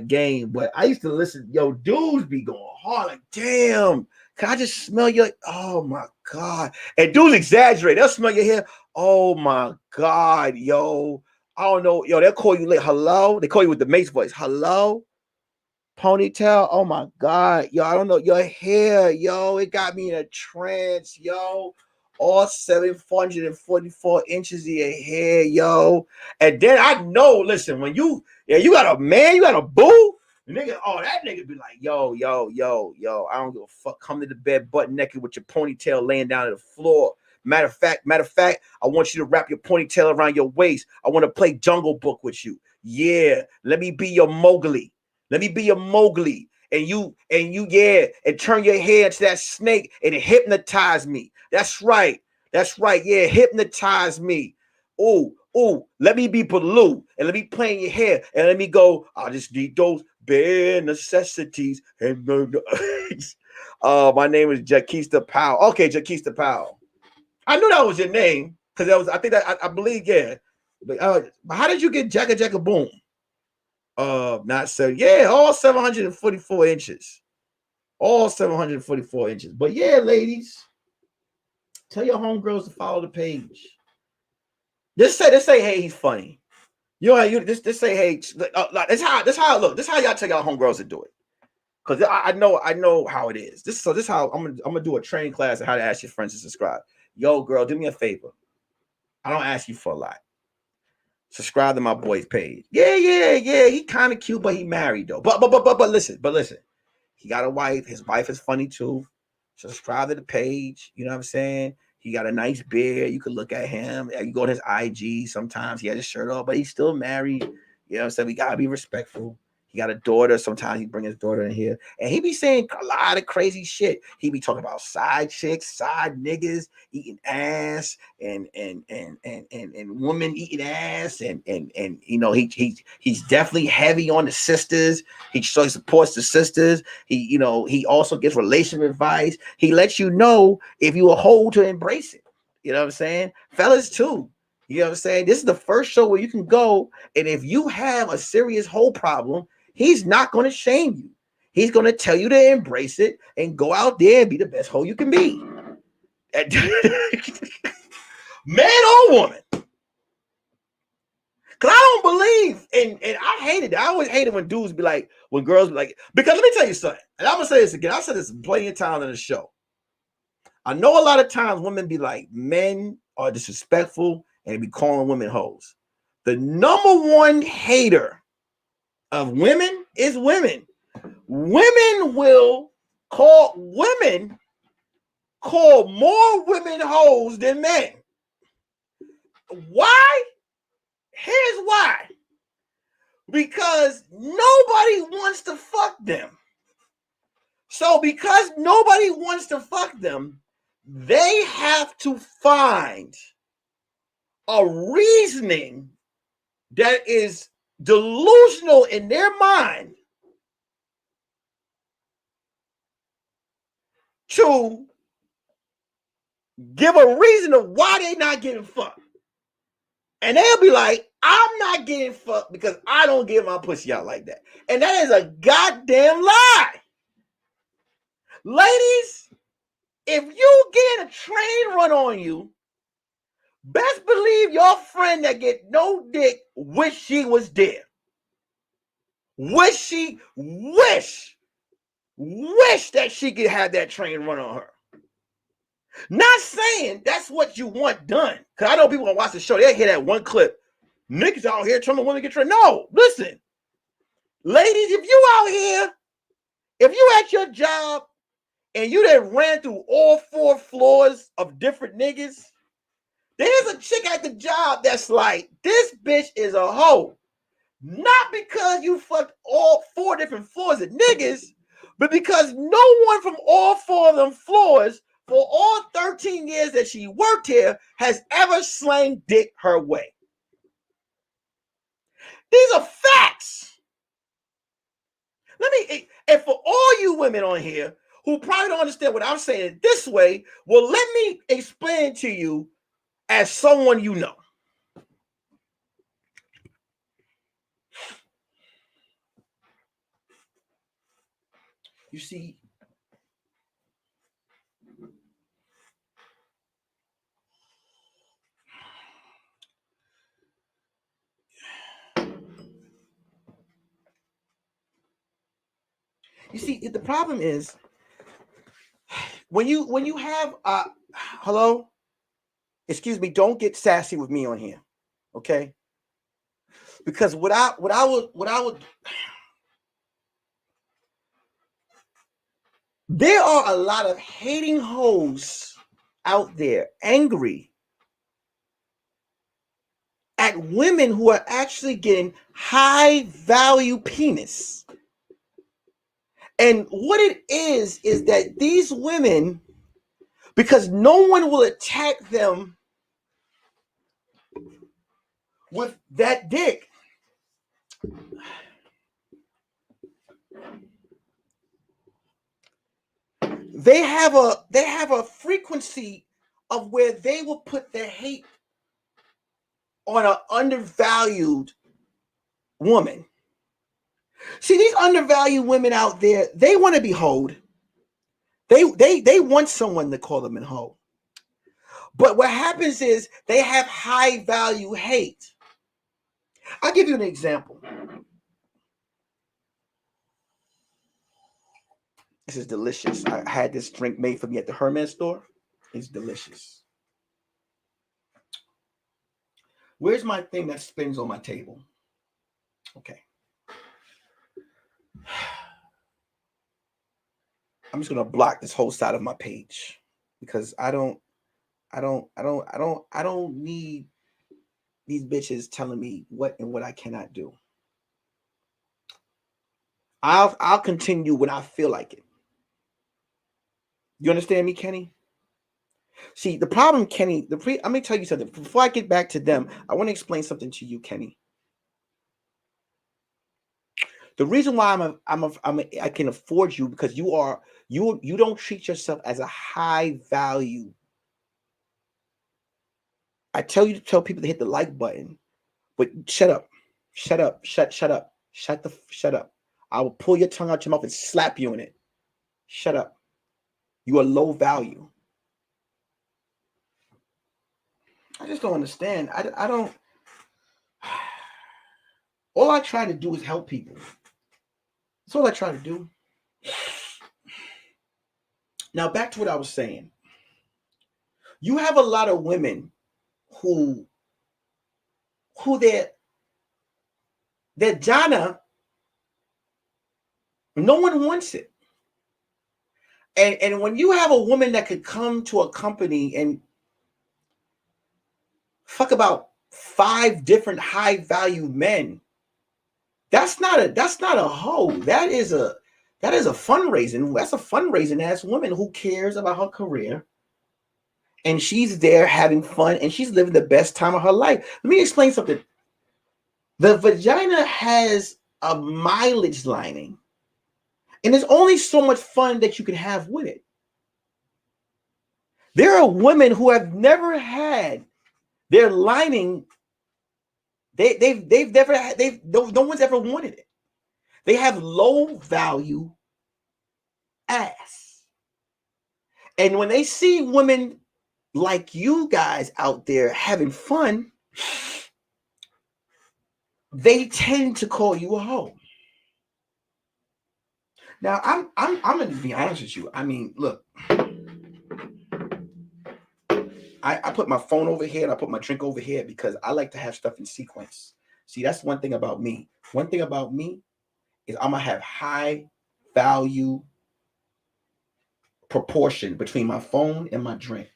S1: game, but I used to listen, dudes be going hard, like, damn. Can I just smell your? Oh my god! And dudes exaggerate. They'll smell your hair. Oh my god, yo! I don't know, yo. They'll call you like hello. They call you with the mate's voice. Hello, ponytail. Oh my god, yo! I don't know your hair, yo. It got me in a trance, yo. All 744 inches of your hair, yo. And then I know. Listen, when you got a man, you got a boo. Nigga, that nigga be like, yo, I don't give a fuck. Come to the bed butt naked with your ponytail laying down on the floor. Matter of fact, I want you to wrap your ponytail around your waist. I want to play Jungle Book with you. Yeah, let me be your Mowgli. And you, and turn your hair into that snake and hypnotize me. That's right. Yeah, hypnotize me. Oh, let me be Baloo and let me play in your hair and let me go. I just need those bare necessities. And my name is Jaquista Powell. Okay, Jaquista Powell. I knew that was your name because that was. I think that I believe. Yeah. But how did you get Jacka Boom? Not so. Yeah, all 744 inches. All 744 inches. But yeah, ladies, tell your homegirls to follow the page. Just say, hey, he's funny. Just say, hey, that's how it look. This how y'all tell y'all homegirls to do it. Cause I know how it is. This how I'm gonna do a training class on how to ask your friends to subscribe. Yo, girl, do me a favor. I don't ask you for a lot. Subscribe to my boy's page. Yeah. He kind of cute, but he married though. But listen. He got a wife. His wife is funny too. Subscribe to the page. You know what I'm saying? He got a nice beard. You can look at him. You go to his IG. Sometimes he has his shirt off, but he's still married. You know what I'm saying? We gotta be respectful. He got a daughter. Sometimes he bring his daughter in here, and he be saying a lot of crazy shit. He be talking about side chicks, side niggas eating ass, and women eating ass, and you know he's definitely heavy on the sisters. He supports the sisters. He also gives relationship advice. He lets you know if you a hoe to embrace it. You know what I'm saying, fellas too. You know what I'm saying? This is the first show where you can go, and if you have a serious hoe problem, he's not going to shame you. He's going to tell you to embrace it and go out there and be the best hoe you can be. Man or woman. Because I don't believe, and I hate it. I always hate it when dudes be like, when girls be like, because let me tell you something. And I'm going to say this again. I said this plenty of times on the show. I know a lot of times women be like, men are disrespectful and they be calling women hoes. The number one hater of women is women. Women will call more women hoes than men. Why? Here's why. Because nobody wants to fuck them. So because nobody wants to fuck them, they have to find a reasoning that is delusional in their mind to give a reason of why they not getting fucked. And they'll be like, I'm not getting fucked because I don't give my pussy out like that. And that is a goddamn lie. Ladies, if you get a train run on you, best believe your friend that get no dick wish she was there. Wish that she could have that train run on her. Not saying that's what you want done. Because I know people gonna watch the show, they'll hear that one clip. Niggas out here trying to women get trained. No, listen. Ladies, if you out here, if you at your job and you done ran through all 4 floors of different niggas, there's a chick at the job that's like, this bitch is a hoe. Not because you fucked all 4 different floors of niggas, but because no one from all 4 of them floors for all 13 years that she worked here has ever slang dick her way. These are facts. And for all you women on here who probably don't understand what I'm saying this way, well, let me explain to you as someone you know. You see, the problem is when you have hello, excuse me, don't get sassy with me on here, okay? Because what I would there are a lot of hating hoes out there angry at women who are actually getting high value penis. And what it is that these women, because no one will attack them with that dick, they have a frequency of where they will put their hate on an undervalued woman. See, these undervalued women out there, they want to be hoed. They want someone to call them a hoe. But what happens is they have high value hate. I'll give you an example. This is delicious. I had this drink made for me at the Hermes store. It's delicious. Where's my thing that spins on my table? Okay. I'm just gonna block this whole side of my page because I don't need these bitches telling me what and what I cannot do. I'll continue when I feel like it. You understand me, Kenny? See, the problem, Kenny, let me tell you something. Before I get back to them, I want to explain something to you, Kenny. The reason why I can afford you because you don't treat yourself as a high value. I tell you to tell people to hit the like button, but shut up. Shut up. Shut up. Shut up. I will pull your tongue out your mouth and slap you in it. Shut up. You are low value. I just don't understand. I don't. All I try to do is help people. That's all I try to do. Now back to what I was saying. You have a lot of women who their jana, no one wants it. And when you have a woman that could come to a company and fuck about 5 different high value men, that's not a hoe. That is a fundraising. That's a fundraising ass woman who cares about her career. And she's there having fun and she's living the best time of her life. Let me explain something. The vagina has a mileage lining. And there's only so much fun that you can have with it. There are women who have never had their lining. They've never had, no one's ever wanted it. They have low value ass. And when they see women like you guys out there having fun, they tend to call you a hoe. Now I'm gonna be honest with you. I mean, look, I put my phone over here and I put my drink over here because I like to have stuff in sequence. See, that's one thing about me. One thing about me is I'm gonna have high value proportion between my phone and my drink.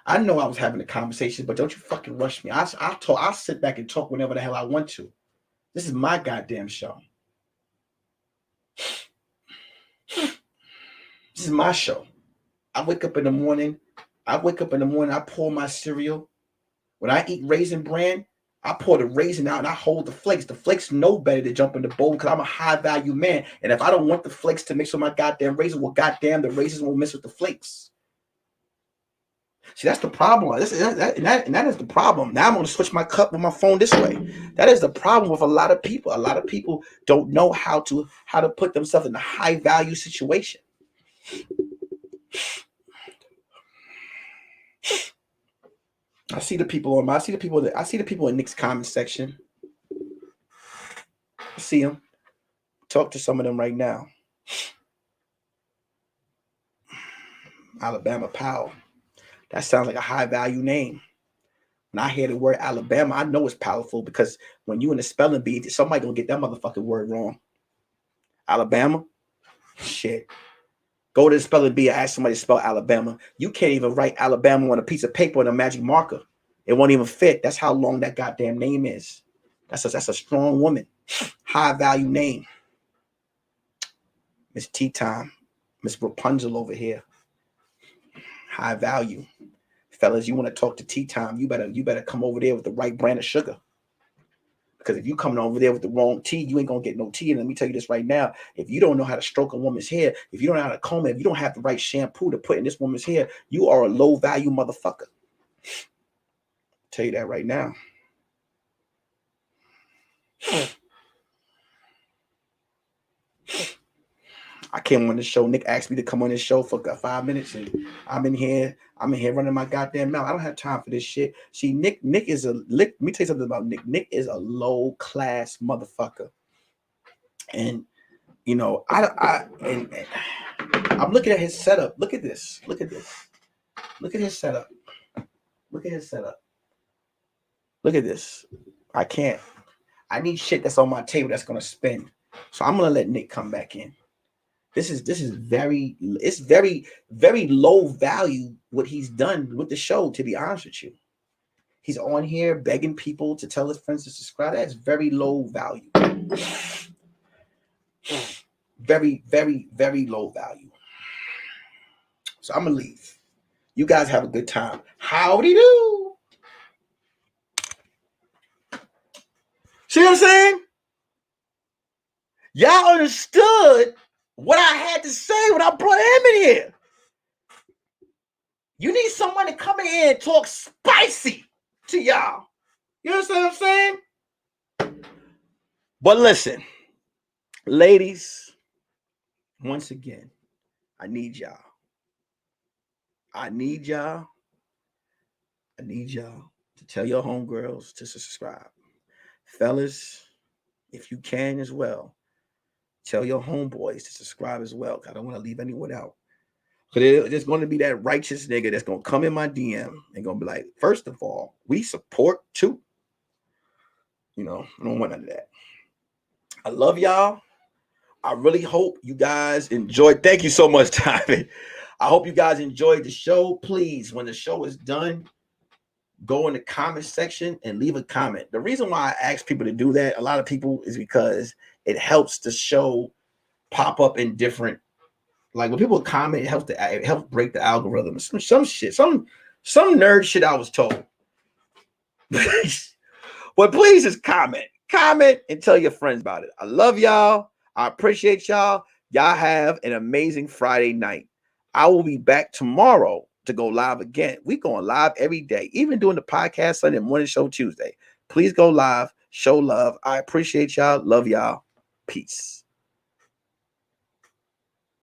S1: I know I was having a conversation, but don't you fucking rush me. I'll sit back and talk whenever the hell I want to. This is my goddamn show. This is my show. I wake up in the morning. I pour my cereal. When I eat Raisin Bran, I pour the raisin out and I hold the flakes. The flakes know better to jump in the bowl because I'm a high value man. And if I don't want the flakes to mix with my goddamn raisin, well, goddamn, the raisins won't mix with the flakes. See, that's the problem. That is the problem. Now I'm going to switch my cup with my phone this way. That is the problem with a lot of people. A lot of people don't know how to put themselves in a high value situation. I see the people in Nick's comment section. I see them. Talk to some of them right now. Alabama Powell. That sounds like a high value name. When I hear the word Alabama, I know it's powerful because when you in the spelling bee, somebody gonna get that motherfucking word wrong. Alabama? Shit. Go to the spelling bee and ask somebody to spell Alabama. You can't even write Alabama on a piece of paper with a magic marker. It won't even fit. That's how long that goddamn name is. That's a strong woman. High value name. Miss Tea Time. Miss Rapunzel over here. High value. Fellas, you want to talk to Tea Time, you better come over there with the right brand of sugar. Because if you coming over there with the wrong tea, you ain't gonna get no tea. And let me tell you this right now: if you don't know how to stroke a woman's hair, if you don't know how to comb it, if you don't have the right shampoo to put in this woman's hair, you are a low value motherfucker. I'll tell you that right now. I came on the show. Nick asked me to come on this show for 5 minutes, and I'm in here running my goddamn mouth. I don't have time for this shit. See, Nick is let me tell you something about Nick. Nick is a low class motherfucker, and you know, and I'm looking at his setup. Look at this. Look at his setup. Look at his setup. Look at this. I need shit that's on my table that's gonna spin. So I'm gonna let Nick come back in. This is very low value what he's done with the show, to be honest with you. He's on here begging people to tell his friends to subscribe. That's very low value. Very, very, very low value. So I'm gonna leave. You guys have a good time. Howdy do. See what I'm saying? Y'all understood what I had to say when I brought him in here. You need someone to come in here and talk spicy to y'all. You understand what I'm saying? But listen, ladies, once again, I need y'all. I need y'all to tell your homegirls to subscribe. Fellas, if you can as well, tell your homeboys to subscribe as well. I don't want to leave anyone out. Because there's going to be that righteous nigga that's going to come in my DM and going to be like, first of all, we support too. You know, I don't want none of that. I love y'all. I really hope you guys enjoyed. Thank you so much, Tommy. I hope you guys enjoyed the show. Please, when the show is done, go in the comment section and leave a comment. The reason why I ask people to do that, a lot of people, is because it helps the show pop up in different, like when people comment, it helps break the algorithm. Some shit, some nerd shit I was told. But please just comment and tell your friends about it. I love y'all. I appreciate y'all. Y'all have an amazing Friday night. I will be back tomorrow to go live again. We going live every day, even doing the podcast Sunday morning show Tuesday. Please go live, show love. I appreciate y'all. Love y'all. Peace.